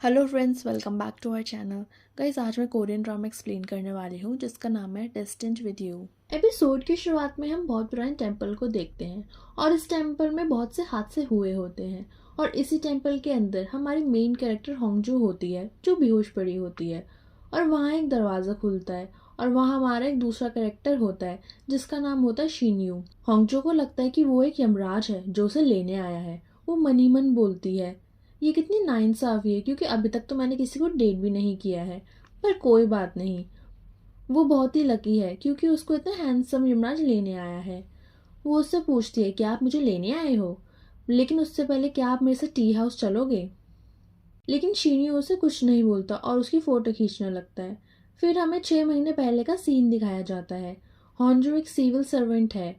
Hello friends, welcome back to our channel. Guys, आज मैं Korean drama explain करने वाली हूँ जिसका नाम है डेस्टिन्ड विद यू। एपिसोड की शुरुआत में हम बहुत पुराने टेंपल को देखते हैं और इस टेंपल में बहुत से हादसे हुए होते हैं और इसी टेंपल के अंदर हमारी मेन कैरेक्टर होंगजू होती है जो बेहोश पड़ी होती है और वहाँ एक दरवाज़ा खुलता है और वहाँ हमारा एक दूसरा कैरेक्टर होता है जिसका नाम होता है शिन्यू। होंगजू को लगता है कि वो एक यमराज है जो उसे लेने आया है। वो मन ही मन बोलती है, ये कितनी नाइंसाफ़ी है क्योंकि अभी तक तो मैंने किसी को डेट भी नहीं किया है। पर कोई बात नहीं, वो बहुत ही लकी है क्योंकि उसको इतना हैंडसम यमराज लेने आया है। वो उससे पूछती है, क्या आप मुझे लेने आए हो? लेकिन उससे पहले क्या आप मेरे से टी हाउस चलोगे? लेकिन शीनी उसे कुछ नहीं बोलता और उसकी फ़ोटो खींचने लगता है। फिर हमें 6 महीने पहले का सीन दिखाया जाता है। हॉन्जू एक सिविल सर्वेंट है।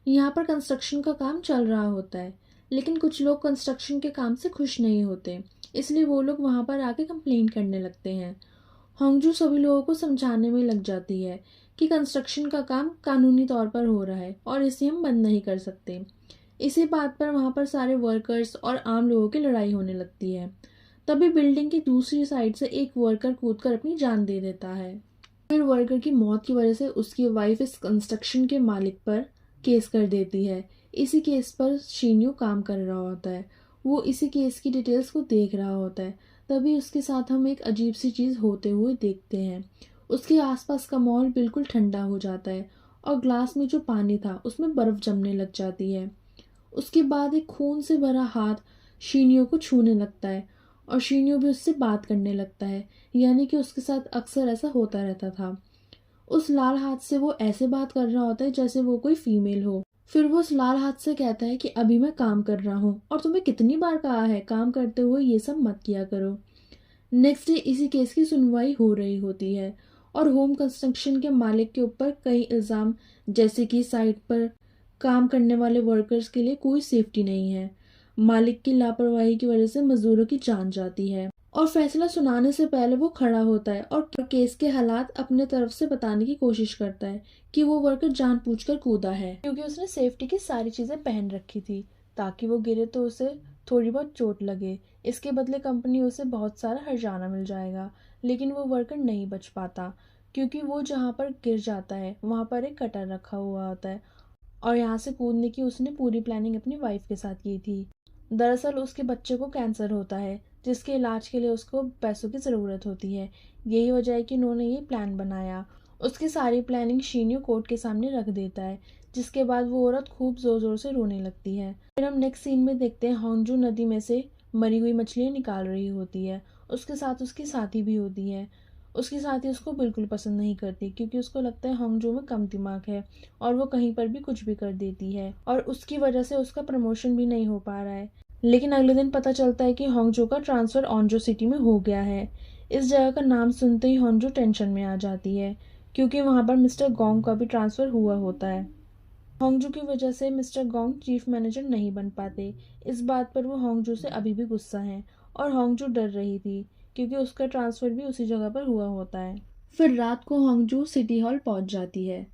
यहाँ पर कंस्ट्रक्शन का काम चल रहा होता है, लेकिन कुछ लोग कंस्ट्रक्शन के काम से खुश नहीं होते, इसलिए वो लोग वहाँ पर आके कंप्लेन करने लगते हैं। होंगजू सभी लोगों को समझाने में लग जाती है कि कंस्ट्रक्शन का काम कानूनी तौर पर हो रहा है और इसे हम बंद नहीं कर सकते। इसी बात पर वहाँ पर सारे वर्कर्स और आम लोगों की लड़ाई होने लगती है। तभी बिल्डिंग की दूसरी साइड से एक वर्कर कूदकर अपनी जान दे देता है। फिर वर्कर की मौत की वजह से उसकी वाइफ इस कंस्ट्रक्शन के मालिक पर केस कर देती है। इसी केस पर शीन्यू काम कर रहा होता है। वो इसी केस की डिटेल्स को देख रहा होता है। तभी उसके साथ हम एक अजीब सी चीज़ होते हुए देखते हैं। उसके आसपास का माहौल बिल्कुल ठंडा हो जाता है और ग्लास में जो पानी था उसमें बर्फ़ जमने लग जाती है। उसके बाद एक खून से भरा हाथ शीनियो को छूने लगता है और शीनियो भी उससे बात करने लगता है, यानी कि उसके साथ अक्सर ऐसा होता रहता था। उस लाल हाथ से वो ऐसे बात कर रहा होता है जैसे वो कोई फीमेल हो। फिर वो उस लाल हाथ से कहता है कि अभी मैं काम कर रहा हूँ और तुम्हें कितनी बार कहा है काम करते हुए ये सब मत किया करो। नेक्स्ट डे इसी केस की सुनवाई हो रही होती है और होम कंस्ट्रक्शन के मालिक के ऊपर कई इल्ज़ाम, जैसे कि साइट पर काम करने वाले वर्कर्स के लिए कोई सेफ्टी नहीं है, मालिक की लापरवाही की वजह से मजदूरों की जान जाती है। और फैसला सुनाने से पहले वो खड़ा होता है और केस के हालात अपने तरफ से बताने की कोशिश करता है कि वो वर्कर जानबूझकर कूदा है क्योंकि उसने सेफ्टी की सारी चीज़ें पहन रखी थी ताकि वो गिरे तो उसे थोड़ी बहुत चोट लगे। इसके बदले कंपनी उसे बहुत सारा हर्जाना मिल जाएगा, लेकिन वो वर्कर नहीं बच पाता क्योंकि वो जहाँ पर गिर जाता है वहाँ पर एक कटर रखा हुआ होता है और यहाँ से कूदने की उसने पूरी प्लानिंग अपनी वाइफ के साथ की थी। दरअसल उसके बच्चे को कैंसर होता है जिसके इलाज के लिए उसको पैसों की ज़रूरत होती है। यही वजह है कि उन्होंने ये प्लान बनाया। उसकी सारी प्लानिंग शीन्यू कोर्ट के सामने रख देता है, जिसके बाद वो औरत खूब ज़ोर ज़ोर से रोने लगती है। फिर हम नेक्स्ट सीन में देखते हैं होंजू नदी में से मरी हुई मछलियाँ निकाल रही होती है। उसके साथ उसकी साथी भी होती है। उसकी साथी उसको बिल्कुल पसंद नहीं करती क्योंकि उसको लगता है होंजू में कम दिमाग है और वो कहीं पर भी कुछ भी कर देती है और उसकी वजह से उसका प्रमोशन भी नहीं हो पा रहा है। लेकिन अगले दिन पता चलता है कि होंगजो का ट्रांसफ़र ओंजो सिटी में हो गया है। इस जगह का नाम सुनते ही होंजो टेंशन में आ जाती है क्योंकि वहाँ पर मिस्टर गोंग का भी ट्रांसफ़र हुआ होता है। होंगजू की वजह से मिस्टर गोंग चीफ मैनेजर नहीं बन पाते। इस बात पर वो होंगजू से अभी भी गुस्सा हैं और होंगजू डर रही थी क्योंकि उसका ट्रांसफ़र भी उसी जगह पर हुआ होता है। फिर रात को होंगजू सिटी हॉल पहुँच जाती है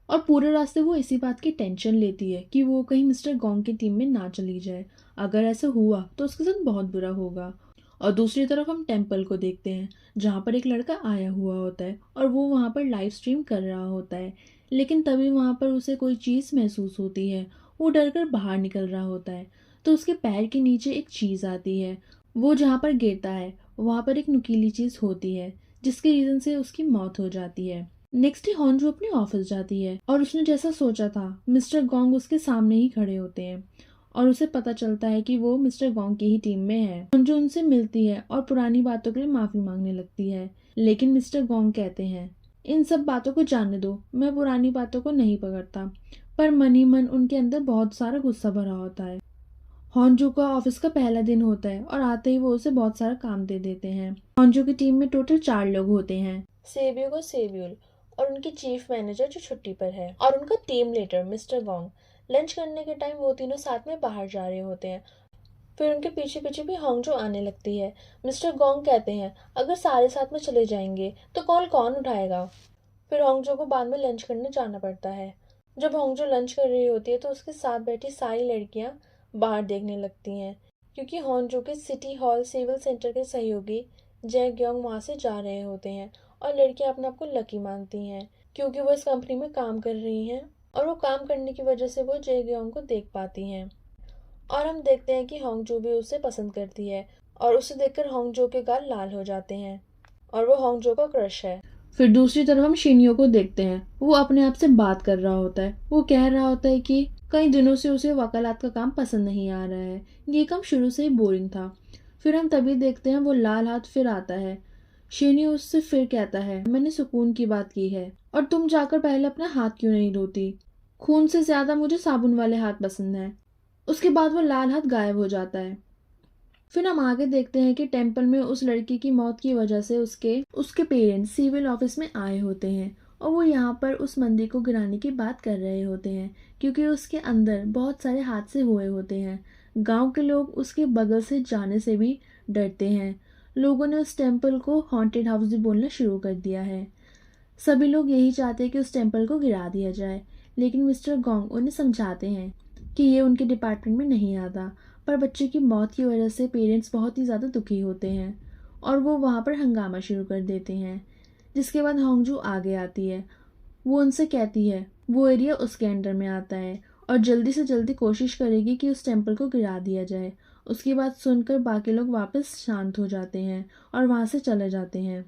और पूरे रास्ते वो इसी बात की टेंशन लेती है कि वो कहीं मिस्टर गोंग की टीम में ना चली जाए। अगर ऐसा हुआ तो उसके साथ बहुत बुरा होगा। और दूसरी तरफ हम टेम्पल को देखते हैं जहाँ पर एक लड़का आया हुआ होता है और वो वहाँ पर लाइव स्ट्रीम कर रहा होता है। लेकिन तभी वहाँ पर उसे कोई चीज़ महसूस होती है। वो डर कर बाहर निकल रहा होता है तो उसके पैर के नीचे एक चीज़ आती है। वो जहाँ पर गिरता है वहाँ पर एक नुकीली चीज़ होती है जिसके रीज़न से उसकी मौत हो जाती है। नेक्स्ट डे हॉन्जू अपने ऑफिस जाती है और उसने जैसा सोचा था मिस्टर गोंग उसके सामने ही खड़े होते हैं और उसे पता चलता है कि वो मिस्टर गोंग की ही टीम में है। हॉन्जू उनसे मिलती है और पुरानी बातों के लिए माफ़ी मांगने लगती है, लेकिन मिस्टर गोंग कहते हैं, इन सब बातों को जानने दो, मैं पुरानी बातों को नहीं पकड़ता। पर मन ही मन उनके अंदर बहुत सारा गुस्सा भरा होता है। हॉन्जू का ऑफिस का पहला दिन होता है और आते ही वो उसे बहुत सारा काम दे देते हैं। हॉन्जू की टीम में टोटल 4 लोग होते हैं, सेबियो को सेब्यूल और उनकी चीफ मैनेजर जो छुट्टी पर है और उनका team leader mister gong. Lunch करने के टाइम वो तीनों साथ में बाहर जा रहे होते हैं। फिर उनके पीछे पीछे भी होंगजो आने लगती है। मिस्टर गोंग कहते हैं, अगर सारे साथ में चले जाएंगे तो कॉल कौन उठाएगा? फिर होंगजो को बाद में लंच करने जाना पड़ता है। जब होंगजो लंच कर रही होती है तो उसके साथ बैठी सारी लड़कियां बाहर देखने लगती हैं। क्योंकि होंजो के सिटी हॉल सिविल सेंटर के सहयोगी जय ग्योंग वहाँ से जा रहे होते हैं और लड़कियां अपने आप को लकी मानती हैं क्योंकि वो इस कंपनी में काम कर रही हैं और वो काम करने की वजह से वो जय ग्योंग को देख पाती हैं। और हम देखते हैं कि होंगजू भी उसे पसंद करती है और उसे देखकर होंगजो के गाल लाल हो जाते हैं और वो होंगजो का क्रश है। फिर दूसरी तरफ हम शिनियो को देखते हैं। वो अपने आप से बात कर रहा होता है। वो कह रहा होता है कि कई दिनों से उसे वकालत का काम पसंद नहीं आ रहा है। ये काम शुरू से ही बोरिंग था। फिर हम तभी देखते हैं वो लाल हाथ फिर आता है। शिनियो उससे फिर कहता है, मैंने सुकून की बात की है और तुम जाकर पहले अपना हाथ क्यों नहीं धोती? खून से ज्यादा मुझे साबुन वाले हाथ पसंद है। उसके बाद वो लाल हाथ गायब हो जाता है। फिर हम आगे देखते हैं कि टेम्पल में उस लड़की की मौत की वजह से उसके उसके पेरेंट्स सिविल ऑफिस में आए होते हैं और वो यहाँ पर उस मंदिर को गिराने की बात कर रहे होते हैं क्योंकि उसके अंदर बहुत सारे हादसे हुए होते हैं। गांव के लोग उसके बगल से जाने से भी डरते हैं। लोगों ने उस टेम्पल को हॉन्टेड हाउस भी बोलना शुरू कर दिया है। सभी लोग यही चाहते हैं कि उस टेम्पल को गिरा दिया जाए, लेकिन मिस्टर गोंग उन्हें समझाते हैं कि ये उनके डिपार्टमेंट में नहीं आता। पर बच्चे की मौत की वजह से पेरेंट्स बहुत ही ज़्यादा दुखी होते हैं और वो वहाँ पर हंगामा शुरू कर देते हैं। जिसके बाद होंगजू आगे आती है। वो उनसे कहती है वो एरिया उसके अंडर में आता है और जल्दी से जल्दी कोशिश करेगी कि उस टेम्पल को गिरा दिया जाए। उसकी बात सुनकर बाकी लोग वापस शांत हो जाते हैं और वहाँ से चले जाते हैं।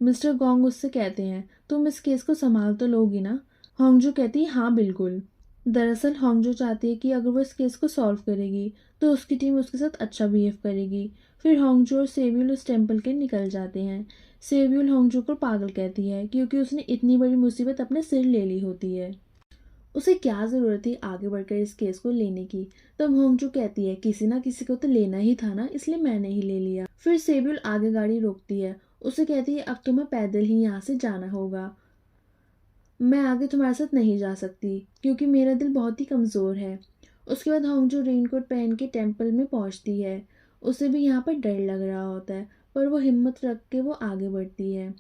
मिस्टर गोंग उससे कहते हैं, तुम इस केस को संभाल तो लोगी ना? होंगजू कहती है, हाँ बिल्कुल। दरअसल होंगजू चाहती है कि अगर वो इस केस को सॉल्व करेगी तो उसकी टीम उसके साथ अच्छा बिहेव करेगी। फिर होंगजू और सेव्यूल उस टेम्पल के निकल जाते हैं। सेव्यूल होंगजू को पागल कहती है क्योंकि उसने इतनी बड़ी मुसीबत अपने सिर ले ली होती है। उसे क्या ज़रूरत थी आगे बढ़कर इस केस को लेने की? तब होंगजू कहती है, किसी ना किसी को तो लेना ही था ना, इसलिए मैंने ही ले लिया। फिर सेब्यूल आगे गाड़ी रोकती है। उसे कहती है, अब तुम्हें पैदल ही यहाँ से जाना होगा। मैं आगे तुम्हारे साथ नहीं जा सकती क्योंकि मेरा दिल बहुत ही कमज़ोर है। उसके बाद होंगजू रेनकोट पहन के टेम्पल में पहुँचती है। उसे भी यहाँ पर डर लग रहा होता है पर वो हिम्मत रख के वो आगे बढ़ती है।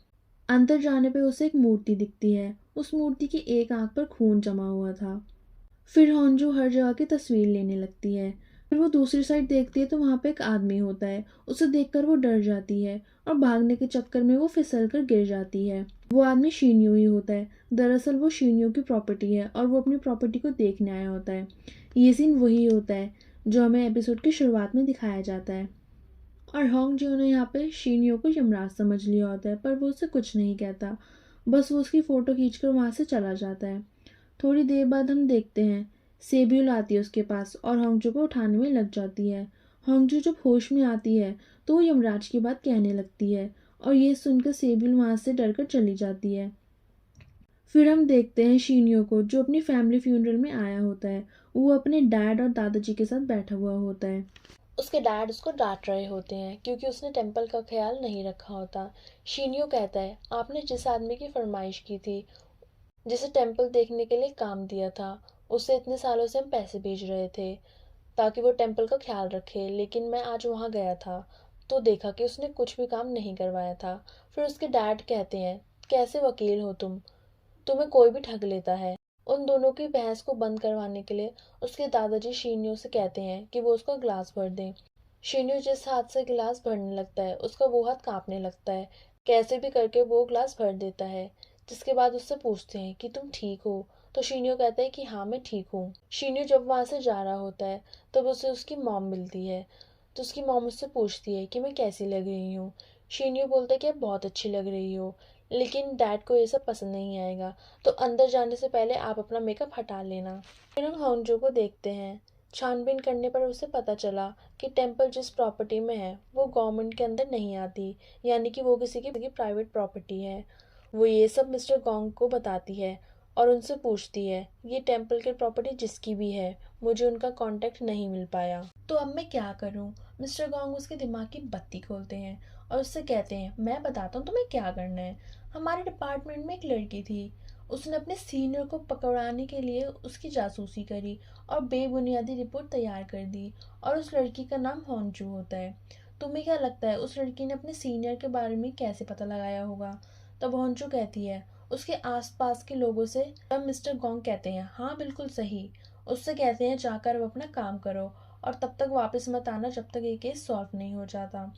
अंदर जाने पे उसे एक मूर्ति दिखती है। उस मूर्ति की एक आंख पर खून जमा हुआ था। फिर होंजू हर जगह की तस्वीर लेने लगती है। फिर वो दूसरी साइड देखती है तो वहां पे एक आदमी होता है। उसे देखकर वो डर जाती है और भागने के चक्कर में वो फिसल कर गिर जाती है। वो आदमी शीन्यू ही होता है। दरअसल वो शीन्यू की प्रॉपर्टी है और वो अपनी प्रॉपर्टी को देखने आया होता है। ये सीन वही होता है जो हमें एपिसोड की शुरुआत में दिखाया जाता है। और होंग जियो ने यहाँ पे शीनियो को यमराज समझ लिया होता है पर वो उसे कुछ नहीं कहता। बस वो उसकी फ़ोटो खींचकर वहाँ से चला जाता है। थोड़ी देर बाद हम देखते हैं सेब्यूल आती है उसके पास और होंगजू को उठाने में लग जाती है। होंगजू जब होश में आती है तो वो यमराज की बात कहने लगती है और ये सुनकर सेब्यूल वहाँ से डरकर चली जाती है। फिर हम देखते हैं शीनियो को जो अपनी फैमिली फ्यूनरल में आया होता है। वो अपने डैड और दादाजी के साथ बैठा हुआ होता है। उसके डैड उसको डांट रहे होते हैं क्योंकि उसने टेम्पल का ख्याल नहीं रखा होता। शीनियो कहता है, आपने जिस आदमी की फरमाइश की थी, जिसे टेम्पल देखने के लिए काम दिया था, उसे इतने सालों से हम पैसे भेज रहे थे ताकि वो टेम्पल का ख्याल रखे, लेकिन मैं आज वहाँ गया था तो देखा कि उसने कुछ भी काम नहीं करवाया था। फिर उसके डैड कहते हैं, कैसे वकील हो तुम, तुम्हें कोई भी ठग लेता है। उन दोनों की बहस को बंद करवाने के लिए उसके दादाजी शीनियो से कहते हैं कि वो उसका गिलास भर दें। शीनियो जिस हाथ से गिलास भरने लगता है उसका वो हाथ कांपने लगता है। कैसे भी करके वो गिलास भर देता है। जिसके बाद उससे पूछते हैं कि तुम ठीक हो? तो शीनियो कहता है कि हाँ मैं ठीक हूँ। शीनियो जब वहां से जा रहा होता है तब उसे उसकी मॉम मिलती है। तो उसकी मॉम उससे पूछती है कि मैं कैसी लग रही हूँ। शीनियो बोलता है कि आप बहुत अच्छी लग रही हो, लेकिन डैड को ये सब पसंद नहीं आएगा, तो अंदर जाने से पहले आप अपना मेकअप हटा लेना। फिर हम होंजो को देखते हैं। छानबीन करने पर उसे पता चला कि टेम्पल जिस प्रॉपर्टी में है वो गवर्नमेंट के अंदर नहीं आती, यानी कि वो किसी की प्राइवेट प्रॉपर्टी है। वो ये सब मिस्टर गोंग को बताती है और उनसे पूछती है, ये टेम्पल की प्रॉपर्टी जिसकी भी है, मुझे उनका कांटेक्ट नहीं मिल पाया, तो अब मैं क्या करूं? मिस्टर गोंग उसके दिमाग की बत्ती खोलते हैं और उससे कहते हैं, मैं बताता हूँ तुम्हें क्या करना है। हमारे डिपार्टमेंट में एक लड़की थी, उसने अपने सीनियर को पकड़ाने के लिए उसकी जासूसी करी और बेबुनियादी रिपोर्ट तैयार कर दी, और उस लड़की का नाम होंजू होता है। तुम्हें क्या लगता है उस लड़की ने अपने सीनियर के बारे में कैसे पता लगाया होगा? तब होंजू कहती है, उसके आसपास के लोगों से। तब मिस्टर गोंग कहते हैं, हाँ बिल्कुल सही। उससे कहते हैं, जाकर अब अपना काम करो और तब तक वापस मत आना जब तक ये केस सॉल्व नहीं हो जाता।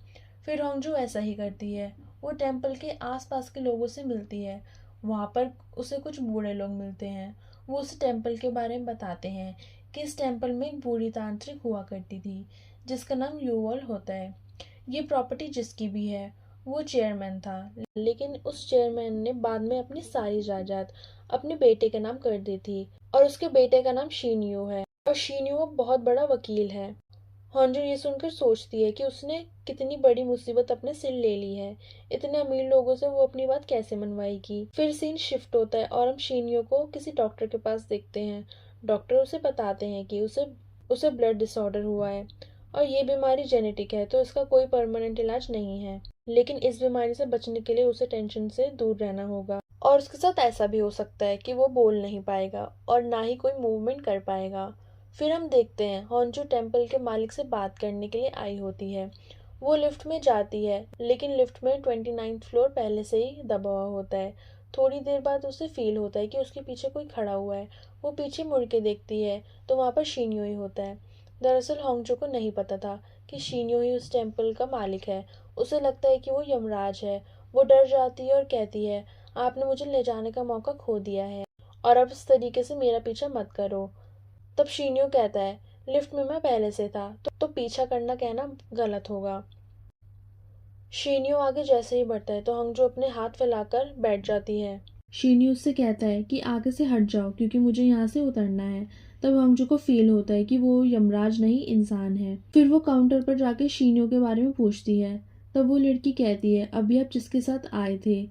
फिर होंगजू ऐसा ही करती है। वो टेम्पल के आसपास के लोगों से मिलती है। वहाँ पर उसे कुछ बूढ़े लोग मिलते हैं। वो उस टेम्पल के बारे में बताते हैं कि इस टेम्पल में एक बूढ़ी तांत्रिक हुआ करती थी जिसका नाम यूवल होता है। ये प्रॉपर्टी जिसकी भी है, वो चेयरमैन था, लेकिन उस चेयरमैन ने बाद में अपनी सारी जायदाद अपने बेटे के नाम कर दी थी और उसके बेटे का नाम शीनियो है और शीनियो बहुत बड़ा वकील है। हॉन्जू ये सुनकर सोचती है कि उसने कितनी बड़ी मुसीबत अपने सिर ले ली है। इतने अमीर लोगों से वो अपनी बात कैसे मनवाएगी। फिर सीन शिफ्ट होता है और हम शीनियो को किसी डॉक्टर के पास देखते हैं। डॉक्टर उसे बताते हैं कि उसे उसे ब्लड डिसऑर्डर हुआ है और ये बीमारी जेनेटिक है, तो इसका कोई परमानेंट इलाज नहीं है, लेकिन इस बीमारी से बचने के लिए उसे टेंशन से दूर रहना होगा। और उसके साथ ऐसा भी हो सकता है कि वो बोल नहीं पाएगा और ना ही कोई मूवमेंट कर पाएगा। फिर हम देखते हैं हॉन्जू टेम्पल के मालिक से बात करने के लिए आई होती है। वो लिफ्ट में जाती है, लेकिन लिफ्ट में 29th फ्लोर पहले से ही दबा हुआ होता है। थोड़ी देर बाद उसे फील होता है कि उसके पीछे कोई खड़ा हुआ है। वो पीछे मुड़ के देखती है तो वहाँ पर शीनियो ही होता है। दरअसल होंगजू को नहीं पता था कि शीनियो ही उस टेम्पल का मालिक है। उसे लगता है कि वो यमराज है। वो डर जाती है और कहती है, आपने मुझे ले जाने का मौका खो दिया है और अब इस तरीके से मेरा पीछा मत करो। तब शीनियो कहता है, लिफ्ट में मैं पहले से था, तो पीछा करना कहना गलत होगा। शीनियो आगे जैसे ही बढ़ता है तो होंगजू अपने हाथ फैलाकर बैठ जाती है। शीनियो उससे कहता है कि आगे से हट जाओ क्योंकि मुझे यहाँ से उतरना है। तब होंगजू को फील होता है कि वो यमराज नहीं इंसान है। फिर वो काउंटर पर जाके शीनियो के बारे में पूछती है। तब वो लड़की कहती है, अभी आप जिसके साथ आए थे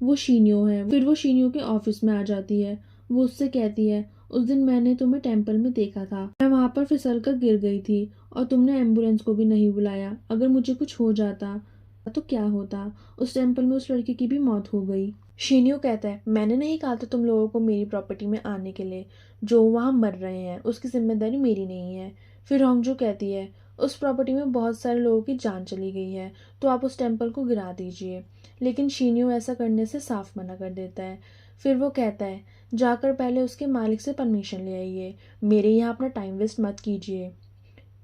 वो शीनियो है। फिर वो शीनियो के ऑफिस में आ जाती है। वो उससे कहती है, उस दिन मैंने तुम्हें टेम्पल में देखा था। मैं वहां पर फिसल कर गिर गई थी और तुमने एम्बुलेंस को भी नहीं बुलाया। अगर मुझे कुछ हो जाता तो क्या होता। उस टेम्पल में उस लड़की की भी मौत हो गई। शीनियो कहता है, मैंने नहीं कहा था तुम लोगों को मेरी प्रॉपर्टी में आने के लिए। जो वहां मर रहे हैं उसकी जिम्मेदारी मेरी नहीं है। फिर होंगजू कहती है, उस प्रॉपर्टी में बहुत सारे लोगों की जान चली गई है, तो आप उस टेम्पल को गिरा दीजिए। लेकिन शीनियो ऐसा करने से साफ मना कर देता है। फिर वो कहता है, जाकर पहले उसके मालिक से परमिशन ले आइए। मेरे यहाँ अपना टाइम वेस्ट मत कीजिए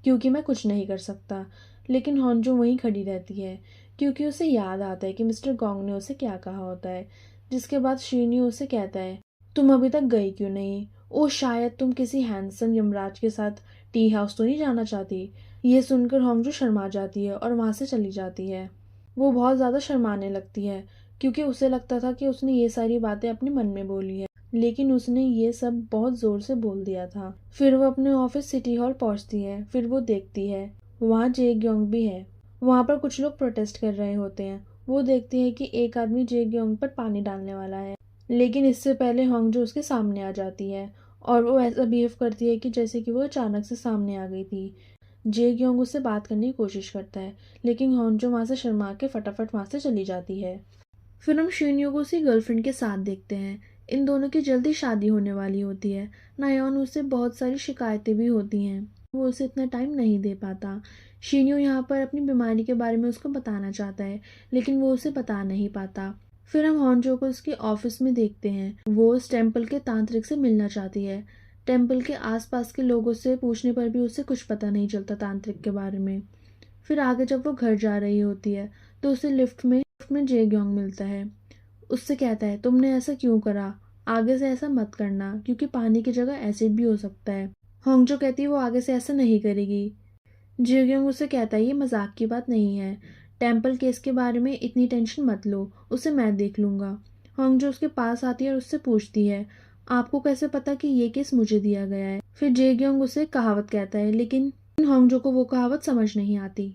क्योंकि मैं कुछ नहीं कर सकता। लेकिन होंजू वहीं खड़ी रहती है क्योंकि उसे याद आता है कि मिस्टर गोंग ने उसे क्या कहा होता है। जिसके बाद शीनियो उसे कहता है, तुम अभी तक गई क्यों नहीं? ओ शायद तुम किसी हैंडसम यमराज के साथ टी हाउस तो नहीं जाना चाहती। ये सुनकर होंजू शर्मा जाती है और वहां से चली जाती है। वो बहुत ज़्यादा शर्माने लगती है क्योंकि उसे लगता था कि उसने ये सारी बातें अपने मन में बोली है, लेकिन उसने ये सब बहुत ज़ोर से बोल दिया था। फिर वो अपने ऑफिस सिटी हॉल पहुंचती है। फिर वो देखती है वहाँ जे ग्योंग भी है। वहाँ पर कुछ लोग प्रोटेस्ट कर रहे होते हैं। वो देखती है कि एक आदमी जे ग्योंग पर पानी डालने वाला है, लेकिन इससे पहले होंगजू उसके सामने आ जाती है और वो ऐसा बिहेव करती है कि जैसे कि वो अचानक से सामने आ गई थी। जे ग्योंग उससे बात करने की कोशिश करता है, लेकिन होंजू वहाँ से शर्मा के फटाफट वहाँ से चली जाती है। फिर हम शीनियो को उसकी गर्लफ्रेंड के साथ देखते हैं। इन दोनों की जल्दी शादी होने वाली होती है। नायोन उससे बहुत सारी शिकायतें भी होती हैं। वो उसे इतना टाइम नहीं दे पाता। शीनियो यहाँ पर अपनी बीमारी के बारे में उसको बताना चाहता है, लेकिन वो उसे बता नहीं पाता। फिर हम हॉन्जो को उसके ऑफिस में देखते हैं। वो उस टेम्पल के तांत्रिक से मिलना चाहती है। टेम्पल के आसपास के लोगों से पूछने पर भी उसे कुछ पता नहीं चलता तांत्रिक के बारे में। फिर आगे जब वो घर जा रही होती है तो उसे लिफ्ट में जे ग्योंग मिलता है। उससे कहता है, तुमने ऐसा क्यों करा? आगे से ऐसा मत करना क्योंकि पानी की जगह एसिड भी हो सकता है। होंगजो कहती है वो आगे से ऐसा नहीं करेगी। जे ग्योंग उससे कहता है, ये मजाक की बात नहीं है। टेम्पल केस के बारे में इतनी टेंशन मत लो, उसे मैं देख लूंगा। होंगजो उसके पास आती है और उससे पूछती है, आपको कैसे पता कि ये केस मुझे दिया गया है? फिर जे ग्योंग उसे कहावत कहता है, लेकिन होंगजो को वो कहावत समझ नहीं आती।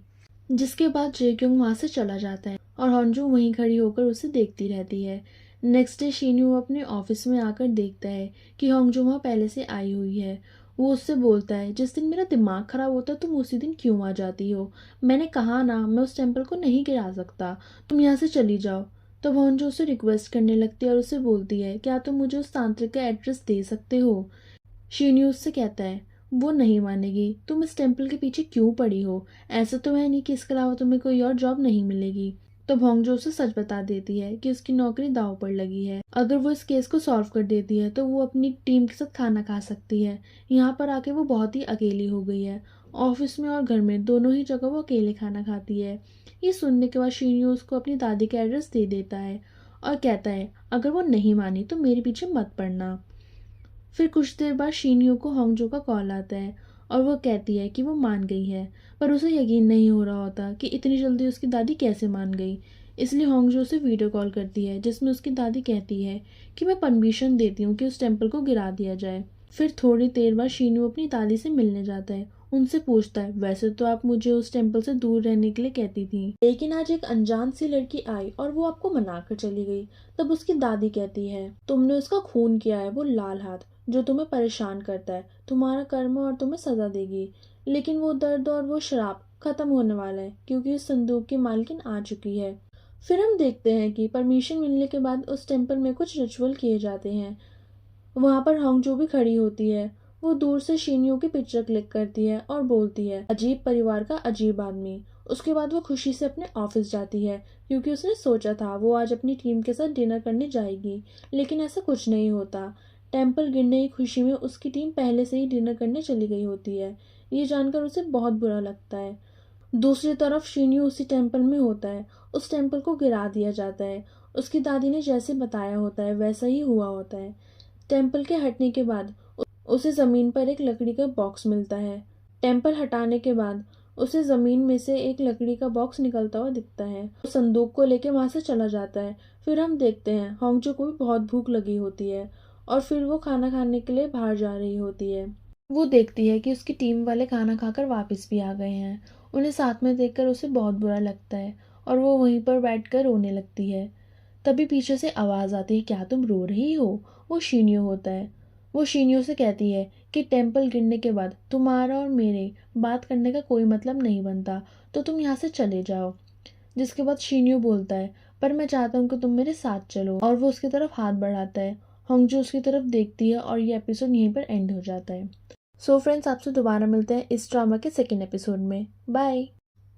जिसके बाद जे क्योंग वहां से चला जाता है और हॉन्जू वहीं खड़ी होकर उसे देखती रहती है। नेक्स्ट डे शीन्यू अपने ऑफिस में आकर देखता है कि होंगजू वहाँ पहले से आई हुई है। वो उससे बोलता है, जिस दिन मेरा दिमाग खराब होता तुम उसी दिन क्यों आ जाती हो? मैंने कहा ना, मैं उस टेम्पल को नहीं गिरा सकता, तुम यहाँ से चली जाओ। तो होंजू उसे रिक्वेस्ट करने लगती है और उसे बोलती है, क्या तुम मुझे उस तांत्रिक का एड्रेस दे सकते हो? शीन्यू उससे कहता है, वो नहीं मानेगी। तुम इस टेम्पल के पीछे क्यों पड़ी हो? ऐसा तो है नहीं कि इसके अलावा तुम्हें कोई और जॉब नहीं मिलेगी। तो होंगजो उसे सच बता देती है कि उसकी नौकरी दांव पर लगी है। अगर वो इस केस को सॉल्व कर देती है तो वो अपनी टीम के साथ खाना खा सकती है। यहाँ पर आके वो बहुत ही अकेली हो गई है ऑफिस में और घर में दोनों ही जगह वो अकेले खाना खाती है। ये सुनने के बाद शीन्यू उसको अपनी दादी का एड्रेस दे देता है और कहता है अगर वो नहीं मानी तो मेरे पीछे मत पड़ना। फिर कुछ देर बाद शीन्यू को होंगजो का कॉल आता है और वो कहती है कि वो मान गई है, पर उसे यकीन नहीं हो रहा होता कि इतनी जल्दी उसकी दादी कैसे मान गई। इसलिए होंगजो से वीडियो कॉल करती है जिसमें उसकी दादी कहती है कि मैं परमिशन देती हूँ कि उस टेम्पल को गिरा दिया जाए। फिर थोड़ी देर बाद शीन्यू अपनी दादी से मिलने जाता है। उनसे पूछता है वैसे तो आप मुझे उस टेम्पल से दूर रहने के लिए कहती थी, लेकिन आज एक अनजान सी लड़की आई और वो आपको मनाकर चली गई। तब उसकी दादी कहती है तुमने उसका खून किया है, वो लाल हाथ जो तुम्हें परेशान करता है, तुम्हारा कर्म और तुम्हें सजा देगी। लेकिन वो दर्द और वो शराब खत्म होने वाला है क्योंकि उस संदूक की मालकिन आ चुकी है। फिर हम देखते हैं कि परमिशन मिलने के बाद उस टेम्पल में कुछ रिचुअल किए जाते हैं। वहां पर होंगजो भी खड़ी होती है। वो दूर से शीनियो की पिक्चर क्लिक करती है और बोलती है अजीब परिवार का अजीब आदमी। उसके बाद वो खुशी से अपने ऑफिस जाती है क्योंकि उसने सोचा था वो आज अपनी टीम के साथ डिनर करने जाएगी, लेकिन ऐसा कुछ नहीं होता। टेम्पल गिरने की खुशी में उसकी टीम पहले से ही डिनर करने चली गई होती है। ये जानकर उसे बहुत बुरा लगता है। दूसरी तरफ शीन्यू उसी टेम्पल में होता है। उस टेम्पल को गिरा दिया जाता है। उसकी दादी ने जैसे बताया होता है वैसा ही हुआ होता है। टेम्पल के हटने के बाद उसे जमीन पर एक लकड़ी का बॉक्स मिलता है। टेम्पल हटाने के बाद उसे जमीन में से एक लकड़ी का बॉक्स निकलता हुआ दिखता है। वो संदूक को लेकर वहां से चला जाता है। फिर हम देखते हैं होंगजो को भी बहुत भूख लगी होती है और फिर वो खाना खाने के लिए बाहर जा रही होती है। वो देखती है कि उसकी टीम वाले खाना खाकर वापस भी आ गए हैं। उन्हें साथ में देखकर उसे बहुत बुरा लगता है और वो वहीं पर बैठकर रोने लगती है। तभी पीछे से आवाज आती है क्या तुम रो रही हो। वो शीनियो होता है। वो शीनियो से कहती है कि टेम्पल गिरने के बाद तुम्हारा और मेरे बात करने का कोई मतलब नहीं बनता, तो तुम यहाँ से चले जाओ। जिसके बाद शीनियो बोलता है पर मैं चाहता हूँ कि तुम मेरे साथ चलो, और वो उसकी तरफ हाथ बढ़ाता है। होंगजो उसकी तरफ देखती है और ये एपिसोड यहीं पर एंड हो जाता है। सो फ्रेंड्स, आपसे दोबारा मिलते हैं इस ड्रामा के सेकेंड एपिसोड में। बाय।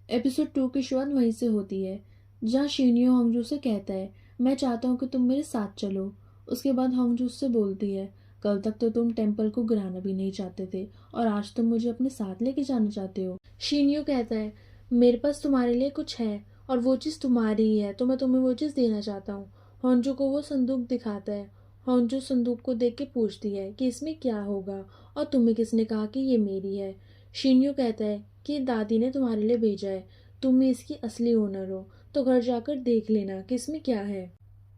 एपिसोड 2 की शुरुआत वहीं से होती है जहाँ शीनियो होंगजू से कहता है मैं चाहता हूँ कि तुम मेरे साथ चलो। उसके बाद होंगजू उससे बोलती है कल तक तो तुम टेम्पल को गिराना भी नहीं चाहते थे और आज तुम मुझे अपने साथ लेके जाना चाहते हो। शीनियो कहता है मेरे पास तुम्हारे लिए कुछ है और वो चीज़ तुम्हारी ही है, तो मैं तुम्हें वो चीज़ देना चाहता हूँ। होंजू को वो संदूक दिखाता है। होंजू संदूक को देख के पूछती है कि इसमें क्या होगा और तुम्हें किसने कहा कि ये मेरी है। शीनियो कहता है कि दादी ने तुम्हारे लिए भेजा है, तुम ही इसकी असली ओनर हो, तो घर जाकर देख लेना कि इसमें क्या है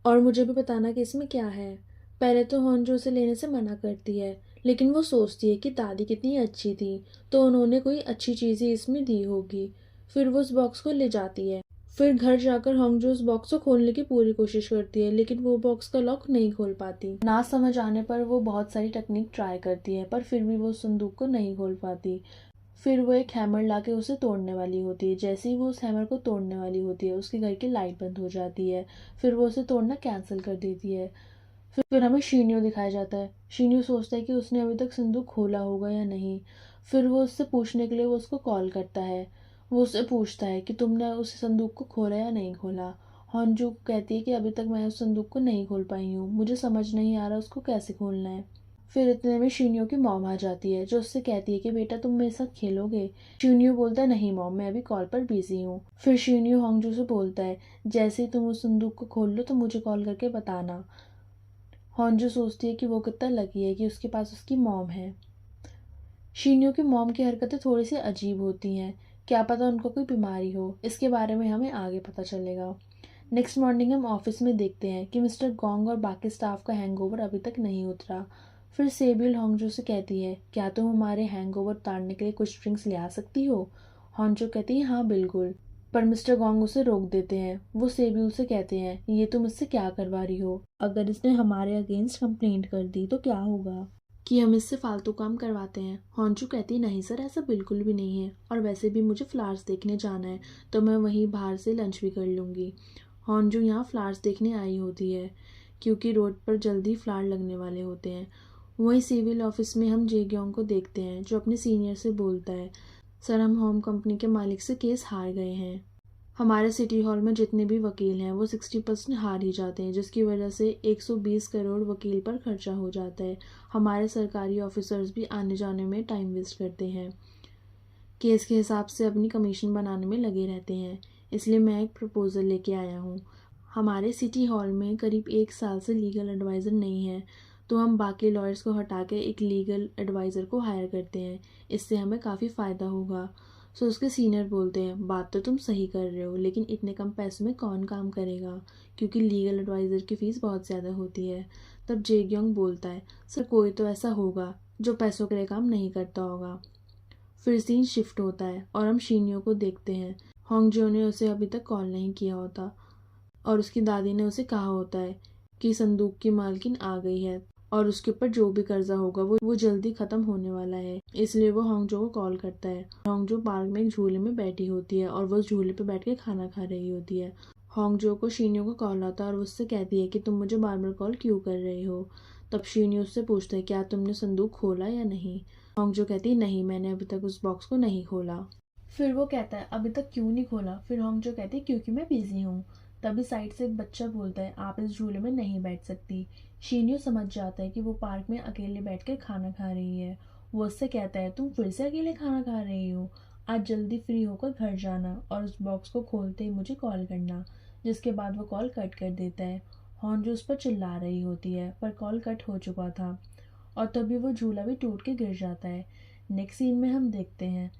और मुझे भी बताना कि इसमें क्या है। पहले तो होंजो उसे लेने से मना करती है, लेकिन वो सोचती है कि दादी कितनी अच्छी थी तो उन्होंने कोई अच्छी चीज़ ही इसमें दी होगी। फिर वो उस बॉक्स को ले जाती है। फिर घर जाकर होंगजो उस बॉक्स को खोलने की पूरी कोशिश करती है, लेकिन वो बॉक्स का लॉक नहीं खोल पाती। ना समझ आने पर वो बहुत सारी टेक्निक ट्राई करती है पर फिर भी वो उस संदूक को नहीं खोल पाती। फिर वो एक हैमर लाके उसे तोड़ने वाली होती है। जैसे ही वो उस हैमर को तोड़ने वाली होती है उसके घर की लाइट बंद हो जाती है। फिर वो उसे तोड़ना कैंसिल कर देती है। फिर हमें शीनियो दिखाया जाता है। शीनियो सोचता है कि उसने अभी तक संदूक खोला होगा या नहीं। फिर वो उससे पूछने के लिए वो उसको कॉल करता है। वो उससे पूछता है कि तुमने उस संदूक को खोला या नहीं खोला। हॉन्जू कहती है कि अभी तक मैं उस संदूक को नहीं खोल पाई हूँ, मुझे समझ नहीं आ रहा उसको कैसे खोलना है। फिर इतने में शीनियो की मॉम आ जाती है जो उससे कहती है कि बेटा तुम मेरे साथ खेलोगे। शीनियो बोलता है नहीं मॉम, मैं अभी कॉल पर बिजी हूँ। फिर शीनियो होंगजू से बोलता है जैसे ही तुम उस संदूक को खोल लो तो मुझे कॉल करके बताना। होंजू सोचती है कि वो कितना लकी है कि उसके पास उसकी मॉम है। शीनियो की मॉम की हरकतें थोड़ी सी अजीब होती हैं, क्या पता उनको कोई बीमारी हो, इसके बारे में हमें आगे पता चलेगा। नेक्स्ट मॉर्निंग हम ऑफिस में देखते हैं कि मिस्टर गोंग और बाकी स्टाफ का हैंगओवर अभी तक नहीं उतरा। फिर सेबिल होंगजू से कहती है क्या तुम हमारे हैंगओवर उतारने के लिए कुछ ड्रिंक्स ले आ सकती हो। होंजू कहती है हाँ बिल्कुल, पर मिस्टर गोंग उसे रोक देते हैं। वो सेबिल से कहते हैं ये तुम इससे क्या करवा रही हो, अगर इसने हमारे अगेंस्ट कंप्लेंट कर दी तो क्या होगा, कि हम इससे फालतू काम करवाते हैं। होंजू कहती नहीं सर, ऐसा बिल्कुल भी नहीं है, और वैसे भी मुझे फ्लावर्स देखने जाना है तो मैं वहीं बाहर से लंच भी कर लूँगी। होंजू यहाँ फ्लावर्स देखने आई होती है क्योंकि रोड पर जल्दी फ्लावर लगने वाले होते हैं। वहीं सिविल ऑफिस में हम जेग्योंग को देखते हैं जो अपने सीनियर से बोलता है सर हम होम कंपनी के मालिक से केस हार गए हैं। हमारे सिटी हॉल में जितने भी वकील हैं वो 60% हार ही जाते हैं, जिसकी वजह से 120 करोड़ वकील पर खर्चा हो जाता है। हमारे सरकारी ऑफिसर्स भी आने जाने में टाइम वेस्ट करते हैं। केस के हिसाब से अपनी कमीशन बनाने में लगे रहते हैं। इसलिए मैं एक प्रपोज़ल लेके आया हूँ। हमारे सिटी हॉल में करीब 1 साल से लीगल एडवाइज़र नहीं है, तो हम बाकी लॉयर्स को हटा के एक लीगल एडवाइज़र को हायर करते हैं। इससे हमें काफ़ी फ़ायदा होगा। सो उसके सीनियर बोलते हैं, बात तो तुम सही कर रहे हो, लेकिन इतने कम पैसों में कौन काम करेगा, क्योंकि लीगल एडवाइज़र की फ़ीस बहुत ज़्यादा होती है। तब जेग्योंग बोलता है, सर कोई तो ऐसा होगा जो पैसों के लिए काम नहीं करता होगा। फिर सीन शिफ्ट होता है और हम शीनियो को देखते हैं। होंगजो ने उसे अभी तक कॉल नहीं किया होता और उसकी दादी ने उसे कहा होता है कि संदूक की मालकिन आ गई है और उसके ऊपर जो भी कर्जा होगा वो जल्दी खत्म होने वाला है। इसलिए वो होंगजो को कॉल करता है। होंगजो पार्क में एक झूले में बैठी होती है और वो उस झूले पे बैठ के खाना खा रही होती है। होंगजो को शीनियो का कॉल आता है और उससे कहती है कि तुम मुझे बार बार कॉल क्यों कर रहे हो। तब शीनियो उससे पूछता है, क्या तुमने संदूक खोला या नहीं। होंगजो कहती है, नहीं, मैंने अभी तक उस बॉक्स को नहीं खोला। फिर वो कहता है, अभी तक क्यों नहीं खोला। फिर होंगजो कहती है, क्योंकि मैं बिजी हूँ। तभी साइड से एक बच्चा बोलता है, आप इस झूले में नहीं बैठ सकती। शीनियो समझ जाता है कि वो पार्क में अकेले बैठकर खाना खा रही है। वो उससे कहता है, तुम फिर से अकेले खाना खा रही हो, आज जल्दी फ्री होकर घर जाना और उस बॉक्स को खोलते ही मुझे कॉल करना। जिसके बाद वो कॉल कट कर देता है। होंगजो उस पर चिल्ला रही होती है, पर कॉल कट हो चुका था और तभी वो झूला भी टूट के गिर जाता है। नेक्स्ट सीन में हम देखते हैं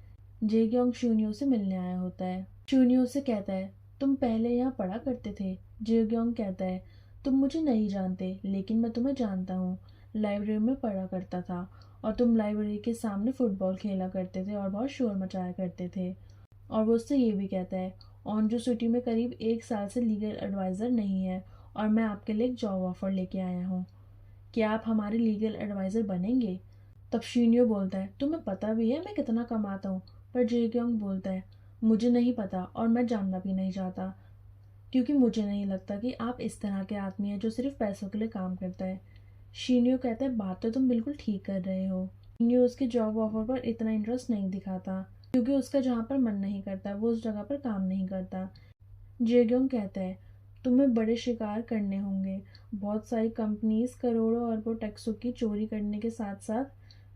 जेग्योंग शून्यो से मिलने आया होता है। शून्यो से कहता है, तुम पहले यहाँ पढ़ा करते थे। जेग्योंग कहता है, तुम मुझे नहीं जानते, लेकिन मैं तुम्हें जानता हूँ। लाइब्रेरी में पढ़ा करता था और तुम लाइब्रेरी के सामने फुटबॉल खेला करते थे और बहुत शोर मचाया करते थे। और वो उससे ये भी कहता है, ओंजो सिटी में करीब 1 साल से लीगल एडवाइज़र नहीं है और मैं आपके लिए एक जॉब ऑफर लेके आया हूँ। क्या आप हमारे लीगल एडवाइज़र बनेंगे। तब शीनियो बोलता है, तुम्हें पता भी है मैं कितना कमाता हूँ। पर जेग्योंग बोलता है, मुझे नहीं पता और मैं जानना भी नहीं चाहता, क्योंकि मुझे नहीं लगता कि आप इस तरह के आदमी हैं जो सिर्फ पैसों के लिए काम करता है। शीनियो कहता है, बात तो तुम बिल्कुल ठीक कर रहे हो। शीनियो उसके जॉब ऑफर पर इतना इंटरेस्ट नहीं दिखाता, क्योंकि उसका जहाँ पर मन नहीं करता वो उस जगह पर काम नहीं करता। जेग्योंग कहता है, तुम्हें बड़े शिकार करने होंगे। बहुत सारी कंपनीज करोड़ों अरबों टैक्सों की चोरी करने के साथ साथ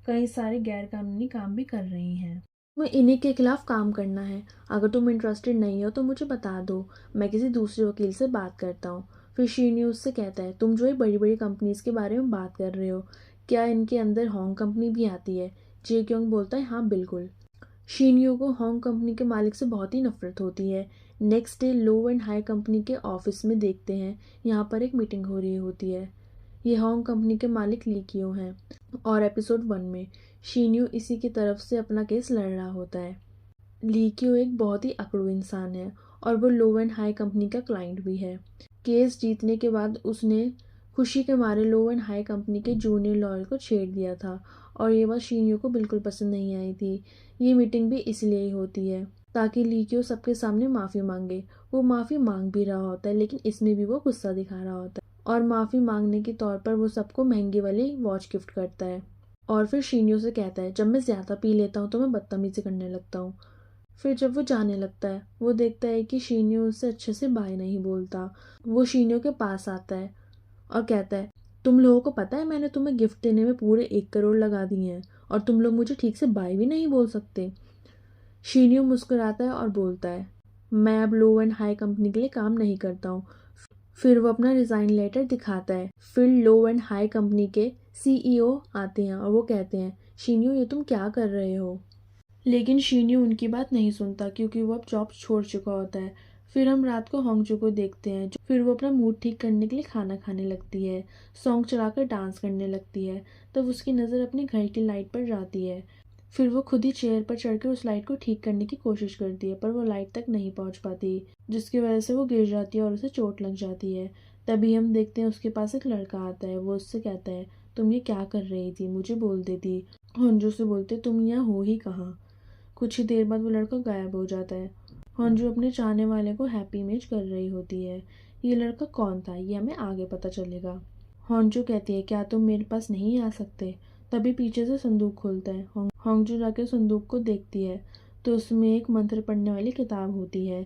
कई सारे गैर कानूनी काम भी कर रही हैं। तुम्हें इन्हीं के खिलाफ काम करना है। अगर तुम इंटरेस्टेड नहीं हो तो मुझे बता दो, मैं किसी दूसरे वकील से बात करता हूँ। फिर शी न्यूज़ से कहता है, तुम जो ये बड़ी बड़ी कंपनीज के बारे में बात कर रहे हो, क्या इनके अंदर होंग कंपनी भी आती है। जे क्योंग बोलता है, हाँ बिल्कुल। शीनियो को होंग कंपनी के मालिक से बहुत ही नफरत होती है। Next day low and high company के ऑफिस में देखते हैं, यहाँ पर एक मीटिंग हो रही होती है। ये होंग कंपनी के मालिक ली कियो हैं और एपिसोड 1 में शीनियो इसी की तरफ से अपना केस लड़ रहा होता है। ली क्यू एक बहुत ही अकड़ू इंसान है और वो लो एंड हाई कंपनी का क्लाइंट भी है। केस जीतने के बाद उसने खुशी के मारे लो एंड हाई कंपनी के जूनियर लॉयर को छेड़ दिया था और ये बात शीनियो को बिल्कुल पसंद नहीं आई थी। ये मीटिंग भी इसलिए ही होती है ताकि ली क्यू सबके सामने माफ़ी मांगे। वो माफ़ी मांग भी रहा होता है, लेकिन इसमें भी वो गुस्सा दिखा रहा होता है और माफ़ी मांगने के तौर पर वो सबको महंगी वाली वॉच गिफ्ट करता है। और फिर शीनियो से कहता है, जब मैं ज़्यादा पी लेता हूँ तो मैं बदतमीजी करने लगता हूँ। फिर जब वो जाने लगता है वो देखता है कि शीनियो उससे अच्छे से बाय नहीं बोलता। वो शीनियो के पास आता है और कहता है, तुम लोगों को पता है मैंने तुम्हें गिफ्ट देने में पूरे 1 करोड़ लगा दिए हैं और तुम लोग मुझे ठीक से बाय भी नहीं बोल सकते। शीनियो मुस्कुराता है और बोलता है, मैं अब लो एंड हाई कंपनी के लिए काम नहीं करता हूँ। फिर वो अपना रिज़ाइन लेटर दिखाता है। फिर लो एंड हाई कंपनी के सीईओ आते हैं और वो कहते हैं, शीनियो ये तुम क्या कर रहे हो। लेकिन शीनियो उनकी बात नहीं सुनता क्योंकि वो अब जॉब छोड़ चुका होता है। फिर हम रात को होंगजो को देखते हैं। फिर वो अपना मूड ठीक करने के लिए खाना खाने लगती है, सॉन्ग चलाकर डांस करने लगती है। तब उसकी नज़र अपने घर की लाइट पर जाती है। फिर वो खुद ही चेयर पर चढ़कर उस लाइट को ठीक करने की कोशिश करती है, पर वो लाइट तक नहीं पहुंच पाती, जिसकी वजह से वो गिर जाती है और उसे चोट लग जाती है। तभी हम देखते हैं उसके पास एक लड़का आता है। वो उससे कहता है, तुम ये क्या कर रही थी, मुझे बोल देती। होंजो से बोलते, तुम यहाँ हो ही कहाँ। कुछ ही देर बाद वो लड़का गायब हो जाता है। होंजो अपने चाहने वाले को हैप्पी इमेज कर रही होती है। ये लड़का कौन था ये हमें आगे पता चलेगा। होंजो कहती है, क्या तुम मेरे पास नहीं आ सकते। तभी पीछे से संदूक खुलता है। होंजो जाके संदूक को देखती है तो उसमें एक मंत्र पढ़ने वाली किताब होती है,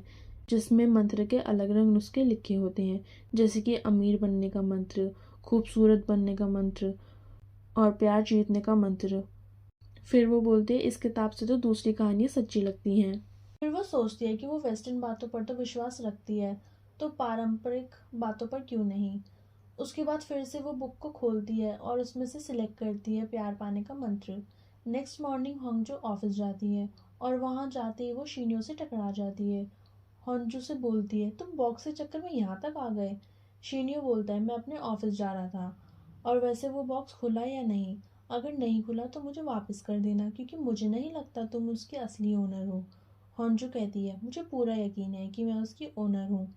जिसमें मंत्र के अलग अलग नुस्खे लिखे होते हैं, जैसे कि अमीर बनने का मंत्र, खूबसूरत बनने का मंत्र और प्यार जीतने का मंत्र। फिर वो बोलती है इस किताब से तो दूसरी कहानियाँ सच्ची लगती हैं। फिर वो सोचती है कि वो वेस्टर्न बातों पर तो विश्वास रखती है, तो पारंपरिक बातों पर क्यों नहीं। उसके बाद फिर से वो बुक को खोलती है और उसमें से सिलेक्ट करती है प्यार पाने का मंत्र। नेक्स्ट मॉर्निंग होंजो ऑफिस जाती है और वहाँ जाते ही वो शीनियो से टकरा जाती है। होंजो से बोलती है तुम बॉक्स के चक्कर में यहाँ तक आ गए। शीनियो बोलता है मैं अपने ऑफिस जा रहा था, और वैसे वो बॉक्स खुला या नहीं, अगर नहीं खुला तो मुझे वापस कर देना क्योंकि मुझे नहीं लगता तुम उसकी असली ओनर हो। होंजो कहती है मुझे पूरा यकीन है कि मैं उसकी ओनर हूँ,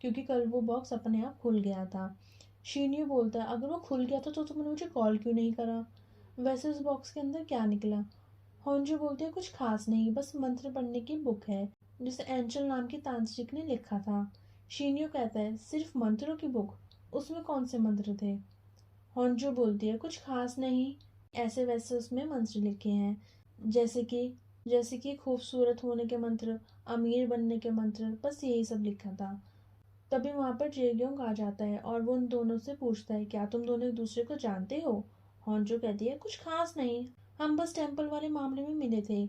क्योंकि कल वो बॉक्स अपने आप खुल गया था। शीनियो बोलता है अगर वो खुल गया था तो तुमने मुझे कॉल क्यों नहीं करा। वैसे उस बॉक्स के अंदर क्या निकला। होंजो बोलती है कुछ खास नहीं, बस मंत्र पढ़ने की बुक है जिसे एंचल नाम की तांत्रिक ने लिखा था। शीनियो कहता है सिर्फ मंत्रों की बुक, उसमें कौन से मंत्र थे। होंजो बोलती है कुछ खास नहीं, ऐसे वैसे उसमें मंत्र लिखे हैं, जैसे कि खूबसूरत होने के मंत्र, अमीर बनने के मंत्र, बस यही सब लिखा था। तभी वहां पर जेग्योंग आ जाता है और वो उन दोनों से पूछता है क्या तुम दोनों एक दूसरे को जानते हो। होंजो कहती है कुछ खास नहीं, हम बस टेम्पल वाले मामले में मिले थे।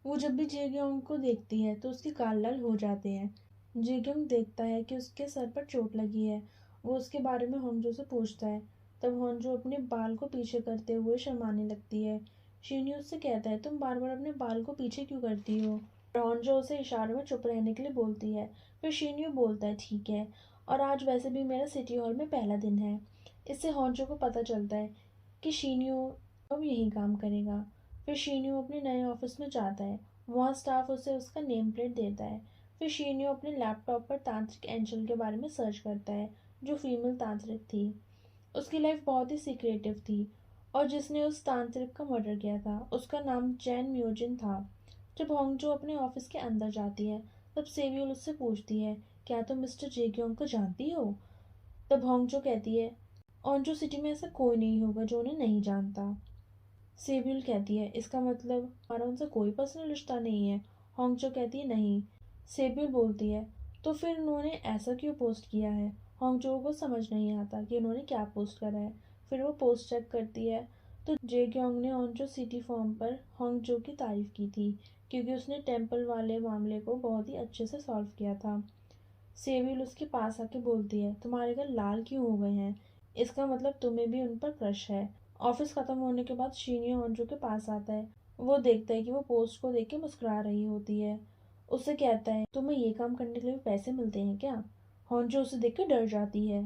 वो जब भी जेग्योंग को देखती है तो उसके गाल लाल हो जाते हैं। जेग्योंग देखता है कि उसके सर पर चोट लगी है। वो उसके बारे में होंजो से पूछता है। तब होंजो अपने बाल को पीछे करते हुए शर्माने लगती है। शिन्यू उससे कहता है तुम बार बार अपने बाल को पीछे क्यों करती हो। होंजो उसे इशारों में चुप रहने के लिए बोलती है। फिर शिन्यू बोलता है ठीक है, और आज वैसे भी मेरा सिटी हॉल में पहला दिन है। इससे होंजो को पता चलता है कि शिन्यू अब यही काम करेगा। फिर शीन्यू अपने नए ऑफिस में जाता है। वहाँ स्टाफ उसे उसका नेम प्लेट देता है। फिर शीन्यू अपने लैपटॉप पर तांत्रिक एंजल के बारे में सर्च करता है, जो फीमेल तांत्रिक थी। उसकी लाइफ बहुत ही सीक्रेटिव थी, और जिसने उस तांत्रिक का मर्डर किया था उसका नाम जैन म्यूजिन था। जब होंगजो अपने ऑफिस के अंदर जाती है तब सेवियल उससे पूछती है क्या तुम मिस्टर जेग्योंग को जानती हो। तब होंगजो कहती है ओंजो सिटी में ऐसा कोई नहीं होगा जो उन्हें नहीं जानता। सेब्यूल कहती है इसका मतलब हमारा उनसे कोई पर्सनल रिश्ता नहीं है। होंगचो कहती है नहीं। सेब्यूल बोलती है तो फिर उन्होंने ऐसा क्यों पोस्ट किया है। होंगचो को समझ नहीं आता कि उन्होंने क्या पोस्ट करा है। फिर वो पोस्ट चेक करती है तो जेग्योंग ने ओंजो सिटी फॉर्म पर होंगचो की तारीफ की थी, क्योंकि उसने टेम्पल वाले मामले को बहुत ही अच्छे से सॉल्व किया था। सेब्यूल उसके पास आके बोलती है तुम्हारे घर लाल क्यों हो गए हैं, इसका मतलब तुम्हें भी उन पर क्रश है। ऑफिस खत्म होने के बाद शीनियो होंजो के पास आता है। वो देखता है कि वो पोस्ट को देख के मुस्कुरा रही होती है। उससे कहता है तुम्हें ये काम करने के लिए पैसे मिलते हैं क्या। होंजो उसे देख कर डर जाती है।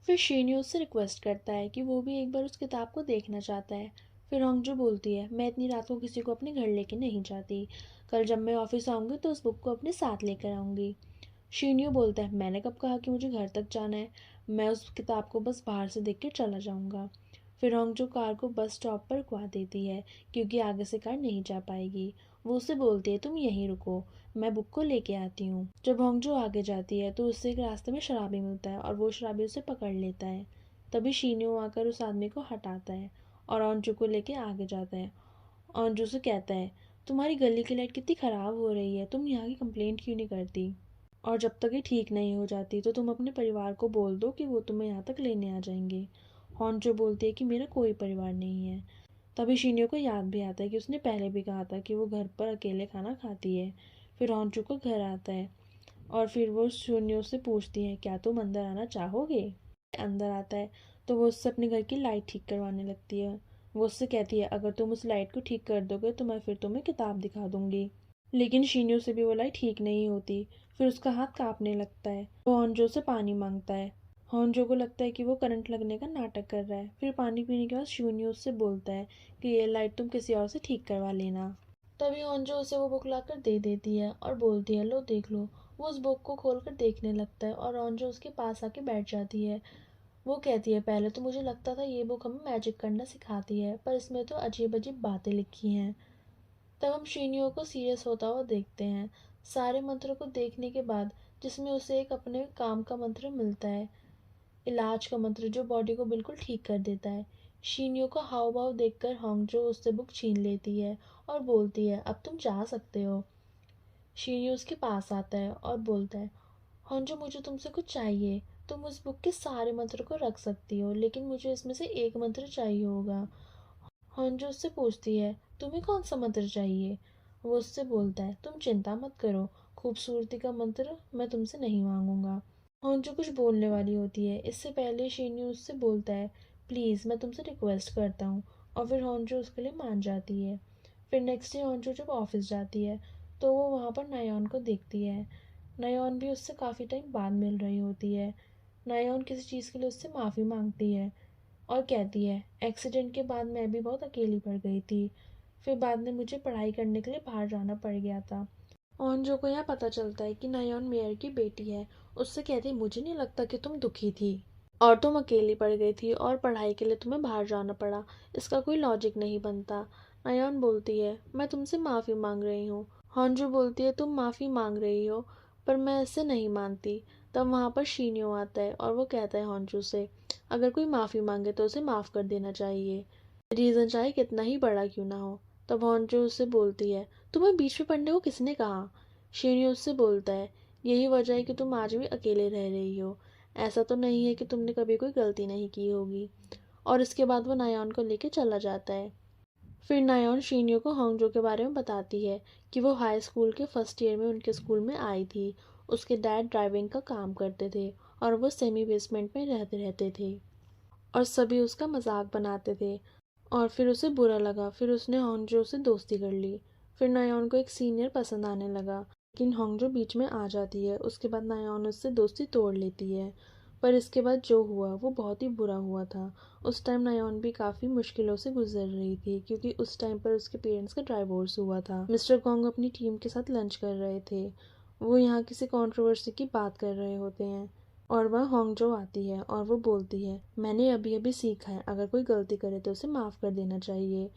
फिर शीनियो उससे रिक्वेस्ट करता है कि वो भी एक बार उस किताब को देखना चाहता है। फिर होंजो बोलती है मैं इतनी रात को किसी को अपने घर लेके नहीं जाती, कल जब मैं ऑफिस आऊंगी तो उस बुक को अपने साथ लेकर आऊंगी। शीनियो बोलता है मैंने कब कहा कि मुझे घर तक जाना है, मैं उस किताब को बस बाहर से देख के चला जाऊंगा। फिर होंगजो कार को बस स्टॉप पर रुकवा देती है, क्योंकि आगे से कार नहीं जा पाएगी। वो उसे बोलती है तुम यहीं रुको, मैं बुक को लेके आती हूँ। जब होंगजो आगे जाती है तो उससे एक रास्ते में शराबी मिलता है और वो शराबी उसे पकड़ लेता है। तभी शीनियो आकर उस आदमी को हटाता है और ओंजो को लेके आगे जाता है। ओंजो से कहता है तुम्हारी गली की लाइट कितनी ख़राब हो रही है, तुम यहाँ की कंप्लेंट क्यों नहीं करती, और जब तक ये ठीक नहीं हो जाती तो तुम अपने परिवार को बोल दो कि वो तुम्हें यहाँ तक लेने आ जाएंगे। होंजो बोलती है कि मेरा कोई परिवार नहीं है। तभी शीनियो को याद भी आता है कि उसने पहले भी कहा था कि वो घर पर अकेले खाना खाती है। फिर होंजो को घर आता है और फिर वो शीनियो से पूछती है क्या तुम अंदर आना चाहोगे। अंदर आता है तो वो उससे अपने घर की लाइट ठीक करवाने लगती है। वो उससे कहती है अगर तुम उस लाइट को ठीक कर दोगे तो मैं फिर तुम्हें किताब दिखा दूंगी। लेकिन शीनियो से भी वो लाइट ठीक नहीं होती। फिर उसका हाथ कांपने लगता है। वो होंजो से पानी मांगता है। होंजो को लगता है कि वो करंट लगने का नाटक कर रहा है। फिर पानी पीने के बाद शिन्यो उससे बोलता है कि ये लाइट तुम किसी और से ठीक करवा लेना। तभी होंजो उसे वो बुक लाकर दे देती है और बोलती है लो देख लो। वो उस बुक को खोलकर देखने लगता है और होंजो उसके पास आके बैठ जाती है। वो कहती है पहले तो मुझे लगता था ये बुक हमें मैजिक करना सिखाती है, पर इसमें तो अजीब अजीब बातें लिखी हैं। तब हम शीनियो को सीरियस होता हुआ देखते हैं। सारे मंत्रों को देखने के बाद जिसमें उसे एक अपने काम का मंत्र मिलता है, इलाज का मंत्र जो बॉडी को बिल्कुल ठीक कर देता है। शीनियो का हाव भाव देखकर होंगजो उससे बुक छीन लेती है और बोलती है अब तुम जा सकते हो। शीनियो उसके पास आता है और बोलता है होंजो मुझे तुमसे कुछ चाहिए, तुम उस बुक के सारे मंत्र को रख सकती हो लेकिन मुझे इसमें से एक मंत्र चाहिए होगा। होंजो उससे पूछती है तुम्हें कौन सा मंत्र चाहिए? वो उससे बोलता है, तुम चिंता मत करो, खूबसूरती का मंत्र मैं तुमसे नहीं मांगूंगा। हॉन्जो कुछ बोलने वाली होती है, इससे पहले शिन्यू उससे बोलता है, प्लीज़ मैं तुमसे रिक्वेस्ट करता हूँ, और फिर हॉन्जो उसके लिए मान जाती है। फिर नेक्स्ट डे हॉन्जो जब ऑफिस जाती है तो वो वहाँ पर नायोन को देखती है। नायोन भी उससे काफ़ी टाइम बाद मिल रही होती है। नायोन किसी चीज़ के लिए उससे माफ़ी मांगती है और कहती है, एक्सीडेंट के बाद मैं भी बहुत अकेली पड़ गई थी, फिर बाद में मुझे पढ़ाई करने के लिए बाहर जाना पड़ गया था। ओंजो को यहाँ पता चलता है कि नायोन मेयर की बेटी है। उससे कहती है, मुझे नहीं लगता कि तुम दुखी थी और तुम अकेली पड़ गई थी और पढ़ाई के लिए तुम्हें बाहर जाना पड़ा, इसका कोई लॉजिक नहीं बनता। नायोन बोलती है, मैं तुमसे माफ़ी मांग रही हूँ। हॉन्जू बोलती है, तुम माफ़ी मांग रही हो पर मैं इसे नहीं मानती। तब वहाँ पर शीनियो आता है और वो कहता है हॉन्जू से, अगर कोई माफ़ी मांगे तो उसे माफ़ कर देना चाहिए, रीज़न चाहे कितना ही बड़ा क्यों ना हो। तब हॉन्जू उससे बोलती है, तुम्हें बीच में पढ़ने को किसने कहा? शीनियो उससे बोलता है, यही वजह है कि तुम आज भी अकेले रह रही हो, ऐसा तो नहीं है कि तुमने कभी कोई गलती नहीं की होगी। और इसके बाद वो नायोन को लेके चला जाता है। फिर नायोन शीनियो को होंगजो के बारे में बताती है कि वो हाई स्कूल के फर्स्ट ईयर में उनके स्कूल में आई थी। उसके डैड ड्राइविंग का काम करते थे और वो सेमी बेसमेंट में रहते रहते थे और सभी उसका मजाक बनाते थे और फिर उसे बुरा लगा। फिर उसने होंगजो से दोस्ती कर ली। फिर नायोन को एक सीनियर पसंद आने लगा, लेकिन होंगजो बीच में आ जाती है। उसके बाद नायोन उससे दोस्ती तोड़ लेती है। पर इसके बाद जो हुआ वो बहुत ही बुरा हुआ था। उस टाइम नायोन भी काफ़ी मुश्किलों से गुजर रही थी क्योंकि उस टाइम पर उसके पेरेंट्स का डाइवोर्स हुआ था। मिस्टर गोंग अपनी टीम के साथ लंच कर रहे थे। वो यहाँ किसी कंट्रोवर्सी की बात कर रहे होते हैं और वह होंगजो आती है और वो बोलती है, मैंने अभी अभी सीखा है अगर कोई गलती करे तो उसे माफ़ कर देना चाहिए,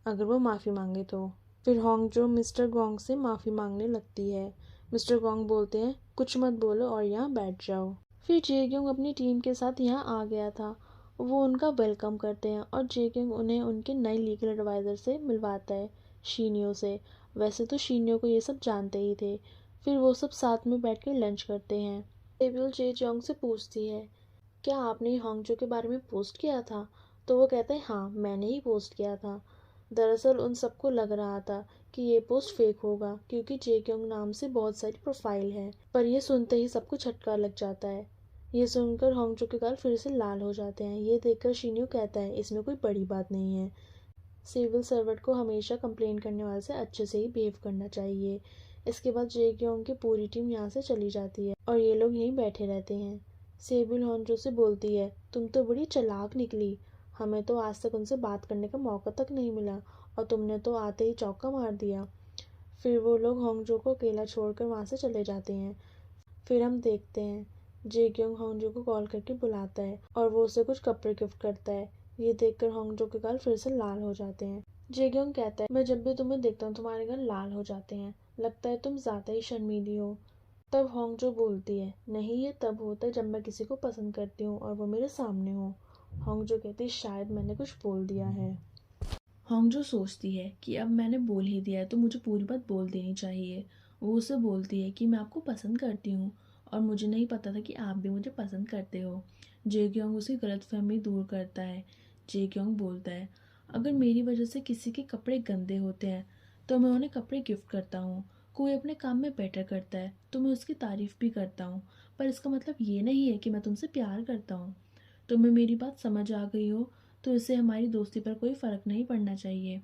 अगर वो माफ़ी मांगे तो। फिर होंगजो मिस्टर गोंग से माफ़ी मांगने लगती है। मिस्टर गोंग बोलते हैं, कुछ मत बोलो और यहाँ बैठ जाओ। फिर जेग्योंग अपनी टीम के साथ यहाँ आ गया था। वो उनका वेलकम करते हैं और जेग्योंग उन्हें उनके नए लीगल एडवाइज़र से मिलवाता है, शीनियो से। वैसे तो शीनियो को ये सब जानते ही थे। फिर वो सब साथ में बैठ कर लंच करते हैं। टेबल जेजोंग से पूछती है, क्या आपने होंगजो के बारे में पोस्ट किया था? तो वो कहता है, हाँ मैंने ही पोस्ट किया था। दरअसल उन सबको लग रहा था कि ये पोस्ट फेक होगा क्योंकि जेक्योंग नाम से बहुत सारी प्रोफाइल है। पर ये सुनते ही सबको झटका लग जाता है। ये सुनकर होंगजो के गाल फिर से लाल हो जाते हैं। ये देखकर शिन्यू कहता है, इसमें कोई बड़ी बात नहीं है, सिविल सर्वेंट को हमेशा कंप्लेन करने वाले से अच्छे से ही बिहेव करना चाहिए। इसके बाद जेक्योंग की पूरी टीम यहाँ से चली जाती है और ये लोग यहीं बैठे रहते हैं। सेबुल होंजो से बोलती है, तुम तो बड़ी चालाक निकली, हमें तो आज तक उनसे बात करने का मौका तक नहीं मिला और तुमने तो आते ही चौका मार दिया। फिर वो लोग होंगजो को अकेला छोड़कर वहाँ से चले जाते हैं। फिर हम देखते हैं जेक्योंग होंगजो को कॉल करके बुलाता है और वो उसे कुछ कपड़े गिफ्ट करता है। ये देखकर होंगजो के गाल फिर से लाल हो जाते हैं। जेक्योंग कहता है, मैं जब भी तुम्हें देखता हूँ तुम्हारे गाल लाल हो जाते हैं, लगता है तुम ज़्यादा ही शर्मीली हो। तब होंगजो बोलती है, नहीं ये तब होता है जब मैं किसी को पसंद करती हूँ और वो मेरे सामने हो। होंगजो कहती है, शायद मैंने कुछ बोल दिया है। होंगजो सोचती है कि अब मैंने बोल ही दिया है तो मुझे पूरी बात बोल देनी चाहिए। वो उसे बोलती है कि मैं आपको पसंद करती हूँ और मुझे नहीं पता था कि आप भी मुझे पसंद करते हो। जेक्योंग उसकी गलतफहमी दूर करता है। जेक्योंग बोलता है, अगर मेरी वजह से किसी के कपड़े गंदे होते हैं तो मैं उन्हें कपड़े गिफ्ट करता हूँ। कोई अपने काम में बेटर करता है तो मैं उसकी तारीफ भी करता हूँ, पर इसका मतलब ये नहीं है कि मैं तुमसे प्यार करता हूँ। तुम्हें मेरी बात समझ आ गई हो तो इससे हमारी दोस्ती पर कोई फ़र्क नहीं पड़ना चाहिए।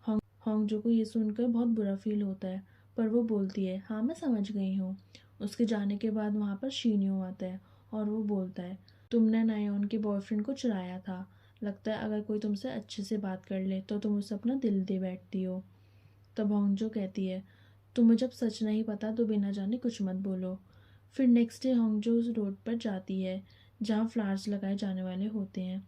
होंगजो को ये सुनकर बहुत बुरा फील होता है, पर वो बोलती है, हाँ मैं समझ गई हूँ। उसके जाने के बाद वहाँ पर शीनियो आता है और वो बोलता है, तुमने नायोन के बॉयफ्रेंड को चुराया था। लगता है अगर कोई तुमसे अच्छे से बात कर ले तो तुम उसे अपना दिल दे बैठती हो। तब होंगजो कहती है, तुम्हें जब सच नहीं पता तो बिना जाने कुछ मत बोलो। फिर नेक्स्ट डे होंगजो उस रोड पर जाती है जहाँ फ्लावर्स लगाए जाने वाले होते हैं।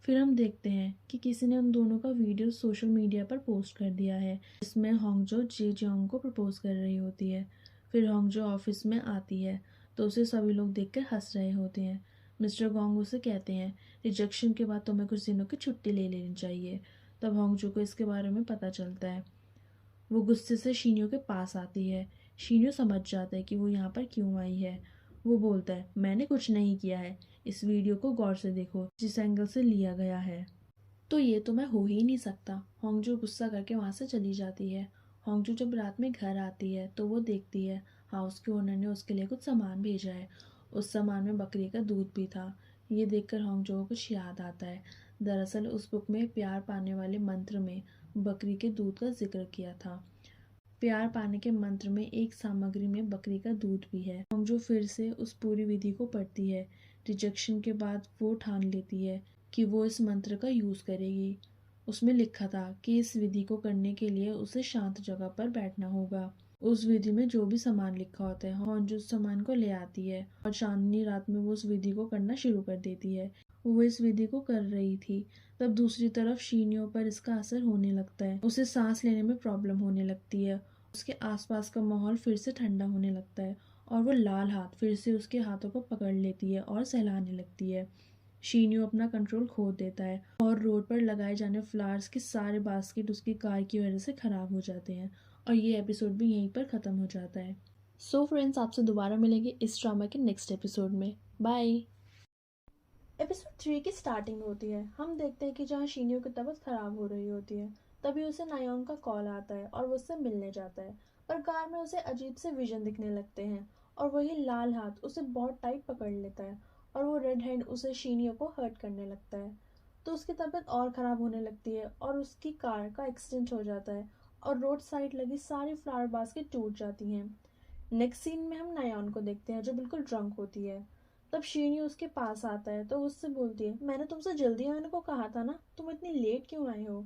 फिर हम देखते हैं कि किसी ने उन दोनों का वीडियो सोशल मीडिया पर पोस्ट कर दिया है जिसमें होंगजो जेजोंग को प्रपोज कर रही होती है। फिर होंगजो ऑफिस में आती है तो उसे सभी लोग देखकर हंस रहे होते हैं। मिस्टर गोंग उसे कहते हैं, रिजेक्शन के बाद तुम्हें कुछ दिनों की छुट्टी ले लेनी चाहिए। तब होंगजो को इसके बारे में पता चलता है। वो गुस्से से शीनियो के पास आती है। शीनियो समझ जाता है कि वो यहाँ पर क्यों आई है। वो बोलता है, मैंने कुछ नहीं किया है, इस वीडियो को गौर से देखो जिस एंगल से लिया गया है। तो ये तो मैं हो ही नहीं सकता। होंगजो गुस्सा करके वहाँ से चली जाती है। होंगजो जब रात में घर आती है तो वो देखती है हाउस के ओनर ने उसके लिए कुछ सामान भेजा है। उस सामान में बकरी का दूध भी था। ये देखकर होंगजो को कुछ याद आता है। दरअसल उस बुक में प्यार पाने वाले मंत्र में बकरी के दूध का जिक्र किया था। प्यार पाने के मंत्र में एक सामग्री में बकरी का दूध भी है। होंगजो फिर से उस पूरी विधि को पढ़ती है। रिजेक्शन के बाद वो ठान लेती है कि वो इस मंत्र का यूज़ करेगी। उसमें लिखा था कि इस विधि को करने के लिए उसे शांत जगह पर बैठना होगा। उस विधि में जो भी सामान लिखा होता है होंजो उस सामान को ले आती है और चांदनी रात में वो उस विधि को करना शुरू कर देती है। वो इस विधि को कर रही थी तब दूसरी तरफ शीनियों पर इसका असर होने लगता है। उसे सांस लेने में प्रॉब्लम होने लगती है। उसके आसपास का माहौल फिर से ठंडा होने लगता है और वो लाल हाथ फिर से उसके हाथों को पकड़ लेती है और सहलाने लगती है। शीनियो अपना कंट्रोल खो देता है और रोड पर लगाए जाने फ्लावर्स के सारे बास्केट उसकी कार की वजह से खराब हो जाते हैं और ये एपिसोड भी यहीं पर ख़त्म हो जाता है। सो फ्रेंड्स, आपसे दोबारा मिलेंगे इस ड्रामा के नेक्स्ट एपिसोड में। बाय। एपिसोड 3 की स्टार्टिंग होती है। हम देखते हैं कि जहाँ शीनियो की तबीयत खराब हो रही होती है तभी उसे नायोंग का कॉल आता है और वो उससे मिलने जाता है। पर कार में उसे अजीब से विजन दिखने लगते हैं और वही लाल हाथ उसे बहुत टाइट पकड़ लेता है और वो रेड हैंड उसे शीनियो को हर्ट करने लगता है। तो उसकी तबीयत और ख़राब होने लगती है और उसकी कार का एक्सीडेंट हो जाता है और रोड साइड लगी सारी फ्लावर बास्केट टूट जाती हैं। नेक्स्ट सीन में हम नायोन को देखते हैं जो बिल्कुल ड्रंक होती है। तब शीनी उसके पास आता है तो उससे बोलती है, मैंने तुमसे जल्दी आने को कहा था ना, तुम इतनी लेट क्यों आए हो?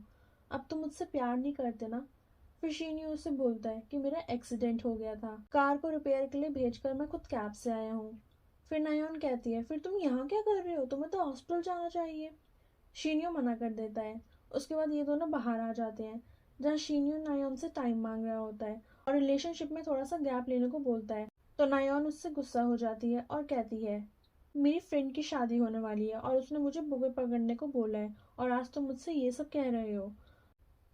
अब तुम मुझसे प्यार नहीं करते ना? फिर शीनी उससे बोलता है कि मेरा एक्सीडेंट हो गया था, कार को रिपेयर के लिए भेजकर मैं खुद कैब से आया हूँ। फिर नायोन कहती है, फिर तुम यहाँ क्या कर रहे हो, तुम्हें तो हॉस्पिटल जाना चाहिए। शीनियो मना कर देता है। उसके बाद ये दोनों बाहर आ जाते हैं जहाँ शीनियो नायोन से टाइम मांग रहा होता है और रिलेशनशिप में थोड़ा सा गैप लेने को बोलता है। तो नायोन उससे गुस्सा हो जाती है और कहती है, मेरी फ्रेंड की शादी होने वाली है और उसने मुझे बुके पकड़ने को बोला है और आज तुम मुझसे ये सब कह रहे हो।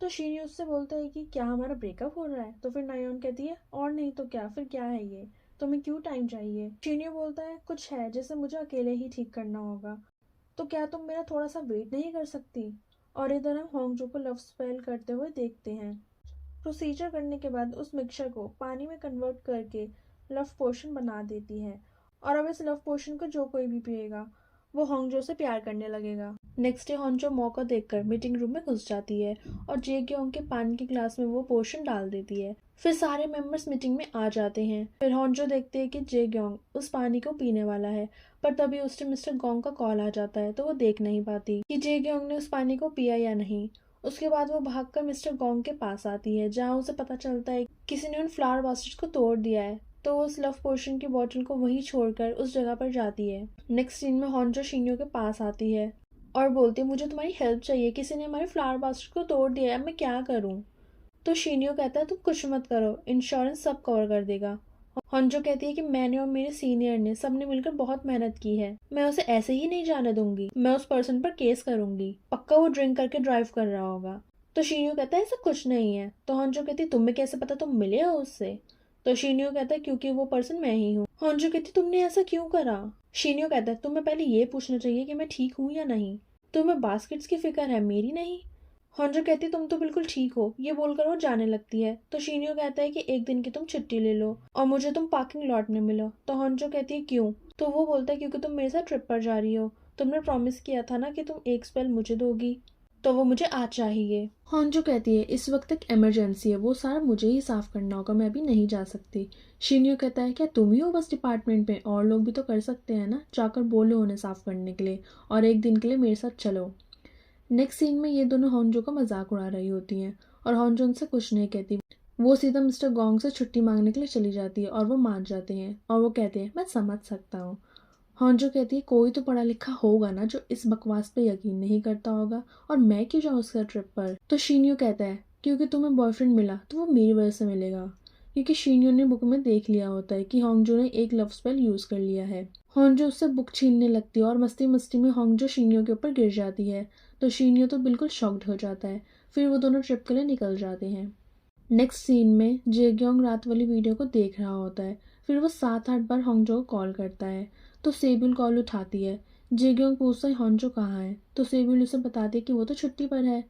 तो शीनी उससे बोलता है कि क्या हमारा ब्रेकअप हो रहा है? तो फिर नायोन कहती है, और नहीं तो क्या, फिर क्या है ये, तुम्हें क्यों टाइम चाहिए? शीनी बोलता है, कुछ है जिसे मुझे अकेले ही ठीक करना होगा, तो क्या तुम मेरा थोड़ा सा वेट नहीं कर सकती? और इधर हम होंगजो को लव स्पेल करते हुए देखते हैं। प्रोसीजर करने के बाद उस मिक्सचर को पानी में कन्वर्ट करके लव पोशन बना देती है और अब इस लव पोशन को जो कोई भी पिएगा वो होंगजो से प्यार करने लगेगा। नेक्स्ट डे होंगजो मौका देखकर मीटिंग रूम में घुस जाती है और जेक्योंग के पानी के ग्लास में वो पोशन डाल देती है। फिर सारे मेंबर्स मीटिंग में आ जाते हैं। फिर होंगजो देखते हैं कि जेक्योंग उस पानी को पीने वाला है, पर तभी उस टाइम मिस्टर गोंग का कॉल आ जाता है तो वो देख नहीं पाती कि जेक्योंग ने उस पानी को पिया या नहीं। उसके बाद वो भागकर मिस्टर गोंग के पास आती है जहाँ उसे पता चलता है किसी ने उन फ्लावर बास्केट को तोड़ दिया है। तो वो उस लव पोशन की बोतल को वहीं छोड़कर उस जगह पर जाती है। नेक्स्ट सीन में होंजो शिन्यो के पास आती है और बोलती है, मुझे तुम्हारी हेल्प चाहिए, किसी ने हमारे फ्लावर बास्केट को तोड़ दिया है, अब मैं क्या करूँ? तो शिन्यो कहता है, तुम कुछ मत करो, इंश्योरेंस सब कवर कर देगा। होंजो कहती है कि मैंने और मेरे सीनियर ने सबने मिलकर बहुत मेहनत की है, मैं उसे ऐसे ही नहीं जाने दूंगी, मैं उस पर्सन पर केस करूंगी, पक्का वो ड्रिंक करके ड्राइव कर रहा होगा। तो शिन्यो कहता है ऐसा कुछ नहीं है। तो होंजो कहती है, तुम्हें कैसे पता, तुम मिले हो उससे? तो शिन्यो कहता है क्योंकि वो पर्सन मैं ही हूँ। होंजो कहती तुमने ऐसा क्यों करा? शिन्यो कहता है तुम्हें पहले ये पूछना चाहिए कि मैं ठीक हूँ या नहीं, तुम्हें बास्केट्स की फिक्र है, मेरी नहीं। होंजो कहती तुम तो बिल्कुल ठीक हो। ये बोलकर वो जाने लगती है। तो शिन्यो कहता है कि एक दिन की तुम छुट्टी ले लो और मुझे तुम पार्किंग लॉट में मिलो। तो होंजो कहती है क्यों? तो वो बोलता है क्योंकि तुम मेरे साथ ट्रिप पर जा रही हो, तुमने प्रॉमिस किया था ना कि तुम एक स्पेल मुझे दोगी, तो वो मुझे आज चाहिए। होंजो कहती है इस वक्त एक इमरजेंसी है, वो सारा मुझे ही साफ करना होगा, मैं अभी नहीं जा सकती। शिन्यो कहता है क्या तुम ही हो बस डिपार्टमेंट में, और लोग भी तो कर सकते हैं ना, जाकर बोलो उन्हें साफ करने के लिए और एक दिन के लिए मेरे साथ चलो। नेक्स्ट सीन में ये दोनों होंजो का मजाक उड़ा रही होती हैं और होंजो उनसे कुछ नहीं कहती। वो सीधा मिस्टर गोंग से छुट्टी मांगने के लिए चली जाती है और वो मान जाते हैं और वो कहते हैं मैं समझ सकता हूँ। होंजो कहती है कोई तो पढ़ा लिखा होगा ना जो इस बकवास पे यकीन नहीं करता होगा, और मैं क्यों जाऊँ उसका ट्रिप पर? तो शिन्यो कहता है क्योंकि तुम्हें बॉयफ्रेंड मिला तो वो मेरी वजह से मिलेगा, क्योंकि शिन्यो ने बुक में देख लिया होता है कि होंजो ने एक लव स्पेल यूज कर लिया है। होंजो उससे बुक छीनने लगती है और मस्ती मस्ती में होंजो शिन्यो के ऊपर गिर जाती है। तो शिन्यो तो बिल्कुल शॉक्ड हो जाता है। फिर वो दोनों ट्रिप के लिए निकल जाते हैं। नेक्स्ट सीन में जेग्योंग रात वाली वीडियो को देख रहा होता है। फिर वो 7-8 बार होंजो को कॉल करता है तो सेबुल कॉल उठाती है। जेग्योंग पूछता है हॉन्जो कहाँ है, तो सेब्यूल उसे बताती है कि वो तो छुट्टी पर है।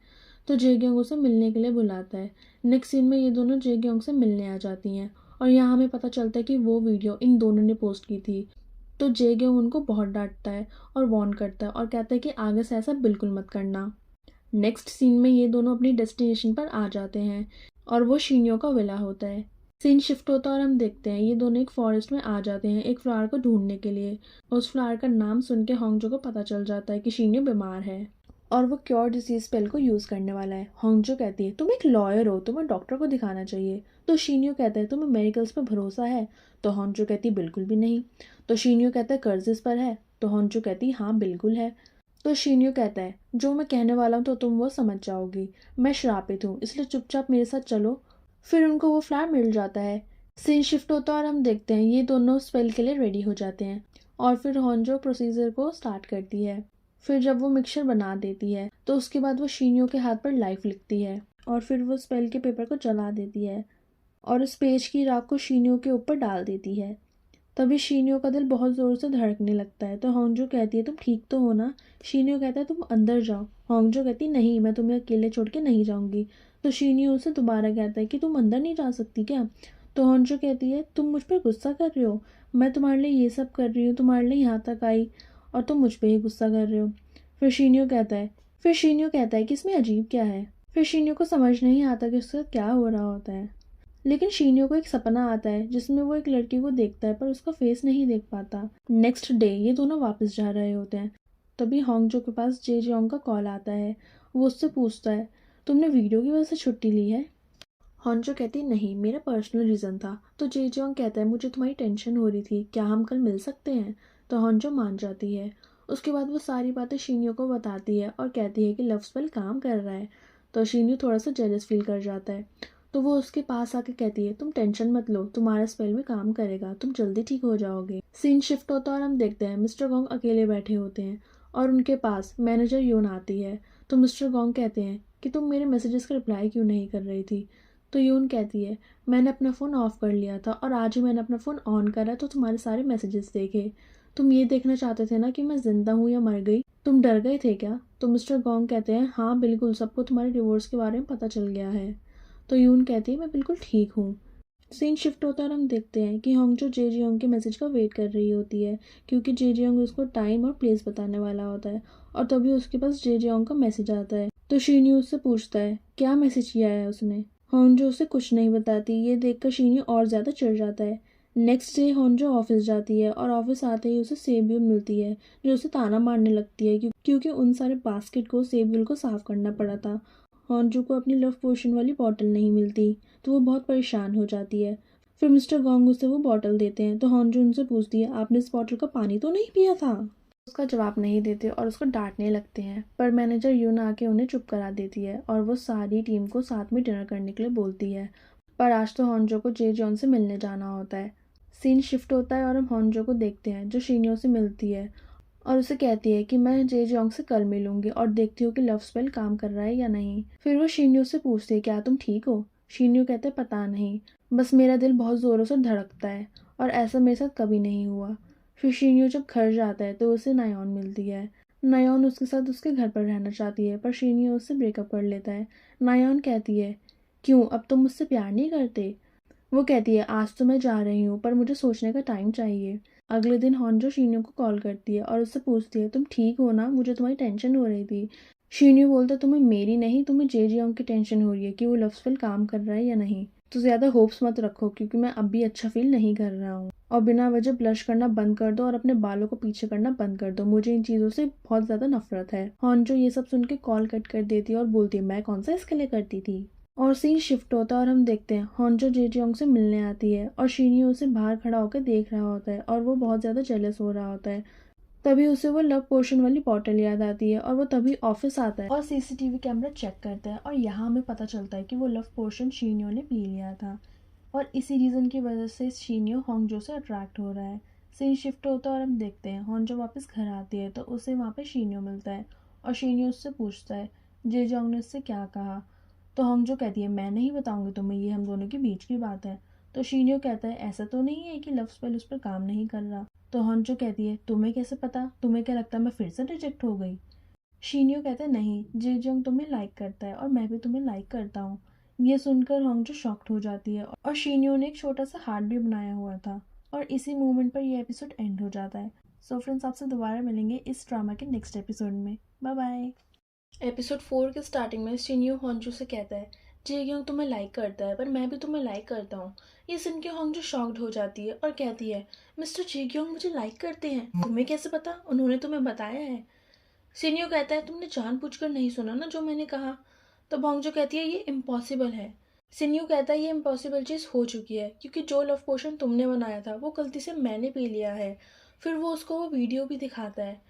तो जेग्योंग उसे मिलने के लिए बुलाता है। नेक्स्ट सीन में ये दोनों जेग्योंग से मिलने आ जाती हैं और यहाँ हमें पता चलता है कि वो वीडियो इन दोनों ने पोस्ट की थी। तो जेग्योंग उनको बहुत डांटता है और वार्न करता है और कहता है कि आगे से ऐसा बिल्कुल मत करना। नेक्स्ट सीन में ये दोनों अपनी डेस्टिनेशन पर आ जाते हैं और वो शीनियो का विला होता है। सीन शिफ्ट होता है और हम देखते हैं ये दोनों एक फॉरेस्ट में आ जाते हैं एक फ्लावर को ढूंढने के लिए। उस फ्लावर का नाम सुन के होंगजो को पता चल जाता है कि शीनियो बीमार है और वो क्योर डिजीज स्पेल को यूज करने वाला है। होंगजो कहती है तुम एक लॉयर हो, तुम्हें डॉक्टर को दिखाना चाहिए। तो शीनियो कहता है तुम्हें मेडिकल्स पर भरोसा है। तो होंगजो कहती है बिल्कुल भी नहीं। तो शीनियो कहता है कर्ज इस पर है। तो होंगजो कहती है हाँ बिल्कुल है। तो शीनियो कहता है जो मैं कहने वाला हूँ तो तुम वो समझ जाओगी। मैं श्रापित हूँ इसलिए चुपचाप मेरे साथ चलो। फिर उनको वो फ्लैट मिल जाता है। सीन शिफ्ट होता है और हम देखते हैं ये दोनों स्पेल के लिए रेडी हो जाते हैं और फिर होंजो प्रोसीजर को स्टार्ट करती है। फिर जब वो मिक्सचर बना देती है तो उसके बाद वो शीनियो के हाथ पर लाइफ लिखती है और फिर वो स्पेल के पेपर को जला देती है और उस पेज की राख को शीनियो के ऊपर डाल देती है। तभी शीनियो का दिल बहुत ज़ोर से धड़कने लगता है। तो होंगजो कहती है तुम ठीक तो हो ना। शीनियो कहता है तुम अंदर जाओ। होंगजो कहती नहीं मैं तुम्हें अकेले छोड़ के नहीं जाऊंगी। तो शीनियो उसे दोबारा कहता है कि तुम अंदर नहीं जा सकती क्या। तो होंगजो कहती है तुम मुझ पर गुस्सा कर रहे हो, मैं तुम्हारे लिए ये सब कर रही हूँ, तुम्हारे लिए यहाँ तक आई और तुम मुझ पर ही गुस्सा कर रहे हो। फिर शीनियो कहता है कि इसमें अजीब क्या है। फिर शीनियो को समझ नहीं आता कि उसके साथ क्या हो रहा होता है। लेकिन शीनियो को एक सपना आता है जिसमें वो एक लड़की को देखता है पर उसका फेस नहीं देख पाता। नेक्स्ट डे ये दोनों वापस जा रहे होते हैं। तभी होंगजो के पास जे जियोंग का कॉल आता है। वो उससे पूछता है तुमने वीडियो की वजह से छुट्टी ली है। होंजो कहती है नहीं मेरा पर्सनल रीज़न था। तो जे जियोंग कहता है मुझे तुम्हारी टेंशन हो रही थी, क्या हम कल मिल सकते हैं। तो होंजो मान जाती है। उसके बाद वो सारी बातें शीनियो को बताती है और कहती है कि लव स्पेल काम कर रहा है। तो शीनियो थोड़ा सा जेलस फील कर जाता है। तो वो उसके पास आके कहती है तुम टेंशन मत लो, तुम्हारा स्पेल भी काम करेगा, तुम जल्दी ठीक हो जाओगे। सीन शिफ्ट होता है और हम देखते हैं मिस्टर गोंग अकेले बैठे होते हैं और उनके पास मैनेजर यून आती है। तो मिस्टर गोंग कहते हैं कि तुम मेरे मैसेजेस का रिप्लाई क्यों नहीं कर रही थी। तो यून कहती है मैंने अपना फ़ोन ऑफ कर लिया था और आज ही मैंने अपना फ़ोन ऑन करा तो तुम्हारे सारे मैसेजेस देखे। तुम ये देखना चाहते थे ना कि मैं जिंदा हूँ या मर गई, तुम डर गए थे क्या। तो मिस्टर गोंग कहते हैं हाँ बिल्कुल, सबको तुम्हारे डिवोर्स के बारे में पता चल गया है। तो यून कहती है मैं बिल्कुल ठीक हूँ। सीन शिफ्ट होता है और हम देखते हैं कि होंगजो जे जियोंग के मैसेज का वेट कर रही होती है क्योंकि जे जियोंग उसको टाइम और प्लेस बताने वाला होता है। और तभी उसके पास जे जियोंग का मैसेज आता है। तो शीन्यू उससे पूछता है क्या मैसेज किया है उसने। होंजो उसे कुछ नहीं बताती। ये देखकर शीन्यू और ज़्यादा चिढ़ जाता है। नेक्स्ट डे होंजो ऑफिस जाती है और ऑफिस आते ही उसे सेब्यूल मिलती है जो उसे ताना मारने लगती है क्योंकि उन सारे बास्केट को सेब्यूल को साफ करना पड़ा था। होंजो को अपनी लव पोशन वाली बॉटल नहीं मिलती तो वो बहुत परेशान हो जाती है। फिर मिस्टर गोंग उसे वो बॉटल देते हैं तो होंजो उनसे पूछती है आपने इस बॉटल का पानी तो नहीं पिया था। उसका जवाब नहीं देते और उसको डांटने लगते हैं पर मैनेजर यून आके उन्हें चुप करा देती है और वो सारी टीम को साथ में डिनर करने के लिए बोलती है। पर आज तो होंजो को जे जॉन से मिलने जाना होता है। सीन शिफ्ट होता है और हम होंजो को देखते हैं जो शीनियो से मिलती है और उसे कहती है कि मैं जे जोंग से कल मिलूंगी और देखती हूँ कि लव स्पेल काम कर रहा है या नहीं। फिर वो शीन्यू से पूछती है क्या तुम ठीक हो। शीन्यू कहते पता नहीं, बस मेरा दिल बहुत ज़ोरों से धड़कता है और ऐसा मेरे साथ कभी नहीं हुआ। फिर शीन्यू जब घर जाता है तो उसे नायोन मिलती है। नायोन उसके साथ उसके घर पर रहना चाहती है पर शीन्यू उससे ब्रेकअप कर लेता है। नायोन कहती है क्यों अब तुम मुझसे प्यार नहीं करते। वो कहती है आज तो मैं जा रही हूँ पर मुझे सोचने का टाइम चाहिए। अगले दिन होंजो शीन्यू को कॉल करती है और उससे पूछती है तुम ठीक हो ना, मुझे तुम्हारी टेंशन हो रही थी। शीन्यू बोलता तुम्हें मेरी नहीं, तुम्हें जे जियोंग की टेंशन हो रही है कि वो लव स्पेल काम कर रहा है या नहीं। तो ज़्यादा होप्स मत रखो क्योंकि मैं अब भी अच्छा फील नहीं कर रहा हूँ और बिना वजह ब्लश करना बंद कर दो और अपने बालों को पीछे करना बंद कर दो, मुझे इन चीज़ों से बहुत ज़्यादा नफरत है। होंजो ये सब सुन के कॉल कट कर देती है और बोलती है मैं कौन सा इसके लिए करती थी। और सीन शिफ्ट होता है और हम देखते हैं होंजो जेजियोंग से मिलने आती है और शीनियो उसे बाहर खड़ा होकर देख रहा होता है और वो बहुत ज़्यादा जेलस हो रहा होता है। तभी उसे वो लव पोशन वाली बॉटल याद आती है और वो तभी ऑफिस आता है और सीसीटीवी कैमरा चेक करता है और यहाँ हमें पता चलता है कि वो लव पोशन शीनियो ने पी लिया था और इसी रीज़न की वजह से शीनियो होंजो से अट्रैक्ट हो रहा है। सीन शिफ्ट होता है और हम देखते हैं होंजो वापस घर आती है तो उसे वहाँ पे शीनियो मिलता है और शीनियो उससे पूछता है जेजोंग ने उससे क्या कहा। तो होंगजो कहती है मैं नहीं बताऊंगी तुम्हें, ये हम दोनों के बीच की बात है। तो शीनियो कहता है ऐसा तो नहीं है कि लव स्पेल उस पर काम नहीं कर रहा। तो हॉन्जो कहती है तुम्हें कैसे पता, तुम्हें क्या लगता है मैं फिर से रिजेक्ट हो गई। शीनियो कहता है नहीं, जेजोंग तुम्हें लाइक करता है और मैं भी तुम्हें लाइक करता हूँ। ये सुनकर हॉन्जो शॉक्ड हो जाती है और शीनियो ने एक छोटा सा हार्ट भी बनाया हुआ था। और इसी मोमेंट पर ये एपिसोड एंड हो जाता है। सो फ्रेंड्स, आपसे दोबारा मिलेंगे इस ड्रामा के नेक्स्ट एपिसोड में। Bye bye. एपिसोड 4 के स्टार्टिंग में शिन्यो होंजू से कहता है जेग्योंग तुम्हें लाइक करता है पर मैं भी तुम्हें लाइक करता हूँ। ये सुन के होंजू शॉक्ड हो जाती है और कहती है मिस्टर जेग्योंग मुझे लाइक करते हैं, तुम्हें कैसे पता, उन्होंने तुम्हें बताया है। शिन्यो कहता है तुमने जानबूझकर नहीं सुना ना जो मैंने कहा। तो होंजू कहती है ये इम्पॉसिबल है। शिन्यो कहता है ये इम्पॉसिबल चीज़ हो चुकी है क्योंकि जो लव पोशन तुमने बनाया था वो गलती से मैंने पी लिया है। फिर वो उसको वो वीडियो भी दिखाता है।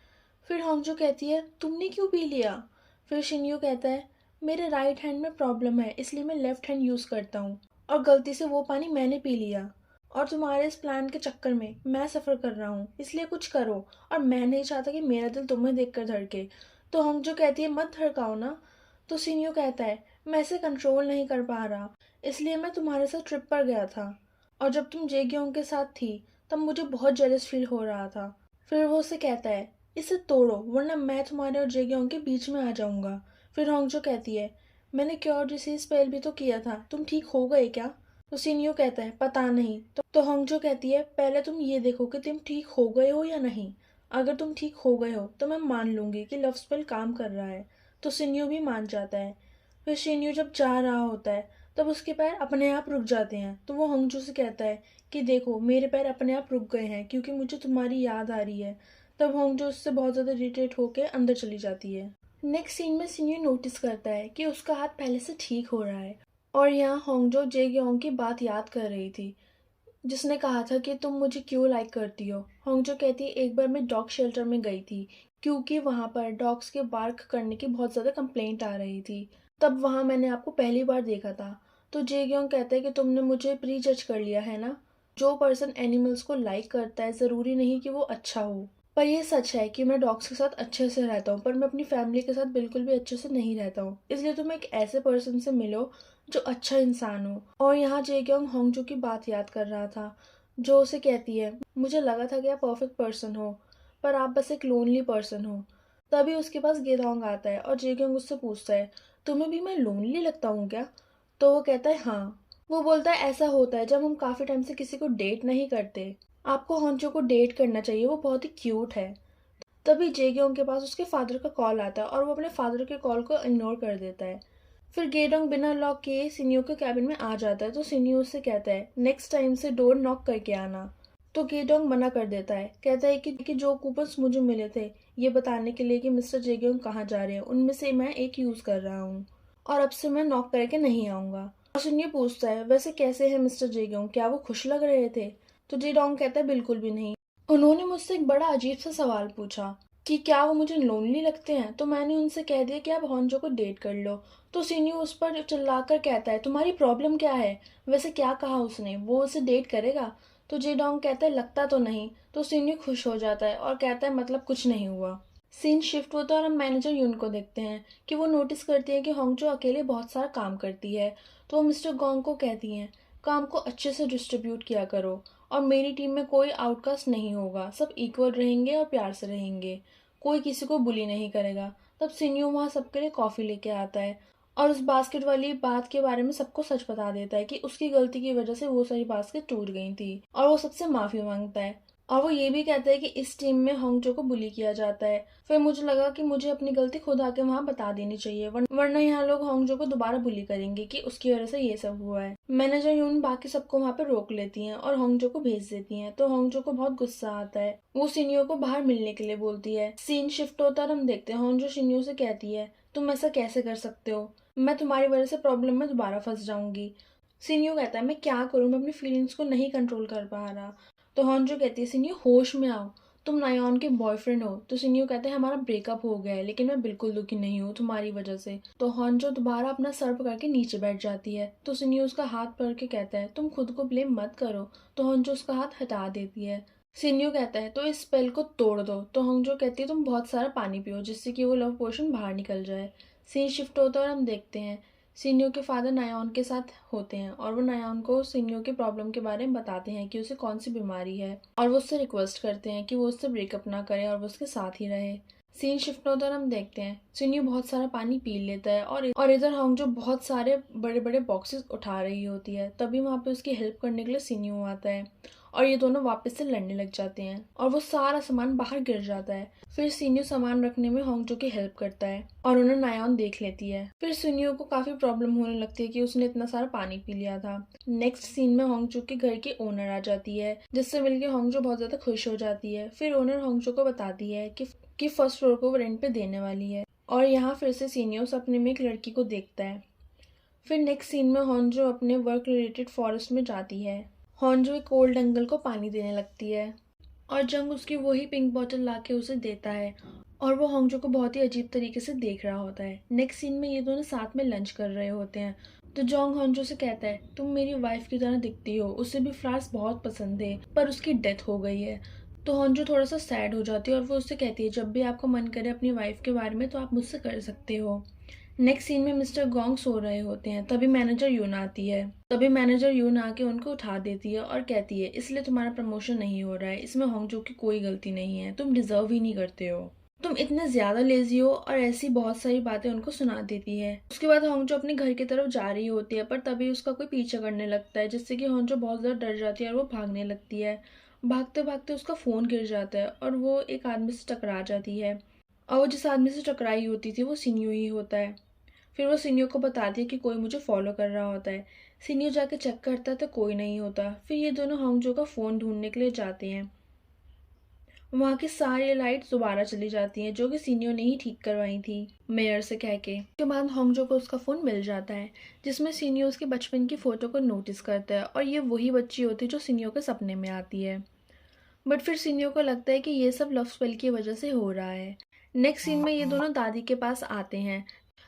फिर होंजू कहती है तुमने क्यों पी लिया। फिर शिन्यो कहता है मेरे राइट हैंड में प्रॉब्लम है इसलिए मैं लेफ्ट हैंड यूज़ करता हूँ और गलती से वो पानी मैंने पी लिया और तुम्हारे इस प्लान के चक्कर में मैं सफ़र कर रहा हूँ, इसलिए कुछ करो और मैं नहीं चाहता कि मेरा दिल तुम्हें देखकर धड़के। तो होंजो कहती है मत धड़काओ ना। तो शिन्यो कहता है मैं इसे कंट्रोल नहीं कर पा रहा इसलिए मैं तुम्हारे साथ ट्रिप पर गया था और जब तुम जेग्योंग के साथ थी तब मुझे बहुत जेलस फील हो रहा था। फिर वो उसे कहता है इसे तोड़ो वरना मैं तुम्हारे और जेग्योंग के बीच में आ जाऊंगा। फिर होंजो कहती है मैंने क्योर डिसीज स्पेल भी तो किया था, तुम ठीक हो गए क्या। तो शिन्यो कहता है पता नहीं। तो होंजो कहती है पहले तुम ये देखो कि तुम ठीक हो गए हो या नहीं। अगर तुम ठीक हो गए हो तो मैं मान लूंगी कि लव स्पेल काम कर रहा है। तो शिन्यो भी मान जाता है। फिर शिन्यो जब जा रहा होता है तब उसके पैर अपने आप रुक जाते हैं। तो वो होंजो से कहता है कि देखो मेरे पैर अपने आप रुक गए हैं क्योंकि मुझे तुम्हारी याद आ रही है। तब होंजो उससे बहुत ज़्यादा इरिटेट होकर अंदर चली जाती है। नेक्स्ट सीन में शिन्यो नोटिस करता है कि उसका हाथ पहले से ठीक हो रहा है और यहाँ होंजो जेग्योंग की बात याद कर रही थी जिसने कहा था कि तुम मुझे क्यों लाइक करती हो। होंजो कहती है एक बार मैं डॉग शेल्टर में गई थी क्योंकि वहाँ पर डॉग्स के बार्क करने की बहुत ज़्यादा कंप्लेंट आ रही थी, तब वहाँ मैंने आपको पहली बार देखा था। तो जेग्योंग कहता है कि तुमने मुझे प्री जज कर लिया है ना। जो पर्सन एनिमल्स को लाइक करता है ज़रूरी नहीं कि वो अच्छा हो। पर यह सच है कि मैं डॉग्स के साथ अच्छे से रहता हूँ पर मैं अपनी फैमिली के साथ बिल्कुल भी अच्छे से नहीं रहता हूँ, इसलिए तुम एक ऐसे पर्सन से मिलो जो अच्छा इंसान हो। और यहाँ जेग्योंग होंजू की बात याद कर रहा था जो उसे कहती है मुझे लगा था कि आप परफेक्ट पर्सन हो पर आप बस एक लोनली पर्सन हो। तभी उसके पास गेदोंग आता है और जेग्योंग उससे पूछता है तुम्हें भी मैं लोनली लगता हूँ क्या। तो वो कहता है हाँ। वो बोलता है ऐसा होता है जब हम काफ़ी टाइम से किसी को डेट नहीं करते, आपको होंजो को डेट करना चाहिए, वो बहुत ही क्यूट है। तभी जेग्योंग के पास उसके फादर का कॉल आता है और वो अपने फादर के कॉल को इग्नोर कर देता है। फिर गेडोंग बिना लॉक किए सिन्यो के कैबिन में आ जाता है। तो सिन्यो उससे कहता है नेक्स्ट टाइम से डोर नॉक करके आना। तो गेडोंग मना कर देता है, कहता है कि जो कूपन्स मुझे मिले थे ये बताने के लिए कि मिस्टर जेग्योंग कहाँ जा रहे हैं उनमें से मैं एक यूज़ कर रहा हूँ और अब से मैं नॉक करके नहीं आऊँगा। और सिन्यो पूछता है वैसे कैसे है मिस्टर जेग्योंग, क्या वो खुश लग रहे थे। तो जेडोंग कहता है बिल्कुल भी नहीं। उन्होंने मुझसे एक बड़ा अजीब सा सवाल पूछा कि क्या वो मुझे लोनली लगते हैं, तो मैंने उनसे कह दिया कि आप होंजो को डेट कर लो। तो सिन्यू उस पर चिल्लाकर कहता है तुम्हारी प्रॉब्लम क्या है, वैसे क्या कहा उसने, वो उसे डेट करेगा। तो जेडोंग कहता है लगता तो नहीं। तो सिन्यू खुश हो जाता है और कहता है मतलब कुछ नहीं हुआ। सीन शिफ्ट होता है और हम मैनेजर यून को देखते हैं कि वो नोटिस करती है कि होंगजो अकेले बहुत सारा काम करती है। तो वो मिस्टर गोंग को कहती हैं काम को अच्छे से डिस्ट्रीब्यूट किया करो और मेरी टीम में कोई आउटकास्ट नहीं होगा, सब इक्वल रहेंगे और प्यार से रहेंगे, कोई किसी को बुली नहीं करेगा। तब सिन्यू वहाँ सबके लिए कॉफ़ी लेके आता है और उस बास्केट वाली बात के बारे में सबको सच बता देता है कि उसकी गलती की वजह से वो सारी बास्केट टूट गई थी और वो सबसे माफ़ी मांगता है। और वो ये भी कहता है कि इस टीम में होंगजो को बुली किया जाता है। फिर मुझे लगा कि मुझे अपनी गलती खुद आके वहाँ बता देनी चाहिए वरना यहाँ लोग होंगजो को दोबारा बुली करेंगे कि उसकी वजह से ये सब हुआ है। मैनेजर यून बाकी सबको वहाँ पे रोक लेती हैं और होंगजो को भेज देती हैं। तो होंगजो को बहुत गुस्सा आता है, वो सिन्यो को बाहर मिलने के लिए बोलती है। सीन शिफ्ट होता है और हम देखते हैं होंगजो शिन्यो से कहती है तुम ऐसा कैसे कर सकते हो, मैं तुम्हारी वजह से प्रॉब्लम में दोबारा फंस जाऊंगी। सिन्यो कहता है मैं क्या करूँ, मैं अपनी फीलिंग्स को नहीं कंट्रोल कर पा रहा। तो होंजो कहती है सिन्यो होश में आओ, तुम नायोन के बॉयफ्रेंड हो। तो सिन्यो कहते हैं हमारा ब्रेकअप हो गया है लेकिन मैं बिल्कुल दुखी नहीं हूँ तुम्हारी वजह से। तो होंजो दोबारा अपना सर पकड़ के नीचे बैठ जाती है। तो सिन्यो उसका हाथ पकड़ के कहता है तुम खुद को ब्लेम मत करो। तो होंजो उसका हाथ हटा देती है। सिन्यो कहता है तो इस स्पेल को तोड़ दो। तो होंजो कहती है तुम बहुत सारा पानी पियो जिससे कि वो लव पोशन बाहर निकल जाए। सीन शिफ्ट होता है और हम देखते हैं सिन्यो के फादर नायोन के साथ होते हैं और वो नायोन को सिन्यो के प्रॉब्लम के बारे में बताते हैं कि उसे कौन सी बीमारी है, और वो उससे रिक्वेस्ट करते हैं कि वो उससे ब्रेकअप ना करे और वो उसके साथ ही रहे। सीन शिफ्ट होता है और हम देखते हैं सिन्यो बहुत सारा पानी पी लेता है और इधर होंगजो बहुत सारे बड़े बड़े बॉक्सेस उठा रही होती है। तभी वहाँ पे उसकी हेल्प करने के लिए सिन्यो आता है और ये दोनों वापस से लड़ने लग जाते हैं और वो सारा सामान बाहर गिर जाता है। फिर सिन्यो सामान रखने में होंगजो की हेल्प करता है और उन्हें नायोन देख लेती है। फिर सिन्यो को काफी प्रॉब्लम होने लगती है कि उसने इतना सारा पानी पी लिया था। नेक्स्ट सीन में होंगजो के घर की ओनर आ जाती है, जिससे मिलकर होंगजो बहुत ज्यादा खुश हो जाती है। फिर ओनर होंगजो को बताती है कि फर्स्ट फ्लोर को वो रेंट पे देने वाली है, और यहाँ फिर से सिन्यो सपने में एक लड़की को देखता है। फिर नेक्स्ट सीन में होंजो अपने वर्क रिलेटेड फॉरेस्ट में जाती है। होंजो एक ओल्ड अंकल को पानी देने लगती है और जंग उसकी वही पिंक बॉटल लाके उसे देता है और वो होंजो को बहुत ही अजीब तरीके से देख रहा होता है। नेक्स्ट सीन में ये दोनों साथ में लंच कर रहे होते हैं तो जोंग होंजो से कहता है, तुम मेरी वाइफ की तरह दिखती हो, उसे भी फ्लावर्स बहुत पसंद है पर उसकी डेथ हो गई है। तो होंजो थोड़ा सा सैड हो जाती है और वो उससे कहती है, जब भी आपको मन करे अपनी वाइफ के बारे में तो आप मुझसे कर सकते हो। नेक्स्ट सीन में मिस्टर गोंग सो रहे होते हैं, तभी मैनेजर यून आती है। तभी मैनेजर यून आके उनको उठा देती है और कहती है, इसलिए तुम्हारा प्रमोशन नहीं हो रहा है, इसमें होंगजो की कोई गलती नहीं है, तुम डिजर्व ही नहीं करते हो, तुम इतने ज्यादा लेजी हो, और ऐसी बहुत सारी बातें उनको सुना देती है। उसके बाद होंगजो अपने घर की तरफ जा रही होती है पर तभी उसका कोई पीछा करने लगता है, जिससे कि होंगजो बहुत ज्यादा डर जाती है और वो भागने लगती है। भागते भागते उसका फोन गिर जाता है और वो एक आदमी से टकरा जाती है, और वो जिस आदमी से टकराई होती थी वो सिन्यो ही होता है। फिर वो सिन्यो को बताती है कि कोई मुझे फॉलो कर रहा होता है। सिन्यो जाके चेक करता है तो कोई नहीं होता। फिर ये दोनों होंगजो का फोन ढूंढने के लिए जाते हैं। वहाँ की सारी लाइट्स दोबारा चली जाती हैं जो कि सिन्यो ने ही ठीक करवाई थी मेयर से कह के। उसके बाद होंगजो को उसका फोन मिल जाता है, जिसमें सिन्यो उसके बचपन की फोटो को नोटिस करता है और ये वही बच्ची होती है जो सिन्यो के सपने में आती है। बट फिर सिन्यो को लगता है कि ये सब लव स्पेल की वजह से हो रहा है। नेक्स्ट सीन में ये दोनों दादी के पास आते हैं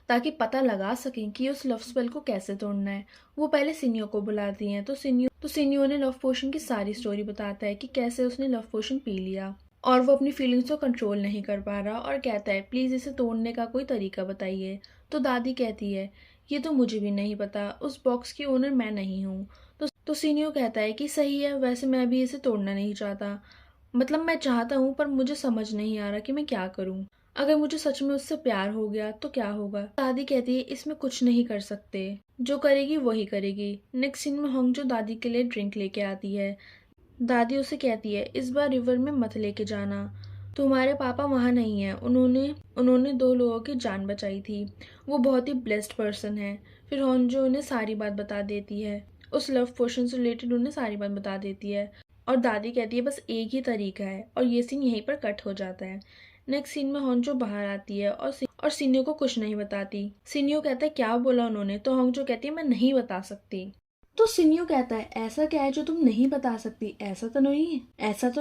ताकि पता लगा सकें कि उस लव स्पेल को कैसे तोड़ना है। वो पहले सिन्यो को बुलाती हैं तो सिन्यो ने लव पोशन की सारी स्टोरी बताता है कि कैसे उसने लव पोशन पी लिया और वो अपनी फीलिंग्स को कंट्रोल नहीं कर पा रहा, और कहता है, प्लीज इसे तोड़ने का कोई तरीका बताइए। तो दादी कहती है, ये तो मुझे भी नहीं पता, उस बॉक्स की ओनर मैं नहीं हूँ। तो सिन्यो कहता है कि सही है, वैसे मैं भी इसे तोड़ना नहीं चाहता, मतलब मैं चाहता हूँ पर मुझे समझ नहीं आ रहा कि मैं क्या करूँ। अगर मुझे सच में उससे प्यार हो गया तो क्या होगा। दादी कहती है, इसमें कुछ नहीं कर सकते, जो करेगी वही करेगी। नेक्स्ट सीन में होंगजो दादी के लिए ड्रिंक लेके आती है। दादी उसे कहती है, इस बार रिवर में मत लेके जाना, तुम्हारे पापा वहाँ नहीं है, उन्होंने उन्होंने 2 लोगों की जान बचाई थी, वो बहुत ही ब्लेस्ड पर्सन है। फिर होंजो उन्हें सारी बात बता देती है, उस लव पोशन से रिलेटेड उन्हें सारी बात बता देती है, और दादी कहती है बस एक ही तरीका है, और ये सीन यहीं पर कट हो जाता है। नेक्स्ट सीन में होंजो बाहर आती है और सिन्यो को कुछ नहीं बताती। सिन्यो कहता है, क्या बोला उन्होंने, तो होंजो कहती है, मैं नहीं बता सकती। तो सिन्यो कहता है, ऐसा क्या है जो तुम नहीं बता सकती, ऐसा तो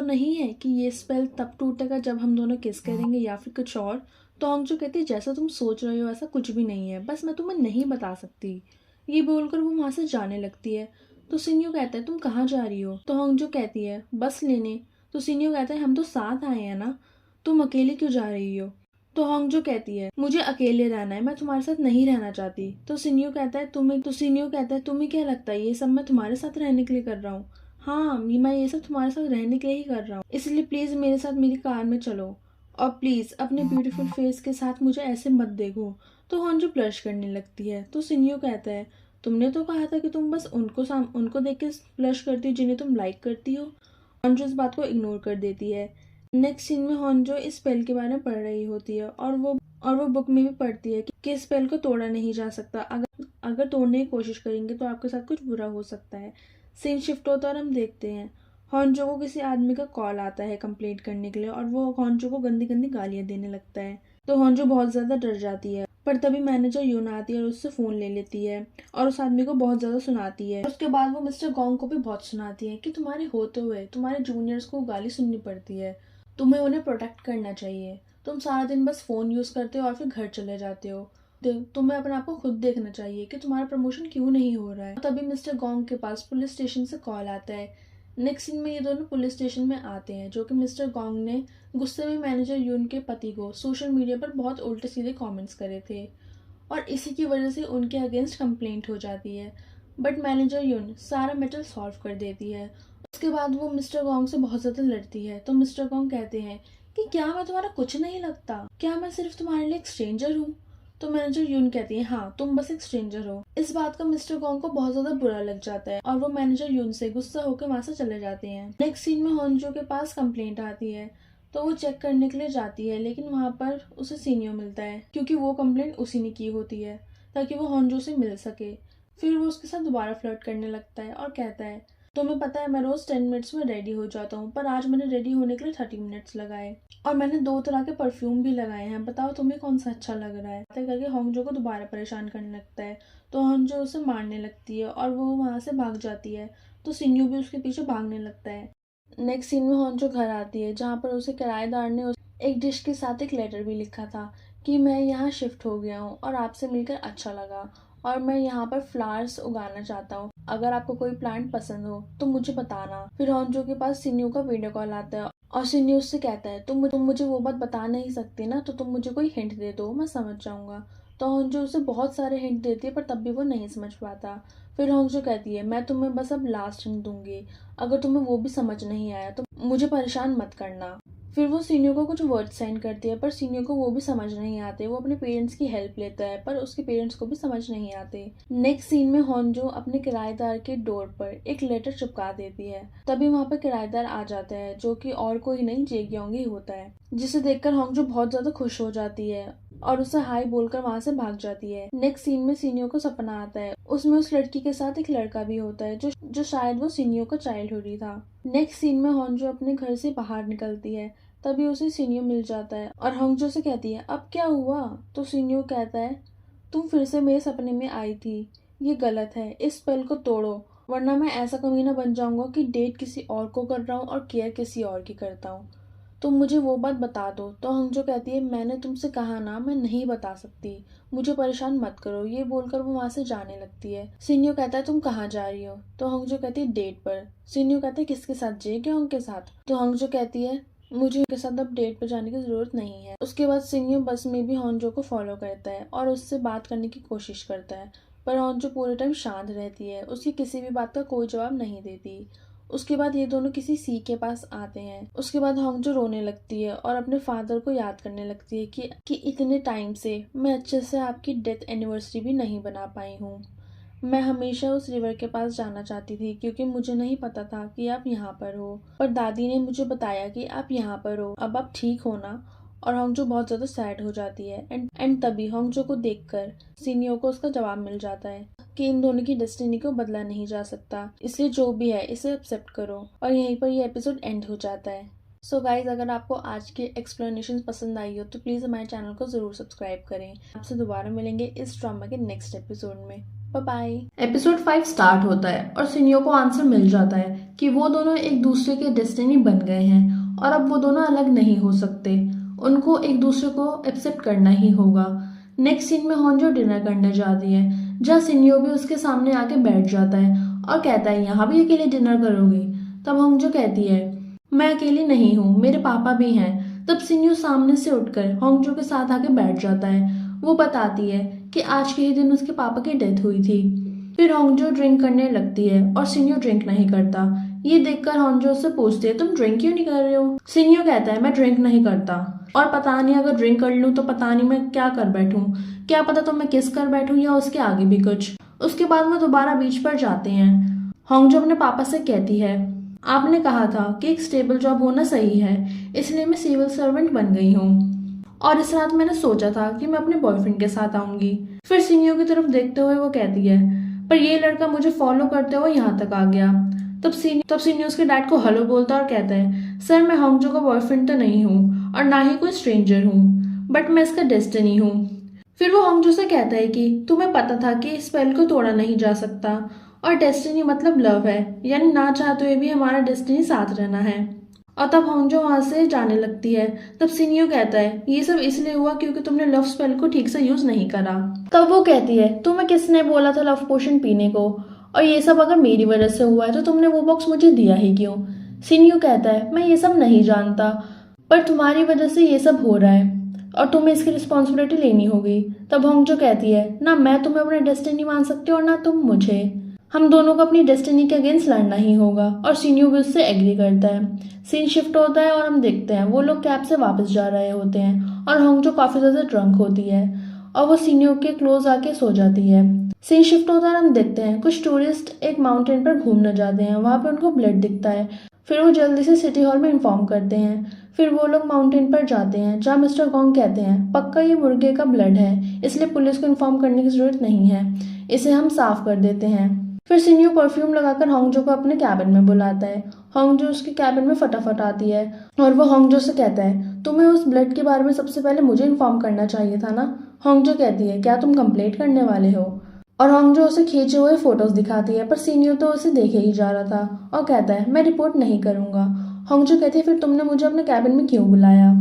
नहीं है कि ये स्पेल तब टूटेगा जब हम दोनों किस करेंगे या फिर कुछ और। तो होंगजो कहती है, जैसा तुम सोच रहे हो ऐसा कुछ भी नहीं है, बस मैं तुम्हें नहीं बता सकती। ये बोलकर वो वहां से जाने लगती है। तो सिन्यो कहता है, तुम कहाँ जा रही हो। तो होंगजो कहती है, बस लेने। तो सिन्यो कहता है, हम तो साथ आए हैं ना, तुम अकेले क्यों जा रही हो। तो होंगजो कहती है, मुझे अकेले रहना है, मैं तुम्हारे साथ नहीं रहना चाहती। तो सिन्यो कहता है, तुम्हें क्या लगता है ये सब मैं तुम्हारे साथ रहने के लिए कर रहा हूँ। हाँ, मैं ये सब तुम्हारे साथ रहने के लिए ही कर रहा हूँ, इसलिए प्लीज मेरे साथ मेरी कार में चलो, और प्लीज अपने ब्यूटीफुल फेस के साथ मुझे ऐसे मत देखो। तो होंजो ब्लश करने लगती है। तो सिन्यो कहता है, तुमने तो कहा था कि तुम बस उनको देख के ब्लश करती हो जिन्हें तुम लाइक करती हो। होंजो इस बात को इग्नोर कर देती है। नेक्स्ट सीन में होंजो इस स्पेल के बारे में पढ़ रही होती है और वो बुक में भी पढ़ती है कि इस स्पेल को तोड़ा नहीं जा सकता, अगर तोड़ने की कोशिश करेंगे तो आपके साथ कुछ बुरा हो सकता है। सीन शिफ्ट होता है और हम देखते हैं होंजो को किसी आदमी का कॉल आता है कंप्लेंट करने के लिए, और वो होंजो को गंदी गंदी गालियां देने लगता है। तो होंजो बहुत ज्यादा डर जाती है, पर तभी मैनेजर यून आती है और उससे फोन ले लेती है और उस आदमी को बहुत ज्यादा सुनाती है। उसके बाद वो मिस्टर गोंग को भी बहुत सुनाती है कि तुम्हारे होते हुए तुम्हारे जूनियर्स को गाली सुननी पड़ती है, तुम्हें उन्हें प्रोटेक्ट करना चाहिए, तुम सारा दिन बस फोन यूज करते हो और फिर घर चले जाते हो, तुम्हें अपने आप को खुद देखना चाहिए कि तुम्हारा प्रमोशन क्यों नहीं हो रहा है। तभी मिस्टर गोंग के पास पुलिस स्टेशन से कॉल आता है। नेक्स्ट सीन में ये दोनों पुलिस स्टेशन में आते हैं, जो कि मिस्टर गोंग ने गुस्से में मैनेजर यून के पति को सोशल मीडिया पर बहुत उल्टे सीधे कमेंट्स करे थे, और इसी की वजह से उनके अगेंस्ट कंप्लेंट हो जाती है। बट मैनेजर यून सारा मैटर सॉल्व कर देती है। उसके बाद वो मिस्टर गोंग से बहुत ज़्यादा लड़ती है, तो मिस्टर गोंग कहते हैं कि क्या मैं तुम्हारा कुछ नहीं लगता, क्या मैं सिर्फ तुम्हारे लिए एक स्ट्रेंजर हूँ। तो मैनेजर यून कहती है हाँ तुम बस एक स्ट्रेंजर हो। इस बात का मिस्टर गोंग को बहुत ज्यादा बुरा लग जाता है और वो मैनेजर यून से गुस्सा होकर वहां से चले जाते हैं। नेक्स्ट सीन में होंजो के पास कंप्लेंट आती है, तो वो चेक करने के लिए जाती है, लेकिन वहां पर उसे सीनियो मिलता है क्योंकि वो कंप्लेंट उसी ने की होती है ताकि वो होंजो से मिल सके। फिर वो उसके साथ दोबारा फ्लर्ट करने लगता है और कहता है तुम्हें पता है मैं रोज 10 मिनट्स में रेडी हो जाता हूँ, पर आज मैंने रेडी होने के लिए 30 मिनट्स लगाए और मैंने 2 तरह के परफ्यूम भी लगाए हैं, बताओ तुम्हें कौन सा अच्छा लग रहा है। करके होंजो को दोबारा परेशान करने लगता है, तो होंजो उसे मारने लगती है और वो वहां से भाग जाती है, तो सिन्यू भी उसके पीछे भागने लगता है। नेक्स्ट सीन में होंजो घर आती है जहाँ पर उसे किराएदार ने एक डिश के साथ एक लेटर भी लिखा था कि मैं यहाँ शिफ्ट हो गया हूँ और आपसे मिलकर अच्छा लगा और मैं यहाँ पर फ्लावर्स उगाना चाहता हूँ, अगर आपको कोई प्लांट पसंद हो तो मुझे बताना। फिर होंजो के पास सिन्यू का वीडियो कॉल आता है और सिन्यू उससे कहता है तुम मुझे वो बात बता नहीं सकते ना, तो तुम मुझे कोई हिंट दे दो, मैं समझ जाऊंगा। तो होंजो उसे बहुत सारे हिंट देती है पर तब भी वो नहीं समझ पाता। फिर होंजो कहती है मैं तुम्हें बस अब लास्ट हिंट दूंगी, अगर तुम्हें वो भी समझ नहीं आया तो मुझे परेशान मत करना। फिर वो सीनियो को कुछ वर्ड सेंड करती है पर सीनियो को वो भी समझ नहीं आते। वो अपने पेरेंट्स की हेल्प लेता है पर उसके पेरेंट्स को भी समझ नहीं आते। नेक्स्ट सीन में होंजो अपने किराएदार के डोर पर एक लेटर चिपका देती है, तभी वहाँ पर किराएदार आ जाता है जो कि और कोई नहीं जेग्योंग ही होता है, जिसे देखकर होंजो बहुत ज्यादा खुश हो जाती है और उसे हाई बोलकर वहां से भाग जाती है। नेक्स्ट सीन में सीनियो को सपना आता है, उसमें उस लड़की के साथ एक लड़का भी होता है जो शायद वो सीनियो का चाइल्डहुड ही था। नेक्स्ट सीन में होंजो अपने घर से बाहर निकलती है, तभी उसे सीनियो मिल जाता है और होंजो से कहती है अब क्या हुआ। तो सीनियो कहता है तुम फिर से मेरे सपने में आई थी, ये गलत है, इस स्पेल को तोड़ो वरना मैं ऐसा कमीना बन जाऊंगा कि डेट किसी और को कर रहा हूँ और केयर किसी और की करता हूँ, तुम मुझे वो बात बता दो। तो होंजो कहती है मैंने तुमसे कहा ना मैं नहीं बता सकती, मुझे परेशान मत करो। ये बोलकर वो वहां से जाने लगती है। सिन्यो कहता है तुम कहाँ जा रही हो। तो होंजो कहती है डेट पर। सिन्यो कहता है किसके साथ, जेग्योंग के साथ। तो होंजो कहती है मुझे उनके साथ अब डेट पर जाने की जरूरत नहीं है। उसके बाद सिन्यो बस में भी होंजो को फॉलो करता है और उससे बात करने की कोशिश करता है, पर होंजो पूरे टाइम शांत रहती है, उसकी किसी भी बात का कोई जवाब नहीं देती। उसके बाद ये दोनों किसी सी के पास आते हैं। उसके बाद होंजो रोने लगती है और अपने फादर को याद करने लगती है कि इतने टाइम से मैं अच्छे से आपकी डेथ एनिवर्सरी भी नहीं बना पाई हूँ। मैं हमेशा उस रिवर के पास जाना चाहती थी क्योंकि मुझे नहीं पता था कि आप यहाँ पर हो, पर दादी ने मुझे बताया कि आप यहाँ पर हो, अब आप ठीक हो ना। और होंजो बहुत ज्यादा सैड हो जाती है एंड तभी होंजो को देखकर सीनियो को उसका जवाब मिल जाता है कि इन दोनों की डेस्टिनी को बदला नहीं जा सकता, इसलिए जो भी है इसे एक्सेप्ट करो। और यहीं पर ये एपिसोड एंड हो जाता है। सो गाइज अगर आपको आज के एक्सप्लेनेशन पसंद आई हो तो प्लीज हमारे चैनल को जरूर सब्सक्राइब करें। आपसे दोबारा मिलेंगे इस ड्रामा के नेक्स्ट एपिसोड में। Bye bye. एपिसोड 5 स्टार्ट होता है और सिनियो को आंसर मिल जाता है कि वो दोनों एक दूसरे के डेस्टिनी बन गए हैं और अब वो दोनों अलग नहीं हो सकते, उनको एक दूसरे को एक्सेप्ट करना ही होगा। नेक्स्ट सीन में होंजो डिनर करने जाती है जहाँ सिनियो भी उसके सामने आके बैठ जाता है और कहता है यहाँ भी अकेले डिनर करोगे। तब होंजो कहती है मैं अकेली नहीं हूँ, मेरे पापा भी हैं। तब सिन्यू सामने से उठकर होंजो के साथ आके बैठ जाता है। वो बताती है कि आज के ही दिन उसके पापा की डेथ हुई थी। फिर होंजो ड्रिंक करने लगती है और सिन्यू ड्रिंक नहीं करता। ये देखकर होंजो उससे पूछती है तुम ड्रिंक क्यों नहीं कर रहे हो। सिन्यू कहता है मैं ड्रिंक नहीं करता और पता नहीं अगर ड्रिंक कर लूं तो पता नहीं मैं क्या कर बैठूं, क्या पता तो मैं किस कर बैठूं या उसके आगे भी कुछ। उसके बाद वो दोबारा बीच पर जाते हैं। होंजो अपने पापा से कहती है आपने कहा था कि एक स्टेबल जॉब होना सही है, इसलिए मैं सिविल सर्वेंट बन गई हूँ और इस रात मैंने सोचा था कि मैं अपने बॉयफ्रेंड के साथ आऊंगी। फिर सिन्यू की तरफ देखते हुए वो कहती है पर ये लड़का मुझे फॉलो करते हुए यहाँ तक आ गया। तब सिन्यू उसके डैड को हेलो बोलता और कहता है सर मैं होंजो का बॉयफ्रेंड तो नहीं हूँ और ना ही कोई स्ट्रेंजर हूँ, बट मैं इसका डेस्टिनी हूँ। फिर वो होंजो से कहता है कि तुम्हें पता था कि इस स्पेल को तोड़ा नहीं जा सकता और डेस्टिनी मतलब लव है, यानी ना चाहते हुए भी हमारा डेस्टिनी साथ रहना है। और तब होंजो वहां से जाने लगती है। तब सिन्यू कहता है ये सब इसलिए हुआ क्योंकि तुमने लव स्पेल को ठीक से यूज नहीं करा। तब वो कहती है तुम्हें किसने बोला था लव पोशन पीने को, और ये सब अगर मेरी वजह से हुआ है तो तुमने वो बॉक्स मुझे दिया ही क्यों। सिन्यू कहता है मैं ये सब नहीं जानता पर तुम्हारी वजह से ये सब हो रहा है। और तुम्हें इसकी रिस्पॉन्सिबिलिटी लेनी होगी। तब होंगजो कहती है, ना मैं तुम्हें अपना डेस्टिनी मान सकती और ना तुम मुझे। हम दोनों को अपनी डेस्टिनी के अगेंस्ट लड़ना ही होगा। और सीनियो भी उससे एग्री करता है। सीन शिफ्ट होता है और हम देखते हैं वो लोग कैब से वापस जा रहे होते हैं और होंगजो काफी ज्यादा ड्रंक होती है और वो सीनियो के क्लोज आके सो जाती है। सीन शिफ्ट होता है और हम देखते हैं कुछ टूरिस्ट एक माउंटेन पर घूमने जाते हैं। वहां पे उनको ब्लड दिखता है। फिर वो जल्दी से सिटी हॉल में इन्फॉर्म करते हैं। फिर वो लोग माउंटेन पर जाते हैं जहाँ मिस्टर गोंग कहते हैं, पक्का ये मुर्गे का ब्लड है, इसलिए पुलिस को इन्फॉर्म करने की जरूरत नहीं है, इसे हम साफ कर देते हैं। फिर सीनियो परफ्यूम लगाकर होंगजो को अपने कैबिन में बुलाता है। होंगजो उसके कैबिन में फटाफट आती है और वो होंगजो से कहता है, तुम्हें उस ब्लड के बारे में सबसे पहले मुझे इन्फॉर्म करना चाहिए था ना। होंगजो कहती है, क्या तुम कंप्लेंट करने वाले हो। और होंगजो उसे खींचे हुए फोटोज दिखाती है, पर सीनियो तो उसे देखे ही जा रहा था और कहता है, मैं रिपोर्ट नहीं करूंगा। होंगजो कहती है, फिर तुमने मुझे अपने कैबिन में क्यों बुलाया।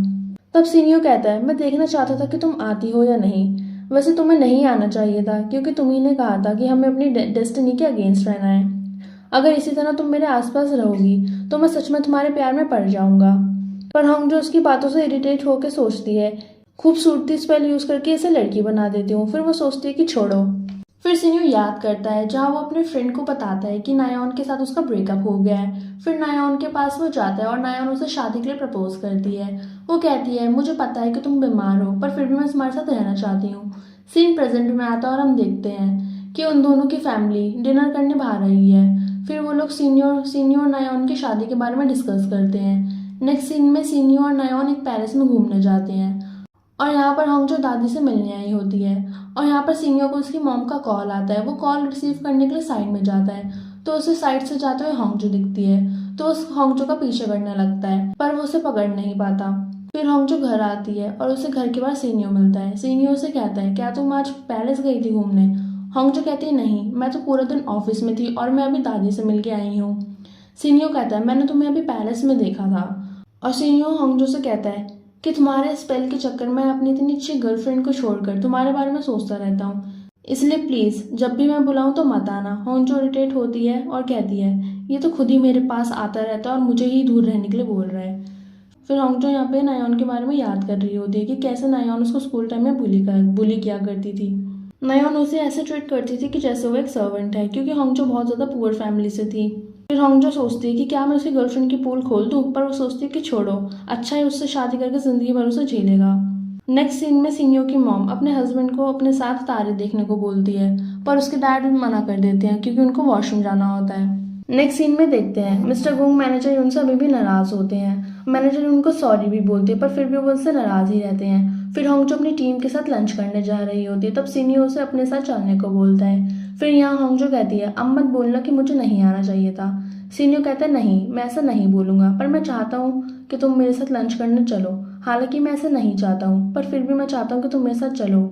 तब सीनियो कहता है, मैं देखना चाहता था कि तुम आती हो या नहीं। वैसे तुम्हें नहीं आना चाहिए था क्योंकि तुम्ही ने कहा था कि हमें अपनी डेस्टिनी के अगेंस्ट रहना है। अगर इसी तरह तुम मेरे आसपास रहोगी तो मैं सच में तुम्हारे प्यार में पड़ जाऊंगा। पर होंगजो उसकी बातों से इरिटेट होकर सोचती है, खूबसूरती स्पेल यूज करके इसे लड़की बना देती हूँ। फिर वो सोचती है कि छोड़ो। फिर सीनियो याद करता है जहाँ वो अपने फ्रेंड को बताता है कि नायोन के साथ उसका ब्रेकअप हो गया है। फिर नायोन के पास वो जाता है और नायोन उसे शादी के लिए प्रपोज करती है। वो कहती है, मुझे पता है कि तुम बीमार हो पर फिर भी मैं तुम्हारे साथ रहना चाहती हूँ। सीन प्रेजेंट में आता है और हम देखते हैं कि उन दोनों की फैमिली डिनर करने बाहर रही है। फिर वो लोग सीनियो और नायोन की शादी के बारे में डिस्कस करते हैं। नेक्स्ट सीन में सीनियो और नायोन एक पैलेस में घूमने जाते हैं और यहाँ पर होंगजो दादी से मिलने आई होती है और यहाँ पर सीनियो को उसकी मॉम का कॉल आता है। वो कॉल रिसीव करने के लिए साइड में जाता है तो उसे साइड से जाते हुए होंगजो दिखती है तो उस होंगजो का पीछे करने लगता है पर वो उसे पकड़ नहीं पाता। फिर होंगजो घर आती है और उसे घर के बाहर सीनियो मिलता है। सीनियो उसे कहता है, क्या तुम आज पैलेस गई थी घूमने। होंगजो कहती है, नहीं, मैं तो पूरा दिन ऑफिस में थी और मैं अभी दादी से मिल के आई हूँ। सीनियो कहता है, मैंने तुम्हें अभी पैलेस में देखा था। और सीनियो होंगजो से कहता है कि तुम्हारे स्पेल के चक्कर में अपनी इतनी अच्छी गर्लफ्रेंड को छोड़कर तुम्हारे बारे में सोचता रहता हूँ, इसलिए प्लीज जब भी मैं बुलाऊं तो मत आना। होंगजो इरिटेट होती है और कहती है, ये तो खुद ही मेरे पास आता रहता है और मुझे ही दूर रहने के लिए बोल रहा है। फिर होंगजो यहाँ पे नायोन के बारे में याद कर रही होती है कि कैसे नायोन उसको स्कूल टाइम में बुली किया करती थी। नायोन उसे ऐसे ट्रीट करती थी कि जैसे वो एक सर्वेंट है क्योंकि होंगजो बहुत ज्यादा पुअर फैमिली से थी। फिर होंगजो सोचती है कि क्या मैं उसकी गर्लफ्रेंड की पोल खोल दूं, पर वो सोचती है कि छोड़ो, अच्छा है उससे शादी करके जिंदगी भर उसे झेलेगा। नेक्स्ट सीन में सीनियो की मॉम अपने हस्बैंड को अपने साथ तारे देखने को बोलती है पर उसके डैड मना कर देते हैं क्योंकि उनको वॉशरूम जाना होता है। नेक्स्ट सीन में देखते हैं मिस्टर गोंग मैनेजर उनसे अभी भी नाराज होते हैं। मैनेजर उनको सॉरी भी बोलते हैं पर फिर भी वो उनसे नाराज ही रहते हैं। फिर होंगजो अपनी टीम के साथ लंच करने जा रही होती है तब सीनियो उसे अपने साथ चलने को बोलता है। फिर यहाँ होंगजो कहती है, अब मत बोलना कि मुझे नहीं आना चाहिए था। सीनियो कहता है, नहीं, मैं ऐसा नहीं बोलूंगा, पर मैं चाहता हूँ कि तुम मेरे साथ लंच करने चलो। हालांकि मैं ऐसा नहीं चाहता हूँ पर फिर भी मैं चाहता हूँ कि तुम मेरे साथ चलो।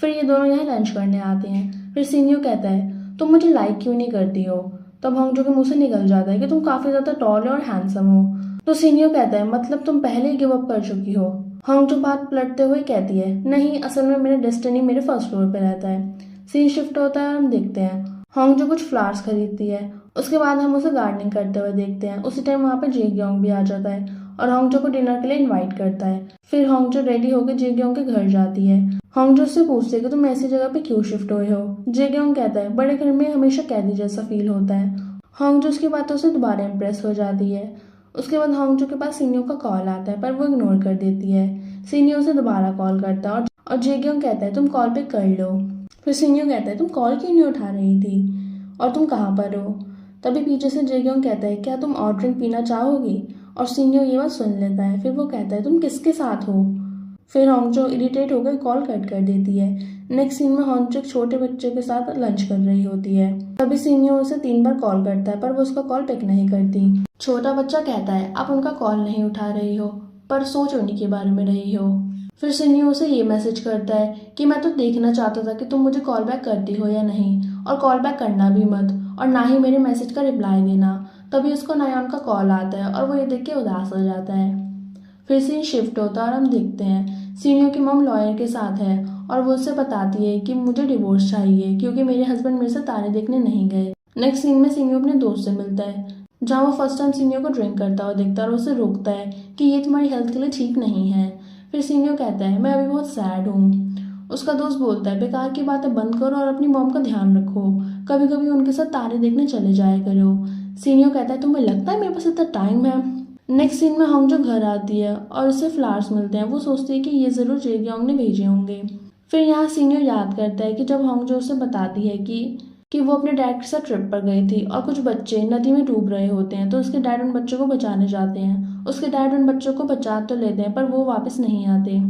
फिर ये दोनों यहाँ लंच करने आते हैं। फिर सीनियो कहता है, तुम मुझे लाइक क्यों नहीं करती हो। तब होंगजो के मुंह से निकल जाता है कि तुम काफी ज्यादा टॉल और हैंडसम हो। तो सीनियो कहता है, मतलब तुम पहले ही गिव अप कर चुकी हो। होंगजो बात पलटते हुए कहती है, नहीं, असल में मेरा डेस्टिनी मेरे फर्स्ट फ्लोर पे रहता है। सीन शिफ्ट होता है और हम देखते हैं होंगजो कुछ फ्लावर्स खरीदती है। उसके बाद हम उसे गार्डनिंग करते हुए देखते हैं। उसी टाइम वहाँ पे जेग्योंग भी आ जाता है और होंगजो को डिनर के लिए इनवाइट करता है। फिर होंगजो रेडी होकर जेग्योंग के घर जाती है। होंगजो से पूछते है कि तुम ऐसी जगह पे क्यों शिफ्ट हुए हो। जेग्योंग कहता है, बड़े घर में हमेशा कैदी जैसा फील होता है। होंगजो उसकी बातों से दोबारा इम्प्रेस हो जाती है। उसके बाद होंगजो के पास सीनियो का कॉल आता है पर वो इग्नोर कर देती है। सीनियो उसे दोबारा कॉल करता है और जेग्योंग कहता है, तुम कॉल पे कर लो। फिर सीनियो कहता है, तुम कॉल क्यों नहीं उठा रही थी और तुम कहाँ पर हो। तभी पीछे से जेग्योंग कहता है, क्या तुम और ड्रिंक पीना चाहोगी। और सीनियो ये बात सुन लेता है। फिर वो कहता है, तुम किसके साथ हो। फिर होंगजो इरिटेट होकर कॉल कट कर देती है। नेक्स्ट सीन में होंगजो एक छोटे बच्चे के साथ लंच कर रही होती है। तभी सीनियो उसे 3 बार कॉल करता है पर वो उसका कॉल पिक नहीं करती। छोटा बच्चा कहता है, आप उनका कॉल नहीं उठा रही हो पर सोच उन्हीं के बारे में रही हो। फिर सीनियो उसे ये मैसेज करता है कि मैं तो देखना चाहता था कि तुम मुझे कॉल बैक करती हो या नहीं, और कॉल बैक करना भी मत और ना ही मेरे मैसेज का रिप्लाई देना। तभी उसको नायोन का कॉल आता है और वो ये देख के उदास हो जाता है। फिर सीन शिफ्ट होता है और हम देखते हैं सीनियो की मम लॉयर के साथ है और वो उससे बताती है कि मुझे डिवोर्स चाहिए क्योंकि मेरे हस्बैंड मेरे से तारे देखने नहीं गए। नेक्स्ट सीन में सीनियो अपने दोस्त से मिलता है जहाँ वो फर्स्ट टाइम सीनियो को ड्रिंक करता हुआ देखता है और उसे रोकता है कि ये तुम्हारी हेल्थ के लिए ठीक नहीं है। फिर सीनियो कहता है मैं अभी बहुत सैड हूँ। उसका दोस्त बोलता है बेकार की बातें बंद करो और अपनी मॉम का ध्यान रखो, कभी कभी उनके साथ तारे देखने चले जाया करो। सीनियो कहता है तुम्हें लगता है मेरे पास इतना टाइम है। नेक्स्ट सीन में होंगजो घर आती है और उसे फ्लावर्स मिलते हैं। वो सोचती है कि ये जरूर जेग्योंग ने भेजे होंगे। फिर यहाँ सीनियो याद करता है कि जब होंगजो उसे बताती है कि वो अपने डैड के साथ ट्रिप पर गई थी और कुछ बच्चे नदी में डूब रहे होते हैं तो उसके डैड उन बच्चों को बचाने जाते हैं। उसके डैड उन बच्चों को बचा तो लेते हैं पर वो वापस नहीं आते।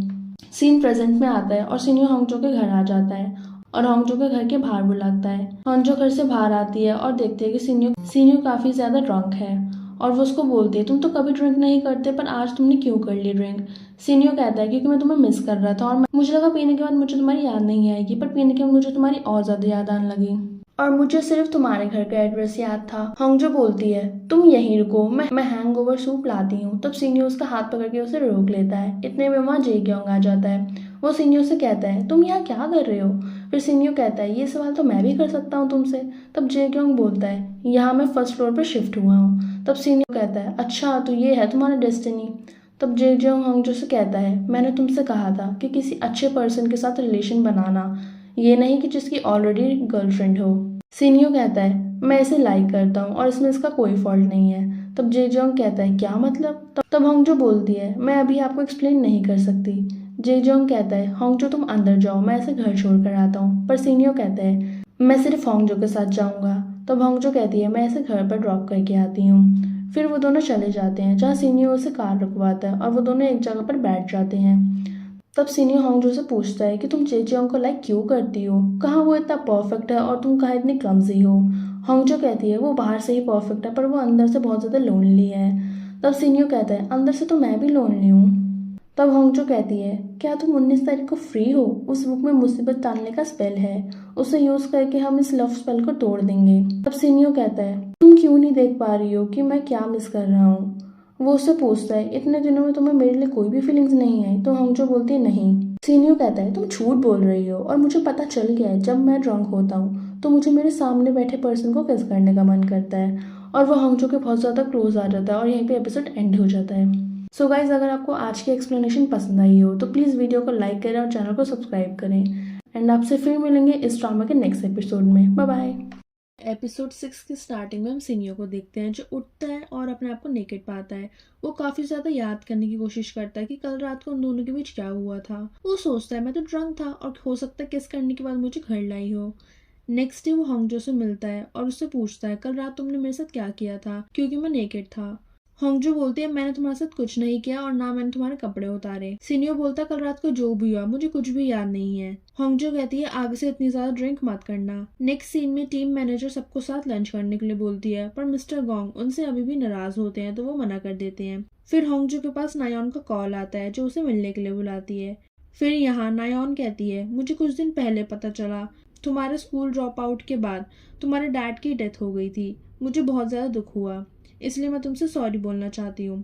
सीन प्रेजेंट में आता है और सीनियो होंगजो के घर आ जाता है और होंगजो के घर के बाहर बुलाता है। होंगजो घर से बाहर आती है और देखती है कि सीनियो काफी ज्यादा ड्रंक है और वो उसको बोलती है तुम तो कभी ड्रिंक नहीं करते पर आज तुमने क्यों कर ली ड्रिंक। सीनियो कहता है क्योंकि मैं तुम्हें मिस कर रहा था और मुझे लगा पीने के बाद मुझे तुम्हारी याद नहीं आएगी, पर पीने के बाद मुझे तुम्हारी और ज्यादा याद आने लगी और मुझे सिर्फ तुम्हारे घर का एड्रेस याद था। होंगजो बोलती है तुम यहीं रुको, मैं हैंगओवर सूप लाती हूँ। तब सीनियो उसका हाथ पकड़ के उसे रोक लेता है। इतने में वहाँ जेग्योंग आ जाता है। वो सीनियो से कहता है तुम यहाँ क्या कर रहे हो। फिर सीनियो कहता है ये सवाल तो मैं भी कर सकता हूँ तुमसे। तब जेग्योंग बोलता है यहाँ मैं फर्स्ट फ्लोर पर शिफ्ट हुआ हूँ। तब सीनियो कहता है अच्छा तो ये है तुम्हारा डेस्टिनी। तब जेग्योंग होंगजो से कहता है मैंने तुमसे कहा था कि किसी अच्छे पर्सन के साथ रिलेशन बनाना, ये नहीं कि जिसकी ऑलरेडी गर्लफ्रेंड हो। सीनियो कहता है मैं इसे लाइक करता हूँ और इसमें इसका कोई फॉल्ट नहीं है। तब जेजोंग कहता है क्या मतलब। तब होंगजो बोलती है मैं अभी आपको एक्सप्लेन नहीं कर सकती। जेजोंग कहता है होंगजो तुम अंदर जाओ, मैं इसे घर छोड़ कर आता हूँ। पर सीनियो कहता है मैं सिर्फ होंगजो के साथ जाऊंगा। तब होंगजो कहती है मैं इसे घर पर ड्रॉप करके आती हूँ। फिर वो दोनों चले जाते हैं जहाँ सीनियो उसे कार रुकवाता है और वो दोनों एक जगह पर बैठ जाते हैं। तब सीनियो होंगजो से पूछता है कि तुम जेजियोंग को लाइक क्यों करती हो, कहाँ वो इतना परफेक्ट है और तुम कहाँ इतनी क्लमजी हो। होंगजो कहती है वो बाहर से ही परफेक्ट है पर वो अंदर से बहुत ज़्यादा लोनली है। तब सीनियो कहता है अंदर से तो मैं भी लोनली हूँ। तब होंगजो कहती है क्या तुम 19 तारीख को फ्री हो, उस बुक में मुसीबत टालने का स्पेल है, उसे यूज करके हम इस लव स्पेल को तोड़ देंगे। तब सीनियो कहता है तुम क्यों नहीं देख पा रही हो कि मैं क्या मिस कर रहा हूँ। वो उससे पूछता है इतने दिनों में तुम्हें मेरे लिए कोई भी फीलिंग्स नहीं आई। तो होंगजो बोलती है नहीं। सीनियो कहता है तुम झूठ बोल रही हो और मुझे पता चल गया है जब मैं ड्रंक होता हूँ तो मुझे मेरे सामने बैठे पर्सन को किस करने का मन करता है। और वो होंगजो के बहुत ज़्यादा क्लोज आ जाता है और यहीं पे एपिसोड एंड हो जाता है। सो गाइज अगर आपको आज की एक्सप्लेनेशन पसंद आई हो तो प्लीज़ वीडियो को लाइक करें और चैनल को सब्सक्राइब करें। एंड आपसे फिर मिलेंगे इस ड्रामा के नेक्स्ट एपिसोड में। Bye bye. एपिसोड 6 की स्टार्टिंग में हम सीनियो को देखते हैं जो उठता है और अपने आप को नेकेड पाता है। वो काफी ज्यादा याद करने की कोशिश करता है कि कल रात को उन दोनों के बीच क्या हुआ था। वो सोचता है मैं तो ड्रंक था और हो सकता है किस करने के बाद मुझे घर लाई हो। नेक्स्ट डे वो होंगजो से मिलता है और उससे पूछता है कल रात तुमने मेरे साथ क्या किया था क्योंकि मैं नेकेड था। होंगजो बोलती है मैंने तुम्हारे साथ कुछ नहीं किया और ना मैंने तुम्हारे कपड़े उतारे। सीनियो बोलता है कल रात को जो भी हुआ मुझे कुछ भी याद नहीं है। होंगजो कहती है आगे से इतनी ज्यादा ड्रिंक मत करना। नेक्स्ट सीन में टीम मैनेजर सबको साथ लंच करने के लिए बोलती है पर मिस्टर गोंग उनसे अभी भी नाराज होते हैं तो वो मना कर देते हैं। फिर होंगजो के पास नायोन का कॉल आता है जो उसे मिलने के लिए बुलाती है। फिर यहाँ नायोन कहती है मुझे कुछ दिन पहले पता चला तुम्हारे स्कूल ड्रॉप आउट के बाद तुम्हारे डैड की डेथ हो गई थी। मुझे बहुत ज्यादा दुख हुआ इसलिए मैं तुमसे सॉरी बोलना चाहती हूँ।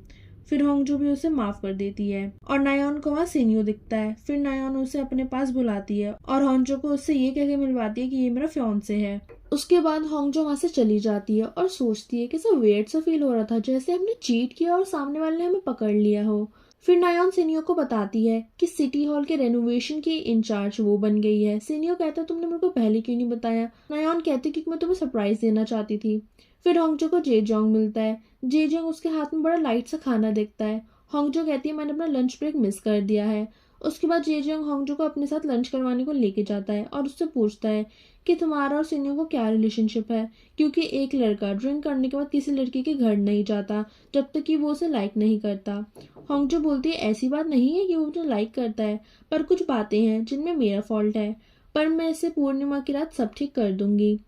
फिर होंगजो भी उसे माफ कर देती है और नायोन को वहाँ सीनियो दिखता है। फिर नायोन उसे अपने पास बुलाती है और होंगजो को उससे ये कह के मिलवाती है कि ये मेरा फियांसे है। उसके बाद होंगजो वहाँ से चली जाती है और सोचती है कि सब वेट सा फील हो रहा था जैसे हमने चीट किया और सामने वाले ने हमें पकड़ लिया हो। फिर नायोन सीनियो को बताती है कि सिटी हॉल के रेनोवेशन की इंचार्ज वो बन गई है। सीनियो कहता है तुमने मेरे को पहले क्यों नहीं बताया। नायोन कहती कि मैं तुम्हें सरप्राइज देना चाहती थी। फिर होंगजो को जेजोंग मिलता है। जेजोंग उसके हाथ में बड़ा लाइट सा खाना देखता है। होंगजो कहती है मैंने अपना लंच ब्रेक मिस कर दिया है। उसके बाद जेजोंग होंगजो को अपने साथ लंच करवाने को लेके जाता है और उससे पूछता है कि तुम्हारा और सीनियो को क्या रिलेशनशिप है क्योंकि एक लड़का ड्रिंक करने के बाद किसी लड़की के घर नहीं जाता जब तक कि वो उसे लाइक नहीं करता। होंगजो बोलती है ऐसी बात नहीं है कि वो मुझे लाइक करता है पर कुछ बातें हैं जिनमें मेरा फॉल्ट है, पर मैं इसे पूर्णिमा की रात सब ठीक कर दूंगी।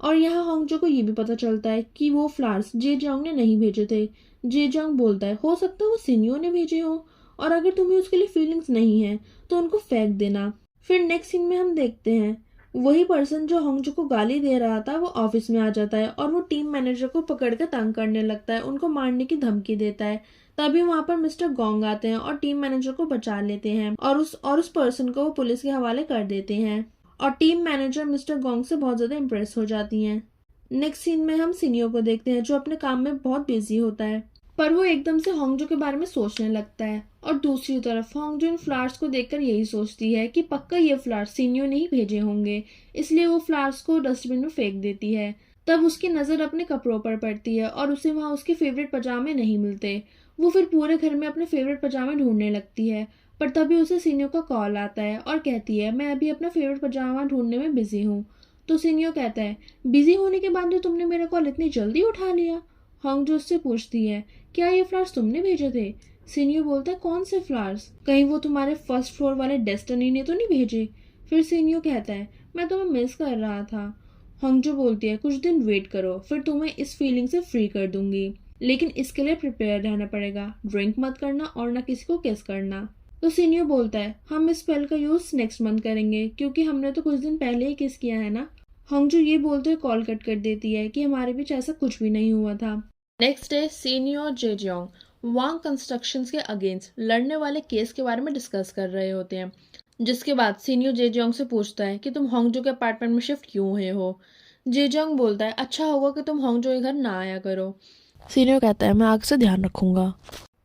और यहाँ होंगजो को ये भी पता चलता है कि वो फ्लावर्स जेजोंग ने नहीं भेजे थे। जेजोंग बोलता है हो सकता है वो सीनियो ने भेजे हो और अगर तुम्हें उसके लिए फीलिंग्स नहीं है तो उनको फेंक देना। फिर नेक्स्ट सीन में हम देखते हैं वही पर्सन जो होंगजो को गाली दे रहा था वो ऑफिस में आ जाता है और वो टीम मैनेजर को पकड़कर तंग करने लगता है, उनको मारने की धमकी देता है। तभी वहां पर मिस्टर गोंग आते हैं और टीम मैनेजर को बचा लेते हैं और उस पर्सन को वो पुलिस के हवाले कर देते हैं और टीम मैनेजर मिस्टर गोंग से बहुत ज्यादा इम्प्रेस हो जाती हैं। नेक्स्ट सीन में हम सीनियो को देखते हैं जो अपने काम में बहुत बिजी होता है। पर वो एकदम से होंगजो के बारे में सोचने लगता है। और दूसरी तरफ होंगजो इन फ्लावर्स को देखकर यही सोचती है कि पक्का ये फ्लावर्स सिनियो ने ही भेजे होंगे, इसलिए वो फ्लावर्स को डस्टबिन में फेंक देती है। तब उसकी नज़र अपने कपड़ों पर पड़ती है और उसे वहाँ उसके फेवरेट पजामे नहीं मिलते। वो फिर पूरे घर में अपने फेवरेट पजामे ढूंढने लगती है, पर तभी उसे सिनियो का कॉल आता है और कहती है मैं अभी अपना फेवरेट पजामा ढूंढने में बिजी हूँ। तो सिनियो कहता है बिजी होने के बाद भी तुमने मेरा कॉल इतनी जल्दी उठा लिया। होंगजो उससे पूछती है क्या ये फ्लावर्स तुमने भेजे थे? सिनियो बोलता है कौन से फ्लावर्स, कहीं वो तुम्हारे फर्स्ट फ्लोर वाले डेस्टिनी ने तो नहीं भेजे? फिर सिनियो कहता है मैं तुम्हें मिस कर रहा था। होंगजो बोलती है कुछ दिन वेट करो, फिर तुम्हें इस फीलिंग से फ्री कर दूंगी, लेकिन इसके लिए प्रिपेयर रहना पड़ेगा। ड्रिंक मत करना और ना किसी को किस करना। तो सिनियो बोलता है हम इस स्पेल का यूज नेक्स्ट मंथ करेंगे, क्योंकि हमने तो कुछ दिन पहले ही किस किया है ना। होंगजो ये बोलते हुए कॉल कट कर देती है कि हमारे बीच ऐसा कुछ भी नहीं हुआ था। नेक्स्ट डे सिनियो और जेजियोंग वांग कंस्ट्रक्शंस के अगेंस्ट लड़ने वाले केस के बारे में डिस्कस कर रहे होते हैं। जिसके बाद सिनियो जेजियोंग से पूछता है कि तुम होंगजो के अपार्टमेंट में शिफ्ट क्यों हुए हो। जेजियोंग बोलता है अच्छा होगा कि तुम होंगजो के घर ना आया करो। सीनियो कहता है मैं आगे से ध्यान रखूंगा।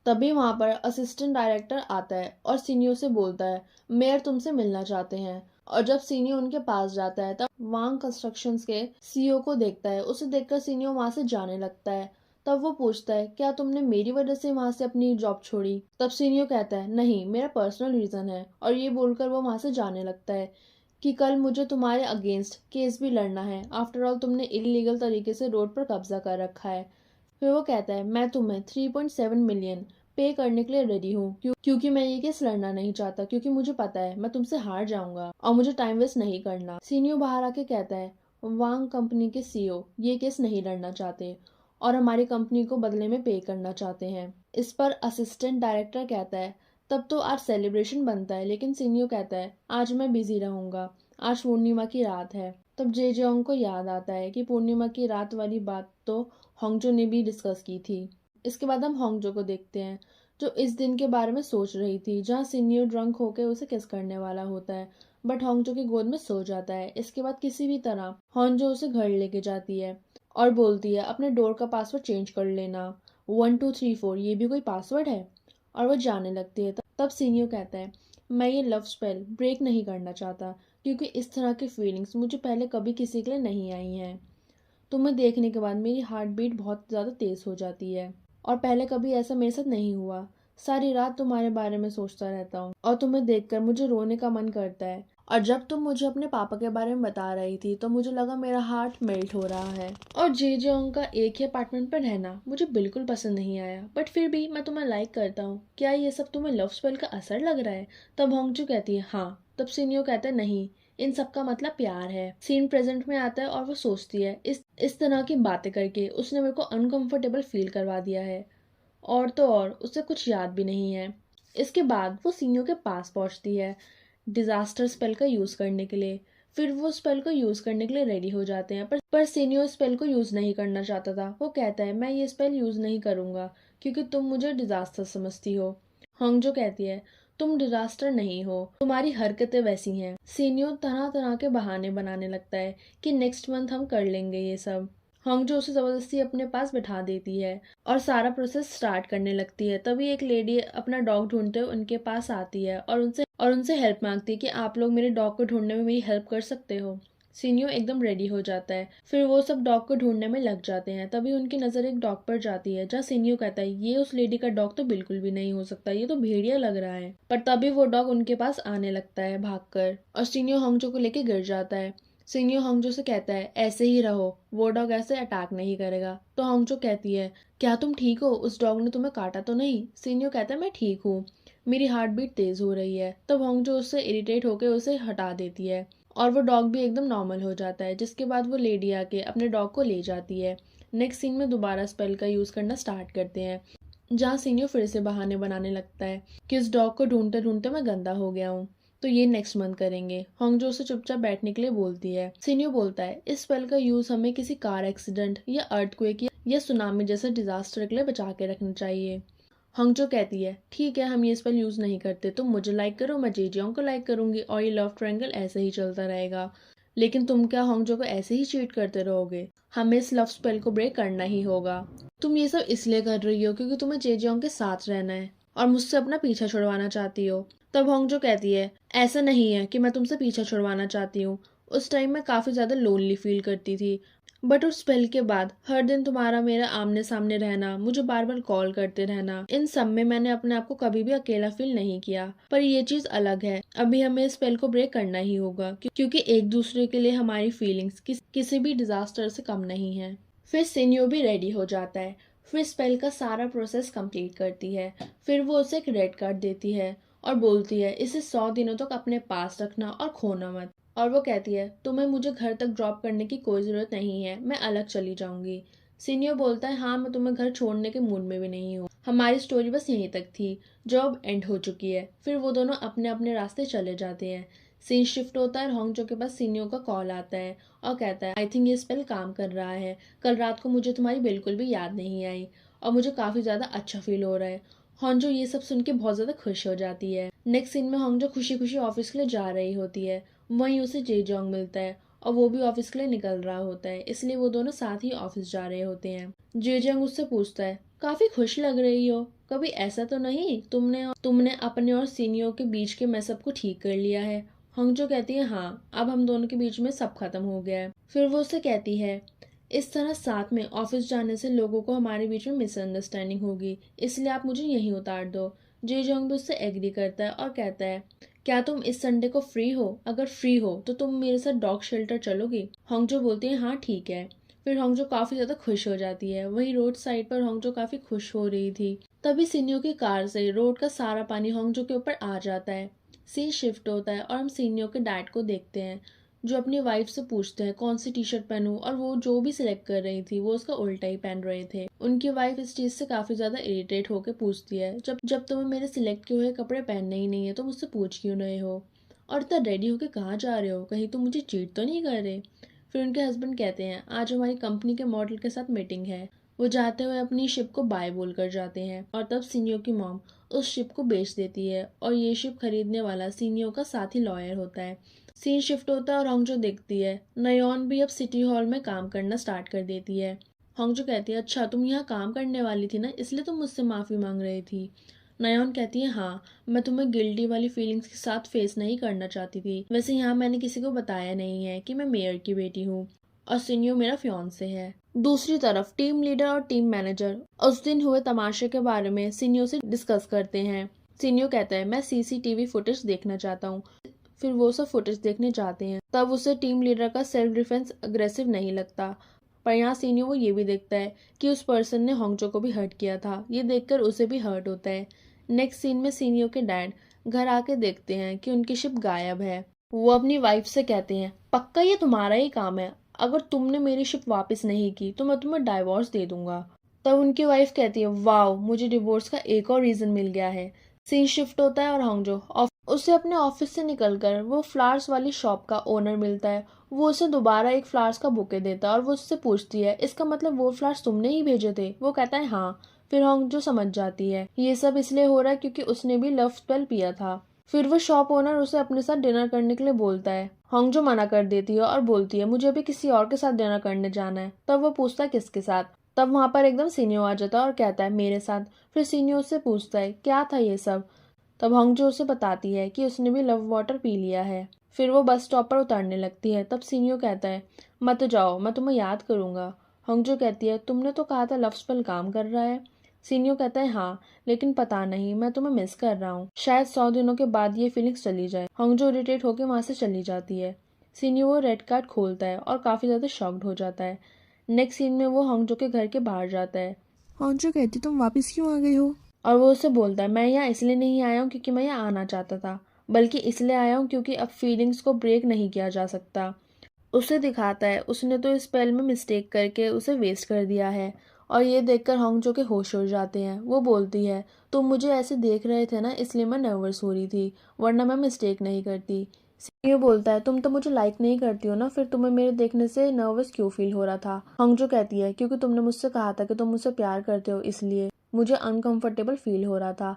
तभी वहां पर असिस्टेंट डायरेक्टर आता है और सीनियो से बोलता है मेयर तुमसे मिलना चाहते हैं। और जब सीनियो उनके पास जाता है तब वांग कंस्ट्रक्शंस के सीईओ को देखता है। उसे देखकर सीनियो वहां से जाने लगता है। तब वो पूछता है क्या तुमने मेरी वजह से वहां से अपनी जॉब छोड़ी? तब सीनियो कहता है नहीं, मेरा पर्सनल रीजन है। और ये बोलकर वो वहां से जाने लगता है कि कल मुझे तुम्हारे अगेंस्ट केस भी लड़ना है। आफ्टर ऑल तुमने इलीगल तरीके से रोड पर कब्जा कर रखा है। फिर वो कहता है मैं तुम्हें 3.7 मिलियन पे करने के लिए रेडी हूँ, क्योंकि मैं ये केस लड़ना नहीं चाहता, क्योंकि मुझे पता है मैं तुमसे हार जाऊंगा और मुझे टाइम वेस्ट नहीं करना। सीनियो बाहर आके कहता है वांग कंपनी के सीईओ ये केस नहीं लड़ना चाहते और हमारी कंपनी को बदले में पे करना चाहते हैं। इस पर असिस्टेंट डायरेक्टर कहता है तब तो आज सेलिब्रेशन बनता है, लेकिन सीनियो कहता है आज मैं बिजी रहूंगा, आज पूर्णिमा की रात है। तब जेजेओंग को याद आता है कि पूर्णिमा की रात वाली बात तो होंगजो ने भी डिस्कस की थी। इसके बाद हम होंगजो को देखते हैं जो इस दिन के बारे में सोच रही थी जहाँ सीनियो ड्रंक होकर उसे किस करने वाला होता है, बट होंगजो की गोद में सो जाता है। इसके बाद किसी भी तरह होंगजो उसे घर लेके जाती है और बोलती है अपने डोर का पासवर्ड चेंज कर लेना, 1234 ये भी कोई पासवर्ड है। और वो जाने लगती है। तब सीनियो कहता है मैं ये लव स्पेल ब्रेक नहीं करना चाहता, क्योंकि इस तरह की फीलिंग्स मुझे पहले कभी किसी के लिए नहीं आई हैं। तुम्हें देखने के बाद मेरी हार्ट बीट बहुत ज़्यादा तेज़ हो जाती है और पहले कभी ऐसा मेरे साथ नहीं हुआ। सारी रात तुम्हारे बारे में सोचता रहता हूँ और तुम्हें देखकर मुझे रोने का मन करता है। और जब तुम मुझे अपने पापा के बारे में बता रही थी तो मुझे लगा मेरा हार्ट मेल्ट हो रहा है। और जेजेओंग का एक ही अपार्टमेंट पर रहना मुझे बिल्कुल पसंद नहीं आया, बट फिर भी मैं तुम्हें लाइक करता हूँ। क्या ये सब तुम्हें लव स्पेल का असर लग रहा है? तब होंगजू कहती है हाँ। तब सीनियो कहता है नहीं, इन सब का मतलब प्यार है। सीन प्रेजेंट में आता है और वो सोचती है इस तरह की बातें करके उसने मेरे को अनकंफर्टेबल फील करवा दिया है, और तो और उसे कुछ याद भी नहीं है। इसके बाद वो सीनियो के पास पहुंचती है डिजास्टर स्पेल का यूज करने के लिए। फिर वो स्पेल को यूज करने के लिए रेडी हो जाते हैं, पर सीनियो स्पेल को यूज नहीं करना चाहता था। वो कहता है मैं ये स्पेल यूज नहीं करूंगा क्योंकि तुम मुझे डिजास्टर समझती हो। होंगजो कहती है तुम डिजास्टर नहीं हो, तुम्हारी हरकतें वैसी हैं। सीनियो तरह तरह के बहाने बनाने लगता है कि नेक्स्ट मंथ हम कर लेंगे ये सब। होंगजो उसे जबरदस्ती अपने पास बिठा देती है और सारा प्रोसेस स्टार्ट करने लगती है। तभी एक लेडी अपना डॉग ढूंढते हुए उनके पास आती है और उनसे हेल्प मांगती है कि आप लोग मेरे डॉग को ढूंढने में मेरी हेल्प कर सकते हो। सीनियो एकदम रेडी हो जाता है। फिर वो सब डॉग को ढूंढने में लग जाते हैं। तभी उनकी नज़र एक डॉग पर जाती है जहाँ सीनियो कहता है ये उस लेडी का डॉग तो बिल्कुल भी नहीं हो सकता, ये तो भेड़िया लग रहा है। पर तभी वो डॉग उनके पास आने लगता है भागकर और सीनियो होंगजो को लेके गिर जाता है। सीनियो होंगजो से कहता है ऐसे ही रहो, वो डॉग ऐसे अटैक नहीं करेगा। तो होंगजो कहती है क्या तुम ठीक हो, उस डॉग ने तुम्हें काटा तो नहीं? सीनियो कहता है मैं ठीक हूँ, मेरी हार्ट बीट तेज हो रही है। तब होंगजो उससे इरिटेट होकर उसे हटा देती है और वो डॉग भी एकदम नॉर्मल हो जाता है। जिसके बाद वो लेडी आके अपने डॉग को ले जाती है। नेक्स्ट सीन में दोबारा स्पेल का यूज करना स्टार्ट करते हैं जहाँ सीनियो फिर से बहाने बनाने लगता है कि उस डॉग को ढूंढते ढूंढते मैं गंदा हो गया हूँ, तो ये नेक्स्ट मंथ करेंगे। होंगजो उसे चुपचाप बैठने के लिए बोलती है। सीनियो बोलता है इस स्पेल का यूज हमें किसी कार एक्सीडेंट या अर्थक्वेक या सुनामी जैसे डिजास्टर के लिए बचा के रखना चाहिए। होंगजो कहती है ठीक है हम ये स्पेल यूज नहीं करते, तुम मुझे लाइक करो, मैं जेजियोंग को लाइक करूंगी और ये लव ट्रायंगल ऐसे ही चलता रहेगा। लेकिन तुम क्या होंगजो को ऐसे ही चीट करते रहोगे? हमें इस लव स्पेल को ब्रेक करना ही होगा। तुम ये सब इसलिए कर रही हो क्योंकि तुम्हें जेजियोंग के साथ रहना है और मुझसे अपना पीछा छुड़वाना चाहती हो। तब होंगजो कहती है, ऐसा नहीं है कि मैं तुमसे पीछा छुड़वाना चाहती हूँ। उस टाइम मैं काफी ज्यादा लोनली फील करती थी, बट उस स्पेल के बाद हर दिन तुम्हारा मेरा आमने सामने रहना, मुझे बार बार कॉल करते रहना, इन सब में मैंने अपने आप को कभी भी अकेला फील नहीं किया। पर ये चीज अलग है, अभी हमें इस स्पेल को ब्रेक करना ही होगा क्योंकि एक दूसरे के लिए हमारी फीलिंग्स किसी भी डिजास्टर से कम नहीं है। फिर सिन्यो भी रेडी हो जाता है, फिर स्पेल का सारा प्रोसेस कंप्लीट करती है। फिर वो उसे एक रेड कार्ड देती है और बोलती है इसे 100 दिनों तक अपने पास रखना और खोना मत। और वो कहती है तुम्हें मुझे घर तक ड्रॉप करने की कोई ज़रूरत नहीं है, मैं अलग चली जाऊंगी। सीनियो बोलता है हाँ, मैं तुम्हें घर छोड़ने के मूड में भी नहीं हूँ, हमारी स्टोरी बस यहीं तक थी जो अब एंड हो चुकी है। फिर वो दोनों अपने अपने रास्ते चले जाते हैं। सीन शिफ्ट होता है और होंगजो के पास सीनियो का कॉल आता है और कहता है आई थिंक ये स्पेल काम कर रहा है, कल रात को मुझे तुम्हारी बिल्कुल भी याद नहीं आई और मुझे काफ़ी ज़्यादा अच्छा फील हो रहा है। होंजो ये सब सुन के बहुत ज़्यादा खुश हो जाती है। नेक्स्ट सीन में होंजो खुशी खुशी ऑफिस के लिए जा रही होती है, वहीं उसे जेजोंग मिलता है और वो भी ऑफिस के लिए निकल रहा होता है, इसलिए वो दोनों साथ ही ऑफिस जा रहे होते हैं। जेजोंग उससे पूछता है काफी खुश लग रही हो, कभी ऐसा तो नहीं तुमने अपने और सीनियो के बीच के मैसअप को ठीक कर लिया है। होंगजो कहती है हाँ, अब हम दोनों के बीच में सब खत्म हो गया है। फिर वो उससे कहती है इस तरह साथ में ऑफिस जाने से लोगों को हमारे बीच में मिसअंडरस्टैंडिंग होगी, इसलिए आप मुझे यहीं उतार दो। जेजोंग भी उससे एग्री करता है और कहता है क्या तुम इस संडे को फ्री हो? अगर फ्री हो तो तुम मेरे साथ डॉग शेल्टर चलोगी? होंगजो बोलती है हाँ ठीक है। फिर होंगजो काफी ज्यादा खुश हो जाती है। वहीं रोड साइड पर होंगजो काफी खुश हो रही थी, तभी सीनियो की कार से रोड का सारा पानी होंगजो के ऊपर आ जाता है। सीन शिफ्ट होता है और हम सीनियो के डैड को देखते हैं जो अपनी वाइफ से पूछते हैं कौन सी टी शर्ट पहनूं, और वो जो भी सिलेक्ट कर रही थी वो उसका उल्टा ही पहन रहे थे। उनकी वाइफ इस चीज से काफी ज्यादा इरिटेट होकर पूछती है जब जब तुम्हें मेरे सिलेक्ट किए हुए कपड़े पहनने ही नहीं है तो मुझसे पूछ क्यों रहे हो, और इतना रेडी होकर कहाँ जा रहे हो, कहीं तुम मुझे चीट तो नहीं कर रहे। फिर उनके हस्बैंड कहते हैं आज हमारी कंपनी के मॉडल के साथ मीटिंग है। वो जाते हुए अपनी शिप को बाय बोल कर जाते हैं और तब सीनियो की मॉम उस शिप को बेच देती है और ये शिप खरीदने वाला सीनियो का साथी लॉयर होता है। सीन शिफ्ट होता है और होंगजो देखती है नयोन भी अब सिटी हॉल में काम करना स्टार्ट कर देती है। होंगजो कहती है अच्छा तुम यहाँ काम करने वाली थी ना, इसलिए तुम मुझसे माफी मांग रही थी। नयोन कहती है हाँ, मैं तुम्हें गिल्टी वाली फीलिंग्स के साथ फेस नहीं करना चाहती थी। वैसे यहाँ मैंने किसी को बताया नहीं है कि मैं मेयर की बेटी हूँ और सिनियो मेरा फियांसे है। दूसरी तरफ टीम लीडर और टीम मैनेजर उस दिन हुए तमाशे के बारे में सिनियो से डिस्कस करते हैं। सिनियो कहता है मैं सीसीटीवी फुटेज देखना चाहता हूँ। फिर वो सब फुटेज देखने जाते हैं, तब उसे टीम लीडर का सेल्फ डिफेंस अग्रेसिव नहीं लगता। पर यहाँ सीनियो वो ये भी देखता है कि उस पर्सन ने होंगजो को भी हर्ट किया था, ये देखकर उसे भी हर्ट होता है। नेक्स्ट सीन में सीनियो के डैड घर आके देखते हैं कि उनकी शिप गायब है। वो अपनी वाइफ से कहते हैं पक्का ये तुम्हारा ही काम है, अगर तुमने मेरी शिप वापस नहीं की तो मैं तुम्हें डाइवोर्स दे दूंगा। तब उनकी वाइफ कहती है वाओ, मुझे डिवोर्स का एक और रीजन मिल गया है। सीन शिफ्ट होता है और होंगजो उसे अपने ऑफिस से निकलकर वो फ्लावर्स वाली शॉप का ओनर मिलता है। वो उसे दोबारा एक फ्लावर्स का बुके देता है और वो उससे पूछती है इसका मतलब वो फ्लावर्स तुमने ही भेजे थे? वो कहता है हाँ। फिर होंगजो समझ जाती है ये सब इसलिए हो रहा है क्योंकि उसने भी लव स्पेल पिया था। फिर वो शॉप ओनर उसे अपने साथ डिनर करने के लिए बोलता है। होंगजो मना कर देती है और बोलती है मुझे अभी किसी और के साथ डिनर करने जाना है। तब वो पूछता है किसके साथ? तब वहां पर एकदम सीनियो आ जाता है और कहता है मेरे साथ। फिर सीनियो उससे पूछता है क्या था ये सब? तब होंगजो उसे बताती है कि उसने भी लव वाटर पी लिया है। फिर वो बस स्टॉप पर उतरने लगती है, तब सीनियो कहता है मत जाओ, मैं तुम्हें याद करूंगा। होंगजो कहती है तुमने तो कहा था लव स्पेल काम कर रहा है। सीनियो कहता है हाँ, लेकिन पता नहीं मैं तुम्हें मिस कर रहा हूँ, शायद 100 दिनों के बाद ये फीलिंग्स चली जाए। होंगजो इरिटेट होकर वहां से चली जाती है। सीनियो वो रेड कार्ड खोलता है और काफी ज्यादा शॉक्ड हो जाता है। नेक्स्ट सीन में वो होंगजो के घर के बाहर जाता है। होंजो कहती तुम वापस क्यों आ गई हो? और वो उससे बोलता है मैं यहाँ इसलिए नहीं आया हूँ क्योंकि मैं यहाँ आना चाहता था, बल्कि इसलिए आया हूँ क्योंकि अब फीलिंग्स को ब्रेक नहीं किया जा सकता। उसे दिखाता है उसने तो इस स्पेल में मिस्टेक करके उसे वेस्ट कर दिया है, और ये देखकर होंगजो के होश उड़ जाते हैं। वो बोलती है तुम मुझे ऐसे देख रहे थे ना, इसलिए मैं नर्वस हो रही थी, वरना मैं मिस्टेक नहीं करती। ये बोलता है तुम तो मुझे लाइक नहीं करती हो ना, फिर तुम्हें मेरे देखने से नर्वस क्यों फील हो रहा था? होंगजो कहती है क्योंकि तुमने मुझसे कहा था कि तुम मुझसे प्यार करते हो, इसलिए मुझे अनकंफर्टेबल फील हो रहा था।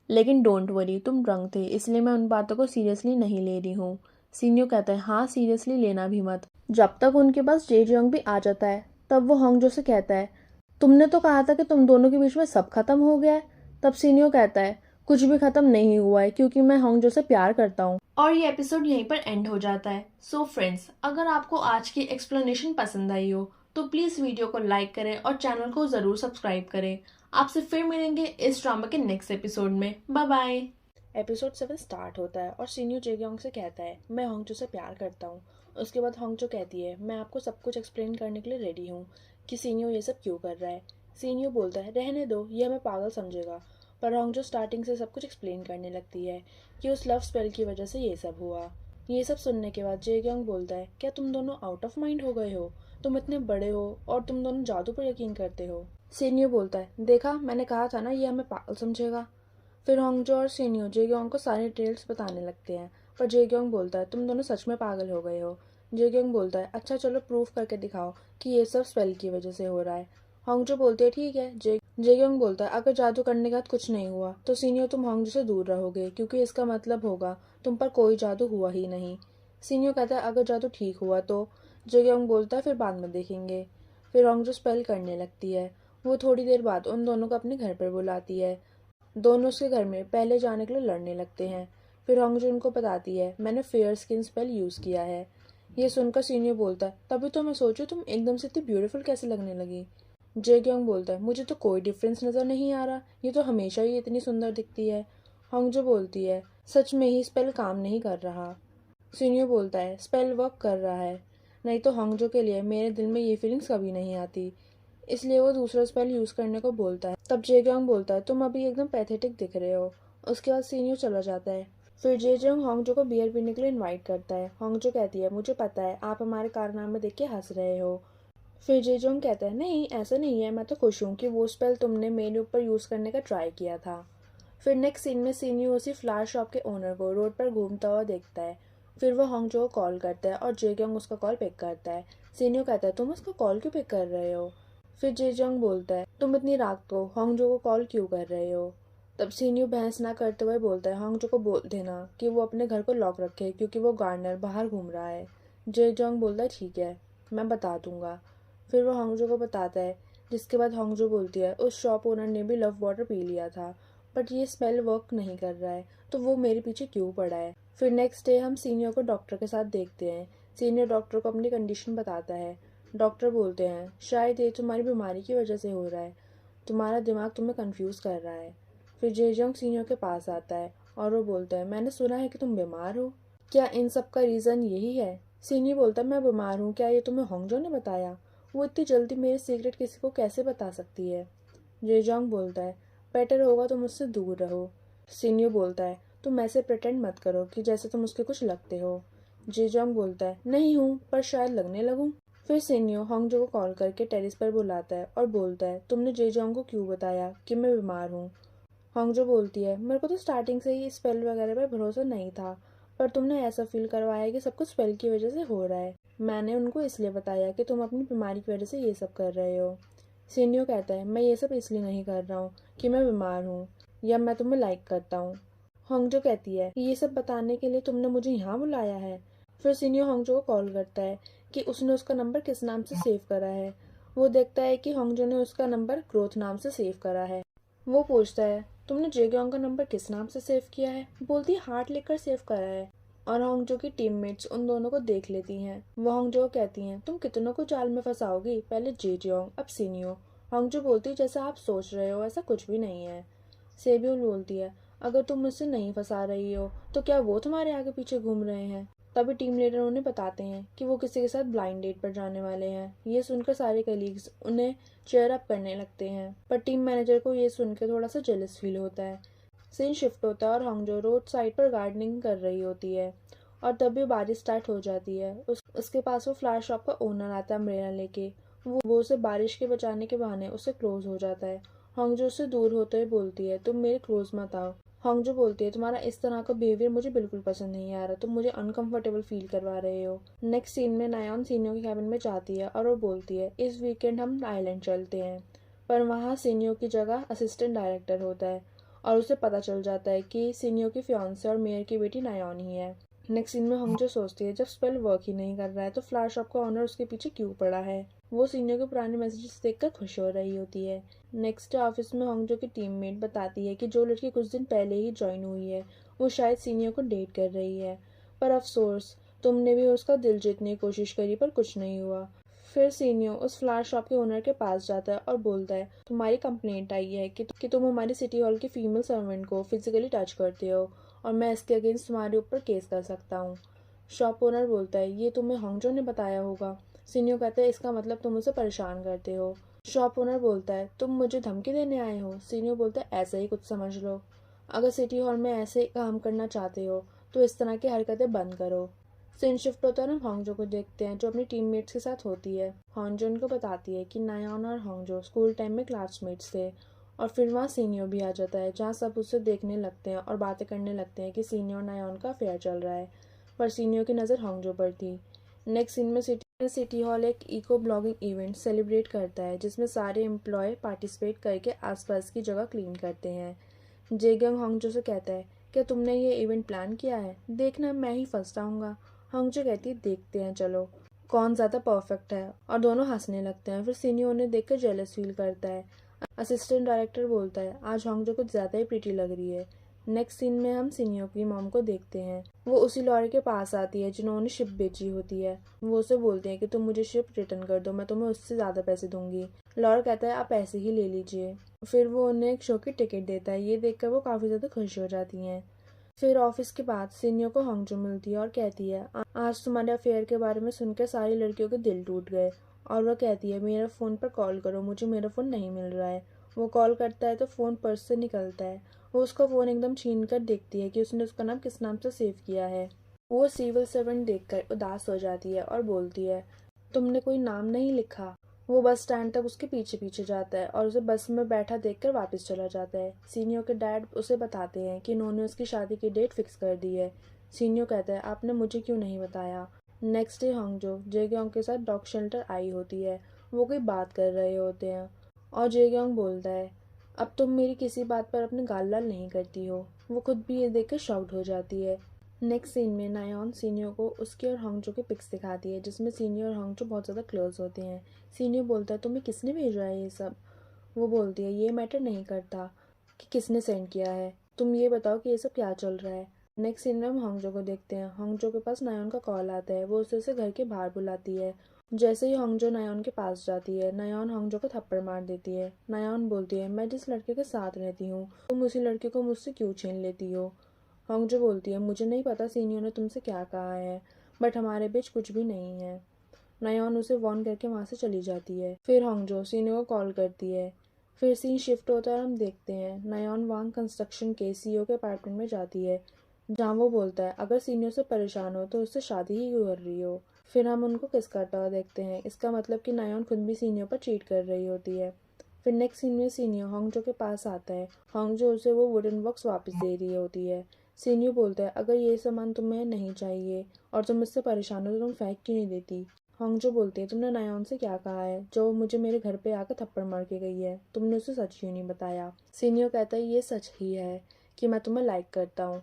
लेकिन डोंट वरी, तुम ड्रंक थे, इसलिए मैं उन बातों को सीरियसली नहीं ले रही हूँ। सीनियो कहता है हाँ सीरियसली लेना भी मत। जब तक उनके पास जेजोंग भी आ जाता है तब वो होंगजो से कहता है, तुमने तो कहा था कि तुम दोनों के बीच में सब खत्म हो गया है। तब सीनियो कहता है, कुछ भी खत्म नहीं हुआ है क्योंकि मैं होंगजो से प्यार करता हूँ। और ये एपिसोड यहीं पर एंड हो जाता है। सो फ्रेंड्स, अगर आपको आज की एक्सप्लेनेशन पसंद आई हो तो प्लीज वीडियो को लाइक करें और चैनल को जरूर सब्सक्राइब करें। आपसे फिर मिलेंगे इस ड्रामा के नेक्स्ट एपिसोड में। Bye bye. एपिसोड 7 स्टार्ट होता है और सीनियो जेगयोंग से कहता है, मैं होंगजो से प्यार करता हूँ। उसके बाद होंगजो कहती है, मैं आपको सब कुछ एक्सप्लेन करने के लिए रेडी हूँ कि सीनियो ये सब क्यों कर रहा है। सीनियो बोलता है, रहने दो, ये हमें पागल समझेगा। पर होंगजो स्टार्टिंग से सब कुछ एक्सप्लेन करने लगती है कि उस लव स्पेल की वजह से ये सब हुआ। ये सब सुनने के बाद जेगयोंग बोलता है, क्या तुम दोनों आउट ऑफ माइंड हो गए हो? तुम इतने बड़े हो और तुम दोनों जादू पर यकीन करते हो। सीनियो बोलता है, देखा, मैंने कहा था ना ये हमें पागल समझेगा। फिर होंगजो और सीनियो जेगयोंग को सारे डिटेल्स बताने लगते हैं, पर जेगयोंग बोलता है, तुम दोनों सच में पागल हो गए हो। जेगयोंग बोलता है, अच्छा चलो प्रूफ करके दिखाओ कि ये सब स्पेल की वजह से हो रहा है। होंगजो बोलते हैं, ठीक है। जेगयोंग बोलता है, अगर जादू करने के बाद कुछ नहीं हुआ तो सीनियो तुम होंगजो से दूर रहोगे, क्योंकि इसका मतलब होगा तुम पर कोई जादू हुआ ही नहीं। सीनियो कहता है, अगर जादू ठीक हुआ तो? जेगयोंग बोलता है, फिर बाद में देखेंगे। फिर होंगजो स्पेल करने लगती है। वो थोड़ी देर बाद उन दोनों को अपने घर पर बुलाती है। दोनों उसके घर में पहले जाने के लिए लड़ने लगते हैं। फिर होंगजो उनको बताती है, मैंने फेयर स्किन स्पेल यूज़ किया है। ये सुनकर सीनियो बोलता है, तभी तो मैं सोचूं तुम एकदम से इतनी ब्यूटीफुल कैसे लगने लगी। जेगयोंग बोलता है, मुझे तो कोई डिफरेंस नज़र नहीं आ रहा, ये तो हमेशा ही इतनी सुंदर दिखती है। होंगजो बोलती है, सच में ही स्पेल काम नहीं कर रहा। सीनियो बोलता है, स्पेल वर्क कर रहा है, नहीं तो होंगजो के लिए मेरे दिल में ये फीलिंग्स कभी नहीं आती, इसलिए वो दूसरा स्पेल यूज़ करने को बोलता है। तब जेगयोंग बोलता है, तुम अभी एकदम पैथेटिक दिख रहे हो। उसके बाद सीनियो चला जाता है। फिर जेजोंग होंगजो को बियर पीने के लिए इनवाइट करता है। होंगजो कहती है, मुझे पता है आप हमारे कारनामे देख के हंस रहे हो। फिर जेजोंग कहता है, नहीं ऐसा नहीं है, मैं तो खुश हूँ कि वो स्पेल तुमने मेरे ऊपर यूज़ करने का ट्राई किया था। फिर नेक्स्ट सीन में सीनियो उसी फ्लावर शॉप के ओनर को रोड पर घूमता हुआ देखता है। फिर वो होंगजो को कॉल करता है और जेगयोंग उसका कॉल पिक करता है। सीनियो कहता है, तुम उसका कॉल क्यों पिक कर रहे हो? फिर जेजोंग बोलता है, तुम इतनी रात को होंगजो को कॉल क्यों कर रहे हो? तब सीनियो बहस ना करते हुए बोलता है, होंगजो को बोल देना कि वो अपने घर को लॉक रखे क्योंकि वो गार्डनर बाहर घूम रहा है। जेजोंग बोलता है, ठीक है, मैं बता दूंगा। फिर वो होंगजो को बताता है, जिसके बाद होंगजो बोलती है, उस शॉप ओनर ने भी लव वाटर पी लिया था, बट ये स्पेल वर्क नहीं कर रहा है, तो वो मेरे पीछे क्यों पड़ा है। फिर नेक्स्ट डे हम सीनियर को डॉक्टर के साथ देखते हैं। सीनियर डॉक्टर को अपनी कंडीशन बताता है। डॉक्टर बोलते हैं, शायद ये तुम्हारी बीमारी की वजह से हो रहा है, तुम्हारा दिमाग तुम्हें कंफ्यूज कर रहा है। फिर जेजोंग सीनियर के पास आता है और वो बोलता है, मैंने सुना है कि तुम बीमार हो, क्या इन सब का रीज़न यही है? सीनियर बोलता है, मैं बीमार हूँ, क्या ये तुम्हें होंगजो ने बताया? वो इतनी जल्दी मेरे सीक्रेट किसी को कैसे बता सकती है? जेजोंग बोलता है, बेटर होगा तुम उससे दूर रहो। सीनियर बोलता है, तुम ऐसे प्रिटेंड मत करो कि जैसे तुम उसके कुछ लगते हो। जेजोंग बोलता है, नहीं हूँ, पर शायद लगने लगूं। फिर सीनियो होंगजो को कॉल करके टेरिस पर बुलाता है और बोलता है, तुमने जेजोंग को क्यों बताया कि मैं बीमार हूँ? होंगजो बोलती है, मेरे को तो स्टार्टिंग से ही स्पेल वगैरह पर भरोसा नहीं था, पर तुमने ऐसा फील करवाया कि सब कुछ स्पेल की वजह से हो रहा है। मैंने उनको इसलिए बताया कि तुम अपनी बीमारी की वजह से ये सब कर रहे हो। सीनियो कहता है, मैं ये सब इसलिए नहीं कर रहा हूँ कि मैं बीमार हूँ या मैं तुम्हें लाइक करता हूँ। होंगजो कहती है, ये सब बताने के लिए तुमने मुझे यहाँ बुलाया है। फिर सीनियो होंगजो को कॉल करता है कि उसने उसका नंबर किस नाम से सेव करा है। वो देखता है कि होंगजो ने उसका नंबर ग्रोथ नाम से सेव करा है। वो पूछता है, तुमने जेगयोंग का नंबर किस नाम से सेव किया है? बोलती है, हार्ट लिखकर सेव करा है। और होंगजो की टीममेट्स उन दोनों को देख लेती हैं। वो होंगजो को कहती हैं, तुम कितनों को जाल में फंसाओगी, पहले जेजियोंग अब सीनियो। होंगजो बोलती है, जैसा आप सोच रहे हो ऐसा कुछ भी नहीं है। सेब्यूल बोलती है, अगर तुम मुझसे नहीं फंसा रही हो तो क्या वो तुम्हारे आगे पीछे घूम रहे हैं? तभी टीम लीडर उन्हें बताते हैं कि वो किसी के साथ ब्लाइंड डेट पर जाने वाले हैं। ये सुनकर सारे कलीग्स उन्हें चेयर अप करने लगते हैं, पर टीम मैनेजर को ये सुनकर थोड़ा सा जेलस फील होता है। सीन शिफ्ट होता है और होंगजो रोड साइड पर गार्डनिंग कर रही होती है और तभी बारिश स्टार्ट हो जाती है। उसके पास वो फ्लावर शॉप का ओनर आता है अम्ब्रेला लेके। वो उसे बारिश के बचाने के बहाने उससे क्लोज हो जाता है। होंगजो उससे दूर होते हुए बोलती है, तुम मेरे क्लोज मत आओ। होंगजो बोलती है, तुम्हारा इस तरह का बिहेवियर मुझे बिल्कुल पसंद नहीं आ रहा, तुम मुझे अनकंफर्टेबल फील करवा रहे हो। नेक्स्ट सीन में नायोन सीनियो के कैबिन में जाती है और वो बोलती है, इस वीकेंड हम आइलैंड चलते हैं। पर वहाँ सीनियो की जगह असिस्टेंट डायरेक्टर होता है और उसे पता चल जाता है कि सीनियो की फियांसे और मेयर की बेटी नायोन ही है। नेक्स्ट सीन में होंगजो सोचती है, जब स्पेल वर्क ही नहीं कर रहा है तो फ्लावर शॉप का ओनर उसके पीछे क्यों पड़ा है। वो सीनियर के पुराने मैसेजेस देखकर खुश हो रही होती है। नेक्स्ट ऑफिस में होंगजो की टीममेट बताती है कि जो लड़की कुछ दिन पहले ही ज्वाइन हुई है वो शायद सीनियर को डेट कर रही है, पर अफसोस तुमने भी उसका दिल जीतने की कोशिश करी पर कुछ नहीं हुआ। फिर सीनियर उस फ्लावर शॉप के ओनर के पास जाता है और बोलता है तुम्हारी कंप्लेंट आई है कि तुम हमारे सिटी हॉल की फीमेल सर्वेंट को फिजिकली टच करते हो और मैं इसके अगेंस्ट तुम्हारे ऊपर केस कर सकता हूँ। शॉप ओनर बोलता है ये तुम्हें होंगजो ने बताया होगा। सीनियर कहता है इसका मतलब तुम उसे परेशान करते हो। शॉप ओनर बोलता है तुम मुझे धमकी देने आए हो। सीनियर बोलता है ऐसा ही कुछ समझ लो। अगर सिटी हॉल में ऐसे काम करना चाहते हो तो इस तरह की हरकतें बंद करो। सीन शिफ्ट होता है, हम होंगजो को देखते हैं जो अपनी टीममेट्स के साथ होती है। होंगजो उनको बताती है कि नायोन और होंगजो स्कूल टाइम में क्लासमेट्स थे। और फिर वहाँ सीनियर भी आ जाता है जहाँ सब उसे देखने लगते हैं और बातें करने लगते हैं कि सीनियर और नायोन का अफेयर चल रहा है, पर सीनियर की नज़र होंगजो पर थी। नेक्स्ट सीन में सिटी हॉल एक इको ब्लॉगिंग इवेंट सेलिब्रेट करता है जिसमें सारे एम्प्लॉय पार्टिसिपेट करके आसपास की जगह क्लीन करते हैं। जेगंग होंगजो से कहता है क्या तुमने ये इवेंट प्लान किया है? देखना मैं ही फर्स्ट आऊँगा। होंगजो कहती है देखते हैं चलो कौन ज़्यादा परफेक्ट है, और दोनों हंसने लगते हैं। फिर सीनियर उन्हें देखकर जेलस फील करता है। असिस्टेंट डायरेक्टर बोलता है आज होंगजो कुछ ज़्यादा ही प्रीटी लग रही है। नेक्स्ट सीन में हम सीनियर की मॉम को देखते हैं। वो उसी लॉरी के पास आती है जिन्होंने शिप बेची होती है। वो उसे बोलते हैं कि तुम मुझे शिप रिटर्न कर दो, मैं तुम्हें उससे ज़्यादा पैसे दूंगी। लॉर कहता है आप पैसे ही ले लीजिए। फिर वो उन्हें एक शो की टिकट देता है। ये देखकर वो काफ़ी ज़्यादा खुश हो जाती हैं। फिर ऑफिस के बाद सीनियर को होंगजो मिलती है और कहती है आज तुम्हारे अफेयर के बारे में सुनकर सारी लड़कियों के दिल टूट गए। और वह कहती है मेरे फ़ोन पर कॉल करो, मुझे मेरा फ़ोन नहीं मिल रहा है। वो कॉल करता है तो फ़ोन पर्स से निकलता है। वो उसका फ़ोन एकदम छीन कर देखती है कि उसने उसका नाम किस नाम से सेव किया है। वो सिविल सर्वेंट देखकर उदास हो जाती है और बोलती है तुमने कोई नाम नहीं लिखा। वो बस स्टैंड तक उसके पीछे पीछे जाता है और उसे बस में बैठा देखकर वापस चला जाता है। सीनियर के डैड उसे बताते हैं कि उन्होंने उसकी शादी की डेट फिक्स कर दी है। सीनियर कहता है आपने मुझे क्यों नहीं बताया। नेक्स्ट डे होंगजो जेग्योंग के साथ डॉग शेल्टर आई होती है। वो कोई बात कर रहे होते हैं और जेग्योंग बोलता है अब तुम मेरी किसी बात पर अपने गाल लाल नहीं करती हो। वो खुद भी ये देखकर शॉक्ड हो जाती है। नेक्स्ट सीन में नायोन सीनियर को उसके और होंगजो के पिक्स दिखाती है जिसमें सीनियर और होंगजो बहुत ज़्यादा क्लोज होते हैं। सीनियर बोलता है तुम्हें किसने भेजा है ये सब। वो बोलती है ये मैटर नहीं करता कि किसने सेंड किया है, तुम ये बताओ कि ये सब क्या चल रहा है। नेक्स्ट सीन में हम होंगजो को देखते हैं। होंगजो के पास नायोन का कॉल आता है। वो उसे घर के बाहर बुलाती है। जैसे ही होंगजो नायोन के पास जाती है नायोन होंगजो को थप्पड़ मार देती है। नायोन बोलती है मैं जिस लड़के के साथ रहती हूँ तुम उसी लड़के को मुझसे क्यों छीन लेती हो। होंगजो बोलती है मुझे नहीं पता सीनियर ने तुमसे क्या कहा है, बट हमारे बीच कुछ भी नहीं है। नायोन उसे वॉर्न करके वहाँ से चली जाती है। फिर होंगजो सीनियर को कॉल करती है। फिर सीन शिफ्ट होता है और हम देखते हैं नायोन वांग कंस्ट्रक्शन के सीईओ के अपार्टमेंट में जाती है जहाँ वो बोलता है अगर सीनियर से परेशान हो तो उससे शादी ही क्यों कर रही हो। फिर हम उनको किस करता हुआ देखते हैं। इसका मतलब कि नायोन खुद भी सीनियर पर चीट कर रही होती है। फिर नेक्स्ट सीन में सीनियर होंगजो के पास आता है। होंगजो उसे वो वुडन बॉक्स वापस दे रही होती है। सीनियर बोलता है अगर ये सामान तुम्हें नहीं चाहिए और तुम इससे परेशान हो तो तुम फेंक क्यों नहीं देती। होंगजो बोलती है तुमने नायोन से क्या कहा है जो मुझे मेरे घर पे आकर थप्पड़ मार के गई है, तुमने उसे सच क्यों नहीं बताया। सीनियर कहता है ये सच ही है कि मैं तुम्हें लाइक करता हूँ।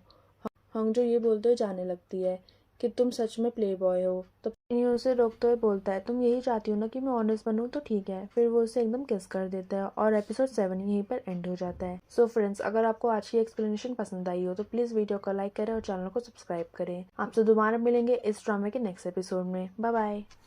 होंगजो ये बोलते हुए जाने लगती है कि तुम सच में प्ले बॉय हो। तो सीनियर उसे रोकते हुए बोलता है तुम यही चाहती हो ना कि मैं ऑनेस्ट बनूं, तो ठीक है। फिर वो उसे एकदम किस कर देता है और एपिसोड 7 यहीं पर एंड हो जाता है। सो फ्रेंड्स, अगर आपको आज की एक्सप्लेनेशन पसंद आई हो तो प्लीज वीडियो को लाइक करें और चैनल को सब्सक्राइब करें। आपसे दोबारा मिलेंगे इस ड्रामे के नेक्स्ट एपिसोड में। Bye bye.